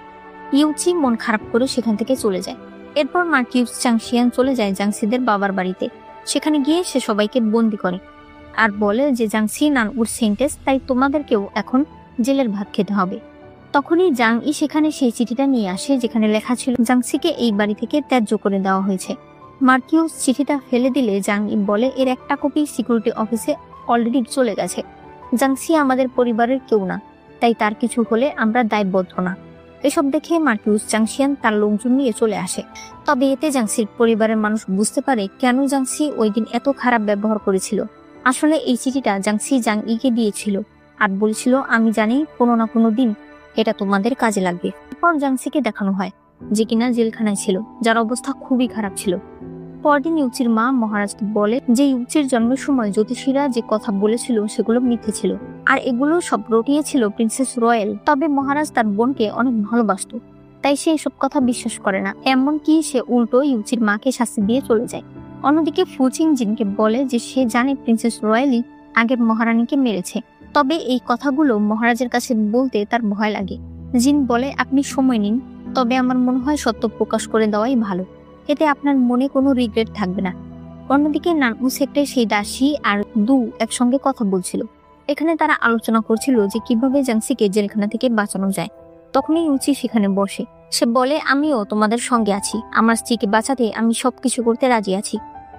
ইউচি মন খারাপ করে সেখান থেকে চলে যায়। এরপর মার্কিউস চাংশিয়ান চলে যায় জাংসিদের বাবার বাড়িতে। সেখানে গিয়ে সে সবাইকে বন্দি করে আর বলে যে জাংসি নানউর সেন্টেন্স, তাই তোমাদেরকেও এখন জেলের ভাত খেতে হবে। তখনই জাং ই সেখানে সেই চিঠিটা নিয়ে আসে যেখানে লেখা ছিল জাংসিকে এই বাড়ি থেকে ত্যায্য করে দেওয়া হয়েছে। মার্কিউস চিঠিটা ফেলে দিলে জাং ই বলে, এর একটা কপি সিকিউরিটি অফিসে অলরেডি চলে গেছে। জাংসি আমাদের পরিবারের কেউ না, তাই তার কিছু হলে আমরা দায়বদ্ধ না। এসব দেখে মার্কিউস চাংশিয়ান তার লোকজন নিয়ে চলে আসে। তবে এতে জাংসির পরিবারের মানুষ বুঝতে পারে কেন জাংসি ওই দিন এত খারাপ ব্যবহার করেছিল। আসলে এই চিঠিটা জাংসি জাং ইকে দিয়েছিল আর বলছিল, আমি জানি কোনো না কোনো দিন এটা তোমাদের কাজে লাগবে। এরপর জাংসিকে দেখানো হয় যে কিনা জেলখানায় ছিল, যার অবস্থা খুবই খারাপ ছিল। পরদিন ইউচির মা মহারাজকে বলে যে ইউচির জন্মের সময় জ্যোতিষীরা যে কথা বলেছিল সেগুলো মিথ্যে ছিল, আর এগুলো সব রটিয়েছিল প্রিন্সেস রয়্যাল। তবে মহারাজ তার বোনকে অনেক ভালোবাসত, তাই সে এসব কথা বিশ্বাস করে না। এমনকি সে উল্টো ইউচির মাকে শাস্তি দিয়ে চলে যায়। অন্যদিকে ফুচিং জিনকে বলে যে সে জানে প্রিন্সেস রয়্যালই আগের মহারানীকে মেরেছে, তবে এই কথাগুলো মহারাজের কাছে বলতে তার ভয় লাগে। জিন বলে, আপনি সময় নিন, তবে আমার মনে হয় সত্য প্রকাশ করে দেওয়াই ভালো, এতে আপনার মনে কোনো রিগ্রেট থাকবে না। অন্যদিকে নানউ সেক্টরে সেই দাসী আর দু একসঙ্গে কথা বলছিল। এখানে তারা আলোচনা করছিল যে কিভাবে জাংসিকে জেলখানা থেকে বাঁচানো যায়। তখনই ইউচি সেখানে বসে। সে বলে, আমিও তোমাদের সঙ্গে আছি, আমার স্ত্রীকে বাঁচাতে আমি সবকিছু করতে রাজি আছি।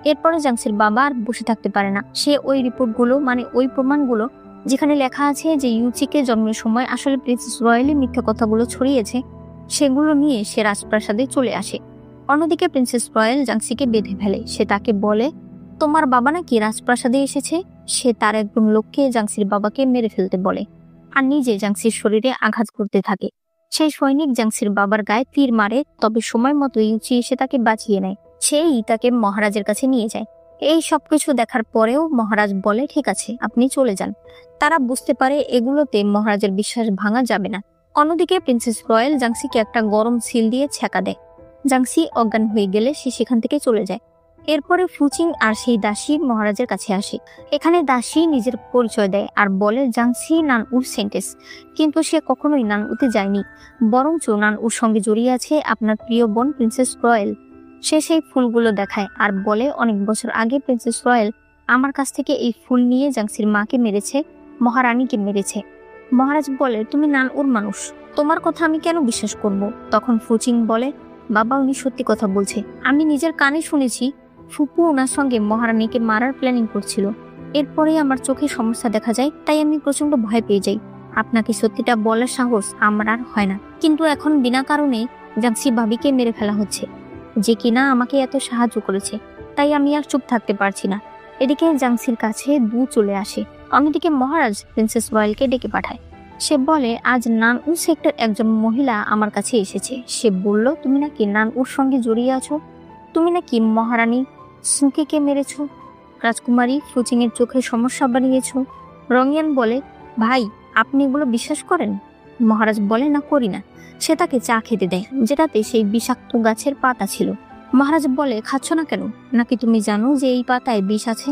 এরপরে জাংসির বাবা আর বসে থাকতে পারে না। সে ওই রিপোর্টগুলো, মানে ওই প্রমাণগুলো যেখানে লেখা আছে যে ইউচিকে জন্মের সময় আসলে প্রিন্সেস রয়্যালি মিথ্যা কথাগুলো ছড়িয়েছে, সেগুলো নিয়ে সে রাজপ্রাসাদে চলে আসে। অন্যদিকে প্রিন্সেস রয়্যাল জাংসিকে বেঁধে ফেলে। সে তাকে বলে, তোমার বাবা নাকি রাজপ্রাসাদে এসেছে। সে তার একজন লোককে জাংসির বাবাকে মেরে ফেলতে বলে আর নিজে জাংসির শরীরে আঘাত করতে থাকে। সেই সৈনিক জাংসির বাবার গায়ে তীর মারে, তবে সময় মতো ইউচি এসে তাকে বাঁচিয়ে নেয়। সেই তাকে মহারাজের কাছে নিয়ে যায়। এই সবকিছু দেখার পরেও মহারাজ বলে ঠিক আছে আপনি চলে যান। তারা বুঝতে পারে এগুলোতে মহারাজের বিশ্বাস ভাঙা যাবে না। অন্যদিকে প্রিন্সেস রয়্যাল জাংসিকে একটা গরম সিল দিয়ে ছ্যাঁকা দেয়। জাংসি অজ্ঞান হয়ে গেলে সে সেখান থেকে চলে যায়। এরপরে ফুচিং আর সেই দাসী মহারাজের কাছে আসে। এখানে দাসী নিজের পরিচয় দেয় আর বলে জাংসি নানউর সেন্টেস, কিন্তু সে কখনোই নানউতে যায়নি, বরঞ্চ নানউর সঙ্গে জড়িয়ে আছে আপনার প্রিয় বোন প্রিন্সেস রয়্যাল। সে সেই ফুলগুলো দেখায় আর বলে অনেক বছর আগে প্রিন্সেস রয়্যাল আমার কাছ থেকে এই ফুল নিয়ে জাংসির মাকে মেরেছে, মহারানীকে মেরেছে। মহারাজ বলে তুমি নানউর মানুষ, তোমার কথা আমি কেন বিশ্বাস করব? তখন ফুচিং বলে বাবা উনি সত্যি কথা বলছে, আমি নিজের কানে শুনেছি ফুপু ওনার সঙ্গে মহারানীকে মারার প্ল্যানিং করছিল। এরপরে আমার চোখে সমস্যা দেখা যায়, তাই আমি প্রচন্ড ভয় পেয়ে যাই। আপনাকে সত্যিটা বলার সাহস আমার আর হয় না, কিন্তু এখন বিনা কারণে জাংসি ভাবিকে মেরে ফেলা হচ্ছে, যে কিনা আমাকে এত সাহায্য করেছে, তাই আমি আর চুপ থাকতে পারছি না। এদিকে জাংসির কাছে দু চলে আসে। অন্যদিকে মহারাজ প্রিন্সেস রয়্যালকে ডেকে পাঠায়। সে বলে আজ নানউ সেক্টর একজন মহিলা আমার কাছে এসেছে। সে বলল তুমি নাকি নানউর সঙ্গে জড়িয়ে আছো, তুমি নাকি মহারানী সুকিকে মেরেছ, রাজকুমারী ফুচিং এর চোখে সমস্যা বানিয়েছ। রংয়ান বলে ভাই আপনি এগুলো বিশ্বাস করেন? মহারাজ বলে না করি না। সে তাকে চা খেতে দেয় যেটাতে সেই বিষাক্ত গাছের পাতা ছিল। মহারাজ বলে খাচ্ছ না কেন? নাকি তুমি জানো যে এই পাতায় বিষ আছে?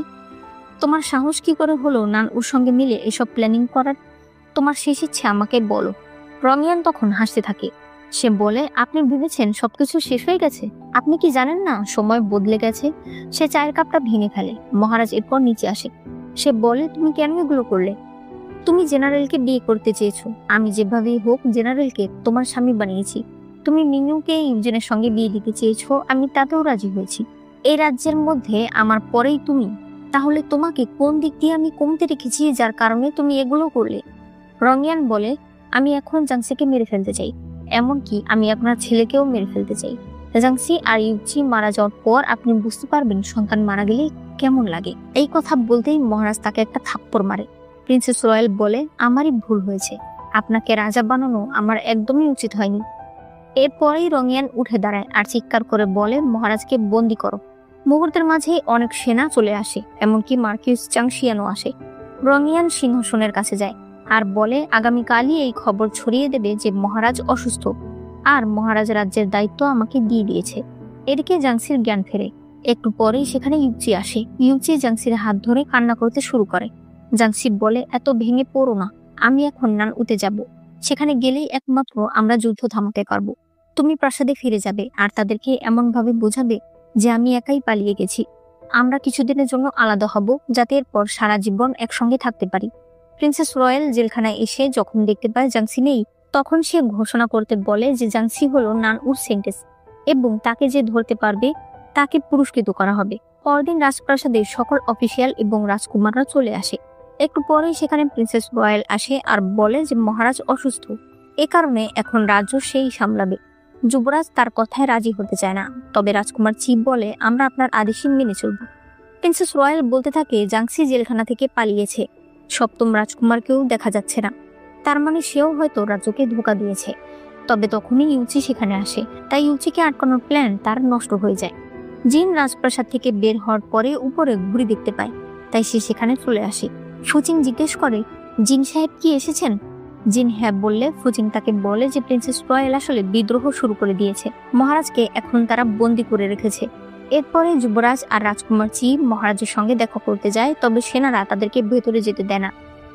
তোমার সাহস কি করে হলো নানউর সঙ্গে মিলে এসব প্ল্যানিং করার? তোমার শেষ ইচ্ছে আমাকে বলো। রংয়ান তখন হাসতে থাকে। সে বলে আপনি ভেবেছেন সবকিছু শেষ হয়ে গেছে? আপনি কি জানেন না সময় বদলে গেছে? সে চায়ের কাপটা ভেঙে ফেলে। মহারাজ এরপর নিচে আসে। সে বলে তুমি কেন এগুলো করলে? তুমি জেনারেলকে বিয়ে করতে চেয়েছো, আমি যেভাবেই হোক জেনারেলকে তোমার স্বামী বানিয়েছি। তুমি মিনুকে ইউজেনের সঙ্গে বিয়ে দিতে চেয়েছো, আমি তাতেও রাজি হয়েছি। এই রাজ্যের মধ্যে আমার পরেই তুমি। তাহলে তোমাকে কোন দিক দিয়ে আমি কমতে রেখেছি যার কারণে তুমি এগুলো করলে? রংয়ান বলে আমি এখন জাংসিকে মেরে ফেলতে চাই, এমনকি আমি আপনার ছেলেকেও মেরে ফেলতে চাই। জাংসি আর ইউচি মারা যাওয়ার পর আপনি বুঝতে পারবেন সন্তান মারা গেলে কেমন লাগে। এই কথা বলতেই মহারাজ তাকে একটা থাপ্পড় মারে। প্রিন্সেস রয়্যাল বলে আমারই ভুল হয়েছে, আপনাকে রাজা বানানো আমার একদমই উচিত হয়নি। এরপরেই রংয়ান উঠে দাঁড়ায় আর চিৎকার করে বলে মহারাজকে বন্দি করো। মুহূর্তের মাঝে অনেক সেনা চলে আসে, এমনকি মার্কিউস চাংশিয়ানও আসে। রংয়ান সিংহাসনের কাছে যায় আর বলে আগামীকালই এই খবর ছড়িয়ে দেবে যে মহারাজ অসুস্থ আর মহারাজ রাজ্যের দায়িত্ব আমাকে দিয়ে দিয়েছে। এদিকে জাংসির জ্ঞান ফেরে। একটু পরেই সেখানে ইউচি আসে। ইউচি জাংসির হাত ধরে কান্না করতে শুরু করে। জাংসি বলে এত ভেঙে পড়ো না, আমি এখন নানউতে যাব। সেখানে গেলেই একমাত্র আমরা যুদ্ধ থামাতে পারবো। তুমি প্রাসাদে ফিরে যাবে আর তাদেরকে এমন ভাবে বোঝাবে যে আমি একাই পালিয়ে গেছি। আমরা কিছুদিনের জন্য আলাদা হব, যাতে এরপর সারা জীবন একসঙ্গে থাকতে পারি। প্রিন্সেস রয়্যাল জেলখানায় এসে যখন দেখতে পায় জাংসি নেই, তখন সে ঘোষণা করতে বলে যে জাংসি হলো নানউর সেন্টেস এবং তাকে যে ধরতে পারবে তাকে পুরস্কৃত করা হবে। পরদিন রাজপ্রাসাদের সকল অফিসিয়াল এবং রাজকুমাররা চলে আসে। একটু পরেই সেখানে প্রিন্সেস রয়্যাল আসে আর বলে যে মহারাজ অসুস্থ, এ কারণে এখন রাজ্য সেই সামলাবে। যুবরাজ তার কথায় রাজি হতে চায় না, তবে রাজকুমার চি বলে আমরা আপনার আদেশই মেনে চলব। প্রিন্সেস রয়্যাল বলতে থাকে জাংসি জেলখানা থেকে পালিয়েছে, সপ্তম রাজকুমারকেও দেখা যাচ্ছে না, তার মানে সেও হয়তো রাজ্যকে ধোঁকা দিয়েছে। তবে তখনই ইউচি সেখানে আসে, তাই ইউচিকে আটকানোর প্ল্যান তার নষ্ট হয়ে যায়। জিন রাজপ্রাসাদ থেকে বের হওয়ার পরে উপরে ঘুড়ি দেখতে পায়, তাই সে সেখানে চলে আসে। ফুচিং জিজ্ঞেস করে জিন সাহেব কি এসেছেন? জিন হ্যাঁ বললে ফুচিং তাকে বলে যে প্রিন্সেস রয়্যাল আসলে বিদ্রোহ শুরু করে দিয়েছে, মহারাজকে এখন তারা বন্দি করে রেখেছে। এরপরে যুবরাজ আর রাজকুমার চি মহারাজের সঙ্গে দেখা করতে যায়, তবে সেনারা তাদেরকে ভেতরে যেতে দেয় না।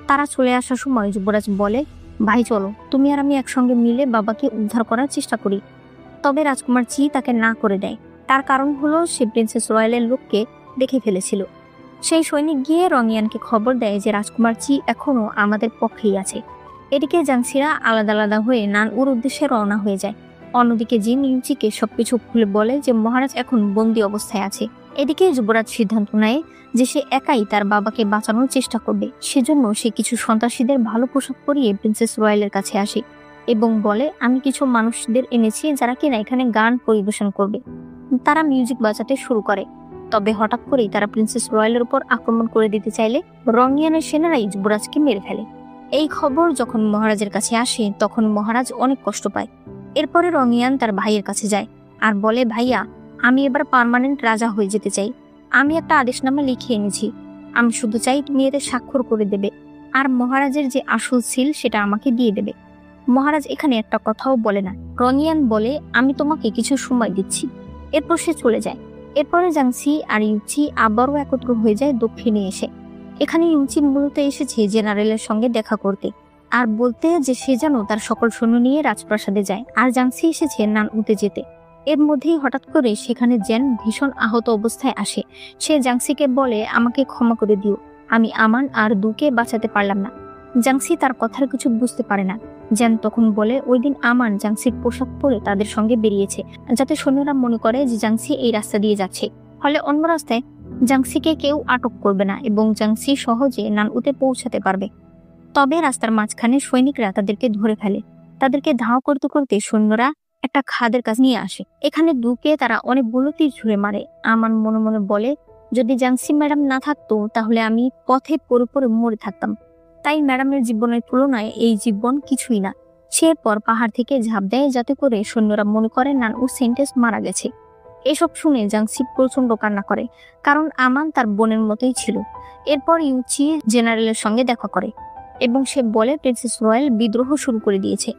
তারা চলে আসার সময় যুবরাজ বলে ভাই চলো তুমি আর আমি একসঙ্গে মিলে বাবাকে উদ্ধার করার চেষ্টা করি। তবে রাজকুমার চি তাকে না করে দেয়। তার কারণ হলো সে প্রিন্সেস রয়্যালের লোককে দেখে ফেলেছিল। সেই সৈনিক গিয়ে রংয়ানকে খবর দেয় যে রাজকুমার চি এখনো আমাদের পক্ষেই আছে। এদিকে জাংসিরা আলাদা আলাদা হয়ে নানউর উদ্দেশ্যে রওনা হয়ে যায়। অন্যদিকে জিন ইউচিকে সবকিছু খুলে বলে যে মহারাজ এখন বন্দি অবস্থায় আছে। এদিকে যুবরাজ সিদ্ধান্ত নেয় যে সে একাই তার বাবাকে বাঁচানোর চেষ্টা করবে। সেজন্য সে কিছু সন্ত্রাসীদের ভালো পোশাক পরিয়ে প্রিন্সেস রয়্যালের কাছে আসে এবং বলে আমি কিছু মানুষদের এনেছি যারা কিনা এখানে গান পরিবেশন করবে। তারা মিউজিক বাজাতে শুরু করে। তবে হঠাৎ করেই তারা প্রিন্সেস রয়্যালের উপর আক্রমণ করে দিতে চাইলে রংয়ানের সেনারাই যুবরাজকে মেরে ফেলে। এই খবর যখন মহারাজের কাছে আসে তখন মহারাজ অনেক কষ্ট পায়। এরপরে রংয়ান তার ভাইয়ের কাছে যায় আর বলে ভাইয়া আমি এবার পার্মানেন্ট রাজা হয়ে যেতে চাই, আমি একটা আদেশনামা লিখে এনেছি, আমি শুধু চাই তুমি এতে স্বাক্ষর করে দেবে, আর মহারাজের যে আসল সিল সেটা আমাকে দিয়ে দেবে। মহারাজ এখানে একটা কথাও বলে না। রঙিয়ান বলে, আমি তোমাকে কিছু সময় দিচ্ছি। এরপর সে চলে যায়। এরপরে জাংসি আর ইউচি আবারও একত্র হয়ে যায় দক্ষিণে এসে। এখানে ইউচি মূলত এসেছে জেনারেলের সঙ্গে দেখা করতে আর বলতে যে সে যেন তার সকল সৈন্য নিয়ে রাজপ্রাসাদে যায়, আর জাংসি এসেছে নানউতে যেতে। এর মধ্যেই হঠাৎ করে সেখানে জেন ভীষণ আহত অবস্থায় আসে। সে জাংসিকে বলে, আমাকে ক্ষমা করে দিও, আমি আমান আর দুকে বাঁচাতে পারলাম না। জাংসি তার কথার কিছু বুঝতে পারে না। জেন তখন বলে, ওই দিন আমান জাংসির পোশাক পরে তাদের সঙ্গে বেরিয়েছে, যাতে সৈন্যরা মনে করে যে জাংসি এই রাস্তা দিয়ে যাচ্ছে, ফলে অন্য রাস্তায় জাংসিকে কেউ আটক করবে না এবং জাংসি সহজে নানউতে পৌঁছাতে পারবে। তবে রাস্তার মাঝখানে সৈনিকরা তাদেরকে ধরে ফেলে। তাদেরকে ধাওয়া করতে করতে সৈন্যরা একটা খাদের কাছে নিয়ে আসে। এখানে দুকে তারা অনেকগুলো তীর ছুঁড়ে মারে। আমান মনে মনে বলে, যদি জাংসি ম্যাডাম না থাকতো তাহলে আমি পথে পড়ে পড়ে মরে থাকতাম। তাই ম্যাডামের জীবনের তুলনায় এই জীবন কিছুই না। সে এরপর পাহাড় থেকে ঝাঁপ দেয়, যাতে করে সৈন্যরা মনে করে নানউ সেন্টেন্স মারা গেছে। এসব শুনে জাংসি প্রচন্ড কান্না করে, কারণ আমান তার বোনের মতোই ছিল। এরপর ইউচি জেনারেলের সঙ্গে দেখা করে এবং সে বলে প্রিন্সেস রয়্যাল বিদ্রোহ শুরু করে দিয়েছে।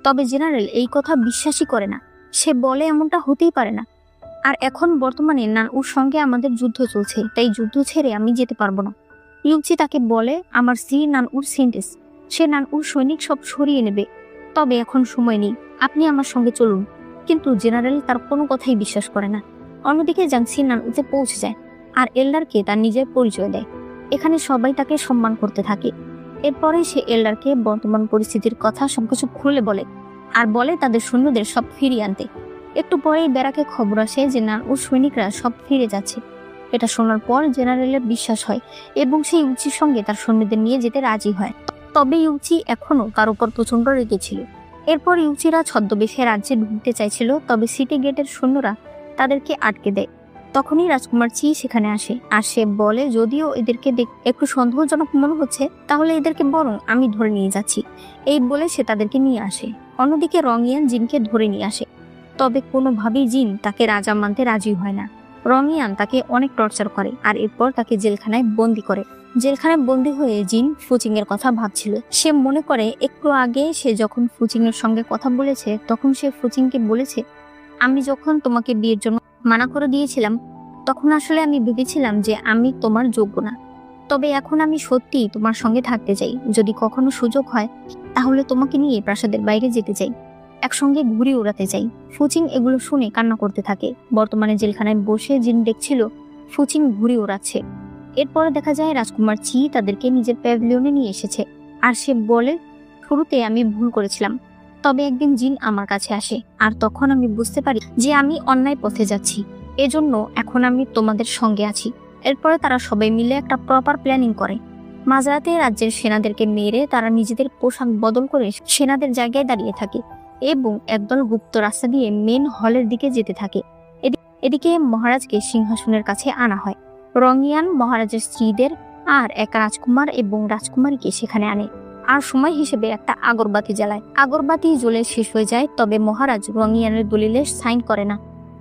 তবে জেনারেল এই কথা বিশ্বাসই করে না। সে বলে, এমনটা হতেই পারে না, আর এখন বর্তমানে নানউর সঙ্গে আমাদের যুদ্ধ চলছে, তাই যুদ্ধ ছেড়ে আমি যেতে পারবো না। ইউচি তাকে বলে, আমার স্ত্রী নানউর সেন্টেন্স, সে নানউর সৈনিক সব সরিয়ে নেবে, তবে এখন সময় নেই, আপনি আমার সঙ্গে চলুন। কিন্তু জেনারেল তার কোনো কথাই বিশ্বাস করে না। অন্যদিকে জাংসি নানউতে পৌঁছে যায় আর এল্ডারকে তার নিজের পরিচয় দেয়। এখানে সবাই তাকে সম্মান করতে থাকে। এরপরে সে এল্ডারকে বর্তমান পরিস্থিতির কথা সবকিছু খুলে বলে আর বলে তাদের সৈন্যদের সব ফিরিয়ে আনতে। একটু পরেই ব্যারাকে খবর আসে যে নানউর সৈনিকরা সব ফিরে যাচ্ছে। এটা শোনার পর জেনারেলের বিশ্বাস হয় এবং সে ইউচির সঙ্গে তার সৈন্যদের নিয়ে যেতে রাজি হয়। তবে ইউচি এখনো তার উপর প্রচন্ড রেগেছিল। এরপর ইউচিরা ছদ্মবেশে রাজ্যে ঢুকতে চাইছিল, তবে সিটি গেটের সৈন্যরা তাদেরকে আটকে দেয়। তখনই রাজকুমার চি সেখানে আসে আর সে বলে, যদিও এদেরকে একটু সন্দেহজনক মনে হচ্ছে, তাহলে এদেরকে বরং আমি ধরে নিয়ে যাচ্ছি। এই বলে সে তাদেরকে নিয়ে আসে। অন্যদিকে রঙিয়ান জিনকে ধরে নিয়ে আসে, তবে কোনোভাবেই জিন তাকে রাজা মানতে রাজি হয় না। রঙিয়ান তাকে অনেক টর্চার করে আর এরপর তাকে জেলখানায় বন্দি করে। জেলখানায় বন্দি হয়ে জিন ফুচিং এর কথা ভাবছিল। সে মনে করে একটু আগে সে যখন ফুচিং এর সঙ্গে কথা বলেছে, তখন সে ফুচিংকে বলেছে, আমি যখন তোমাকে বিয়ের জন্য মানা করে দিয়েছিলাম, তখন আসলে আমি ভেবেছিলাম যে আমি তোমার যোগ্য না। তবে এখন আমি সত্যি তোমার সঙ্গে থাকতে চাই। যদি কখনো সুযোগ হয় তাহলে তোমাকে নিয়ে প্রাসাদের বাইরে যেতে চাই, একসঙ্গে ঘুরে উড়াতে চাই। ফুচিং এগুলো শুনে কান্না করতে থাকে। বর্তমানে জেলখানায় বসে জিন দেখছিল ফুচিং ঘুরে উড়াচ্ছে। এরপরে দেখা যায় রাজকুমার চি তাদেরকে নিজের প্যাভিলিয়নে নিয়ে এসেছে আর সে বলে, শুরুতে আমি ভুল করেছিলাম, তবে একদিন জিন আমার কাছে আসে আর তখন আমি বুঝতে পারি যে আমি অন্যায় পথে যাচ্ছি, এজন্য এখন আমি তোমাদের সঙ্গে আছি। এরপরে তারা সবাই মিলে একটা প্রপার প্ল্যানিং করে। মাঝরাতে রাজ্যের সেনাদেরকে মেরে তারা নিজেদের পোশাক বদল করে সেনাদের জায়গায় দাঁড়িয়ে থাকে এবং একদল গুপ্ত রাস্তা দিয়ে মেন হলের দিকে যেতে থাকে। এদিকে মহারাজকে সিংহাসনের কাছে আনা হয়। রঙিয়ান মহারাজের স্ত্রীদের আর এক রাজকুমার এবং রাজকুমারীকে সেখানে আনে আর সময় হিসেবে একটা আগরবাতি জ্বালায়। আগরবাতি জ্বলে শেষ হয়ে যায়, তবে মহারাজ রঙিয়ানের দলিলে সাইন করে না,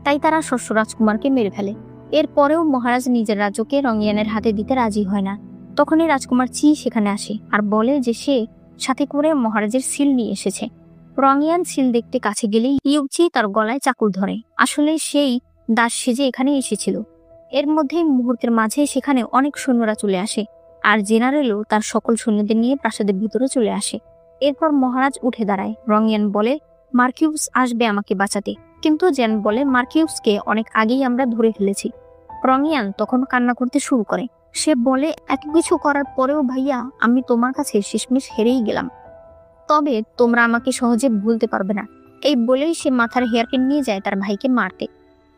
তাই তারা ষষ্ঠ রাজকুমারকে মেরে ফেলে। এরপরেও মহারাজ নিজের রাজ্যকে রঙিয়ানের হাতে দিতে রাজি হয় না। তখনই রাজকুমার চি সেখানে আসে আর বলে যে সে সাথে করে মহারাজের সিল নিয়ে এসেছে। রঙিয়ান সিল দেখতে কাছে গেলেই ইউচি তার গলায় চাকুর ধরে। আসলে সেই দাস সেজে এখানে এসেছিল। এর মধ্যেই মুহূর্তের মাঝে সেখানে অনেক সৈন্যরা চলে আসে আর জেনারেলও তার সকল সৈন্যদের নিয়ে প্রাসাদের ভিতরে চলে আসে। এরপর মহারাজ উঠে দাঁড়ায়। রঙিয়ান বলে, মার্কিউস আসবে আমাকে বাঁচাতে, কিন্তু জেন বলে মার্কিউসকে অনেক আগেই আমরা ধরে ফেলেছি। রঙিয়ান তখন কান্না করতে শুরু করে। সে বলে, এত কিছু করার পরেও ভাইয়া, আমি তোমার কাছে শেষমেশ হেরেই গেলাম, তবে তোমরা আমাকে সহজে ভুলতে পারবে না। এই বলেই সে মাথার হেয়ারপিন নিয়ে যায় তার ভাইকে মারতে।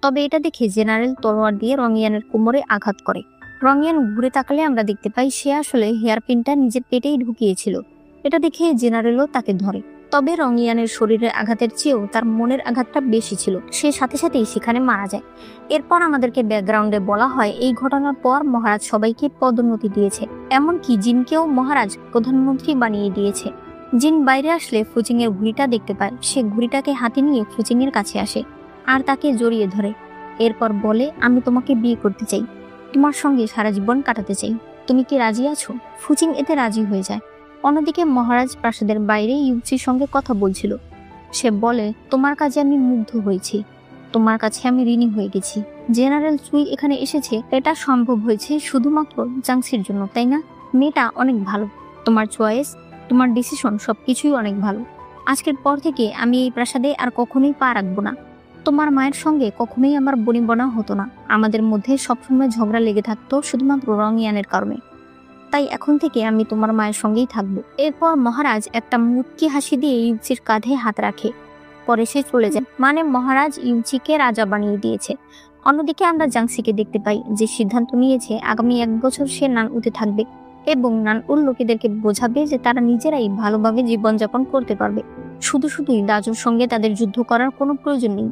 তবে এটা দেখে জেনারেল তলোয়ার দিয়ে রঙিয়ানের কোমরে আঘাত করে। রঙিয়ান ঘুরে তাকালে আমরা দেখতে পাই সে আসলে হেয়ারপিনটা নিজের পেটেই ঢুকিয়েছিল। এটা দেখে জেনারেলও তাকে ধরে। তবে রঙিয়ানের শরীরের আঘাতের চেয়েও তার মনের আঘাতটা বেশি ছিল। সে সাথে সাথেই সেখানে মারা যায়। এরপর আমাদেরকে ব্যাকগ্রাউন্ডে বলা হয় এই ঘটনার পর মহারাজ সবাইকে পদোন্নতি দিয়েছে, এমনকি জিনকেও মহারাজ প্রধানমন্ত্রী বানিয়ে দিয়েছে। জিন বাইরে আসলে ফুচিং এর ঘুড়িটা দেখতে পায়। সে ঘুড়িটাকে হাতে নিয়ে ফুচিং এর কাছে আসে আর তাকে জড়িয়ে ধরে। এরপর বলে, আমি তোমাকে বিয়ে করতে চাই। তোমার সঙ্গে সারা জীবন কাটাতে চাই, তুমি কি রাজি আছো? ফুচিং এতে রাজি হয়ে যায়। অন্যদিকে মহারাজ প্রাসাদের বাইরে ইউচির সঙ্গে কথা বলছিল। সে বলে, তোমার কাজে আমি মুগ্ধ হয়েছি, তোমার কাছে আমি ঋণী হয়ে গেছি। জেনারেল চুই এখানে এসেছে, এটা সম্ভব হয়েছে শুধুমাত্র জাংসির জন্য, তাই না? মেয়েটা অনেক ভালো, তোমার চয়েস, তোমার ডিসিশন সবকিছুই অনেক ভালো। আজকের পর থেকে আমি এই প্রাসাদে আর কখনোই পা রাখবো না। তোমার মায়ের সঙ্গে কখনোই আমার বনিবনা হতো না, আমাদের মধ্যে সবসময় ঝগড়া লেগে থাকতো শুধুমাত্র রংইয়ানের কারণে। তাই এখন থেকে আমি তোমার মায়ের সঙ্গেই থাকবো। এরপর মহারাজ একটা মুচকি হাসি দিয়ে ইউচির কাঁধে হাত রাখে, পরে সে চলে যায়। মানে মহারাজ ইউচিকে রাজা বানিয়ে দিয়েছে। অন্যদিকে আমরা জাংসিকে দেখতে পাই, যে সিদ্ধান্ত নিয়েছে আগামী 1 বছর সে নানউতে থাকবে এবং নানউর লোকেদেরকে বোঝাবে যে তারা নিজেরাই ভালোভাবে জীবনযাপন করতে পারবে, শুধুই দাজুর সঙ্গে তাদের যুদ্ধ করার কোনো প্রয়োজন নেই।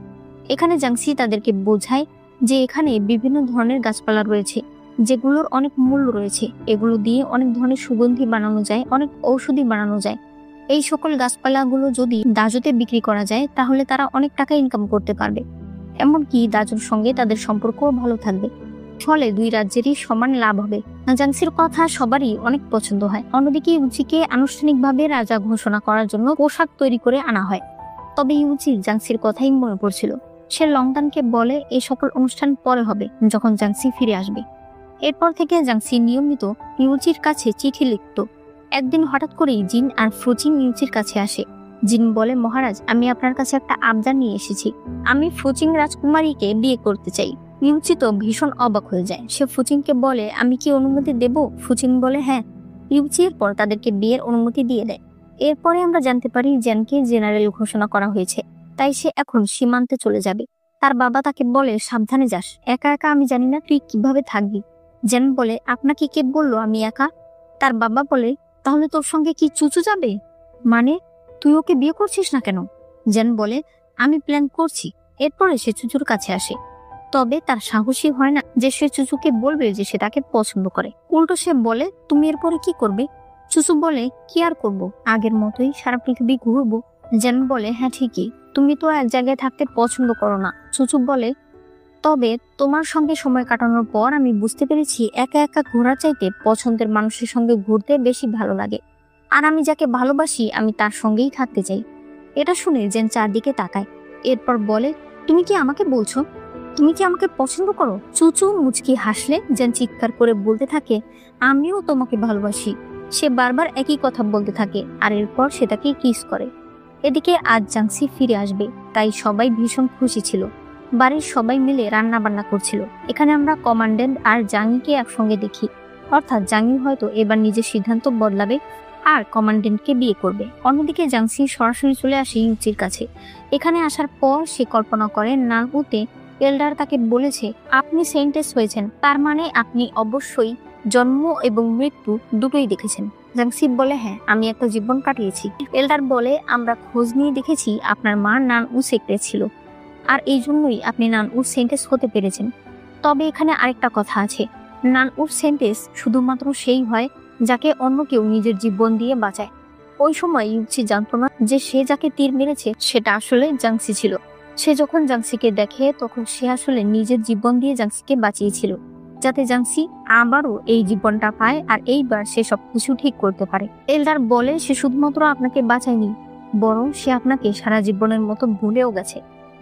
এখানে জাংসি তাদেরকে বোঝায় যে এখানে বিভিন্ন ধরনের গাছপালা রয়েছে, যেগুলোর অনেক মূল্য রয়েছে। এগুলো দিয়ে অনেক ধরনের সুগন্ধি বানানো যায়, অনেক ঔষধি বানানো যায়। এই সকল গাছপালাগুলো যদি দাজুতে বিক্রি করা যায় তাহলে তারা অনেক টাকা ইনকাম করতে পারবে, এমনকি দাজুর সঙ্গে তাদের সম্পর্কও ভালো থাকবে। ফলে 2 রাজ্যেরই সমান লাভ হবে। জাংসির কথা সবারই অনেক পছন্দ হয়। অন্যদিকে ইউচিকে আনুষ্ঠানিকভাবে রাজা ঘোষণা করার জন্য পোশাক তৈরি করে আনা হয়। তবে ইউচির জাংসির কথাই মনে পড়ছিল। সে লংটানকে বলে এই সকল অনুষ্ঠান পরে হবে, যখন জাংসি ফিরে আসবে। এরপর থেকে জাংসি নিয়মিত ইউচির কাছে চিঠি লিখত। একদিন হঠাৎ করেই জিন আর ফুচিং ইউচির কাছে আসে। জিন বলে, মহারাজ, আমি আপনার কাছে একটা আবদার নিয়ে এসেছি, আমি ফুচিং রাজকুমারীকে বিয়ে করতে চাই। ইউচি তো ভীষণ অবাক হয়ে যায়। সে ফুচিংকে বলে, আমি কি অনুমতি দেব? ফুচিং বলে, হ্যাঁ। ইউচি এরপর তাদেরকে বিয়ের অনুমতি দিয়ে দেয়। এরপরে আমরা জানতে পারি জেনকে জেনারেল ঘোষণা করা হয়েছে, তাই সে এখন সীমান্তে চলে যাবে। তার বাবা তাকে বলে, সাবধানে যাস, একা একা আমি জানি না তুই কিভাবে থাকবি। জেন বলে, আপনাকে কে বললো আমি একা? তার বাবা বলে, তাহলে তোর সঙ্গে কি চুচু যাবে? মানে তুই ওকে বিয়ে করছিস না কেন? জেন বলে, আমি প্ল্যান করছি। এরপরে সে চুচুর কাছে আসে, তবে তার সাহসী হয় না যে সে চুচুকে বলবে যে সে তাকে পছন্দ করে। উল্টো সে বলে, তুমি এরপরে কি করবে? চুচু বলে, কি আর করবো, আগের মতোই সারা পৃথিবী ঘুরবো। জেন বলে, হ্যাঁ ঠিকই, তুমি তো এক জায়গায় থাকতে পছন্দ করো না। চুচু বলে, তবে তোমার সঙ্গে সময় কাটানোর পর আমি বুঝতে পেরেছি একা একা ঘোরার চাইতে পছন্দের মানুষের সঙ্গে ঘুরতে বেশি ভালো লাগে, আর আমি যাকে ভালোবাসি আমি তার সঙ্গেই থাকতে চাই। এটা শুনে জেন চারদিকে তাকায়, এরপর বলে, তুমি কি আমাকে বলছো তুমি কি আমাকে পছন্দ করো? চুচু মুচকি হাসলে জেন চিৎকার করে বলতে থাকে, আমিও তোমাকে ভালোবাসি। সে বারবার একই কথা বলতে থাকে, আর এরপর সে তাকে কিস করে। এদিকে আজ জাংসি ফিরে আসবে, তাই সবাই ভীষণ খুশি ছিল। বাড়ির সবাই মিলে রান্না বান্না করছিল। এখানে আমরা কমান্ডেন্ট আর জাংইকে একসঙ্গে দেখি, অর্থাৎ জাংই হয়তো এবার নিজের সিদ্ধান্ত বদলাবে আর কমান্ডেন্টকে বিয়ে করবে। অন্যদিকে জাংসি সরাসরি চলে আসে ইউচির কাছে। এখানে আসার পর সে কল্পনা করে নানউতে এল্ডার তাকে বলেছে, আপনি সেন্টেন্স হয়েছেন, তার মানে আপনি অবশ্যই জন্ম এবং মৃত্যু দুটোই দেখেছেন। জাংসি বলে, হ্যাঁ, আমি একটা জীবন কাটিয়েছি। এল্ডার বলে, আমরা খোঁজ নিয়ে দেখেছি আপনার মা নানউ সেক্রেট ছিল, আর এই জন্যই আপনি নানউর সেন্টেন্স হতে পেরেছেন। তবে এখানে আরেকটা কথা আছে, নানউর সেন্টেন্স শুধুমাত্র সেই হয় যাকে অন্য কেউ নিজের জীবন দিয়ে বাঁচায়। ওই সময় ইউচি জানতো না যে সে যাকে তীর মেরেছে সেটা আসলে জাংসি ছিল। সে যখন জাংসিকে দেখে তখন সে আসলে নিজের জীবন দিয়ে জাংসিকে বাঁচিয়েছিল, যাতে জাংসি আবারও এই জীবনটা পায় আর এইবার সে সবকিছু ঠিক করতে পারে। এল্ডার বলে, সে শুধুমাত্র আপনাকে বাঁচায়নি, বরং সে আপনাকে সারা জীবনের মতো ভুলেও গেছে।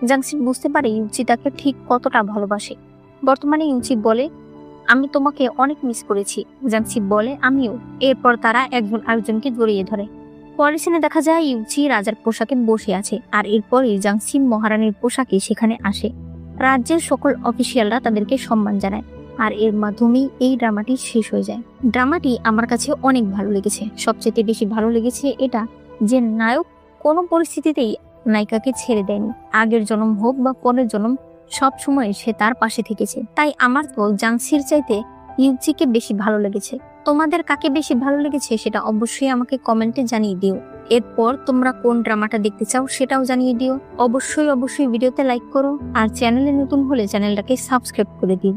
জাংসি বুঝতে পারে ইউচি তাকে ঠিক কতটা ভালোবাসে। বর্তমানে ইউচি বলে, আমি তোমাকে অনেক মিস করেছি। জাংসি বলে, আমিও। এরপর তারা একজন আরেকজনকে জড়িয়ে ধরে। পরের সিনে দেখা যায় ইউচি রাজার পোশাকে বসে আছে, আর এরপরই জাংসি মহারানীর পোশাকে সেখানে আসে। রাজ্যের সকল অফিসিয়ালরা তাদেরকে সম্মান জানায়, আর এর মাধ্যমেই এই ড্রামাটি শেষ হয়ে যায়। ড্রামাটি আমার কাছে অনেক ভালো লেগেছে। সবচেয়ে বেশি ভালো লেগেছে এটা যে নায়ক কোনো পরিস্থিতিতেই নায়িকাকে ছেড়ে দেয়নি। আগের জন্ম হোক বা পরের জন্ম, সব সময় সে তার পাশে থেকেছে। তাই আমার তো জাংসির চাইতে ইউচিকে বেশি ভালো লেগেছে। তোমাদের কাকে বেশি ভালো লেগেছে সেটা অবশ্যই আমাকে কমেন্টে জানিয়ে দিও। এরপর তোমরা কোন ড্রামাটা দেখতে চাও সেটাও জানিয়ে দিও। অবশ্যই ভিডিওতে লাইক করো, আর চ্যানেলে নতুন হলে চ্যানেলটাকে সাবস্ক্রাইব করে দিও।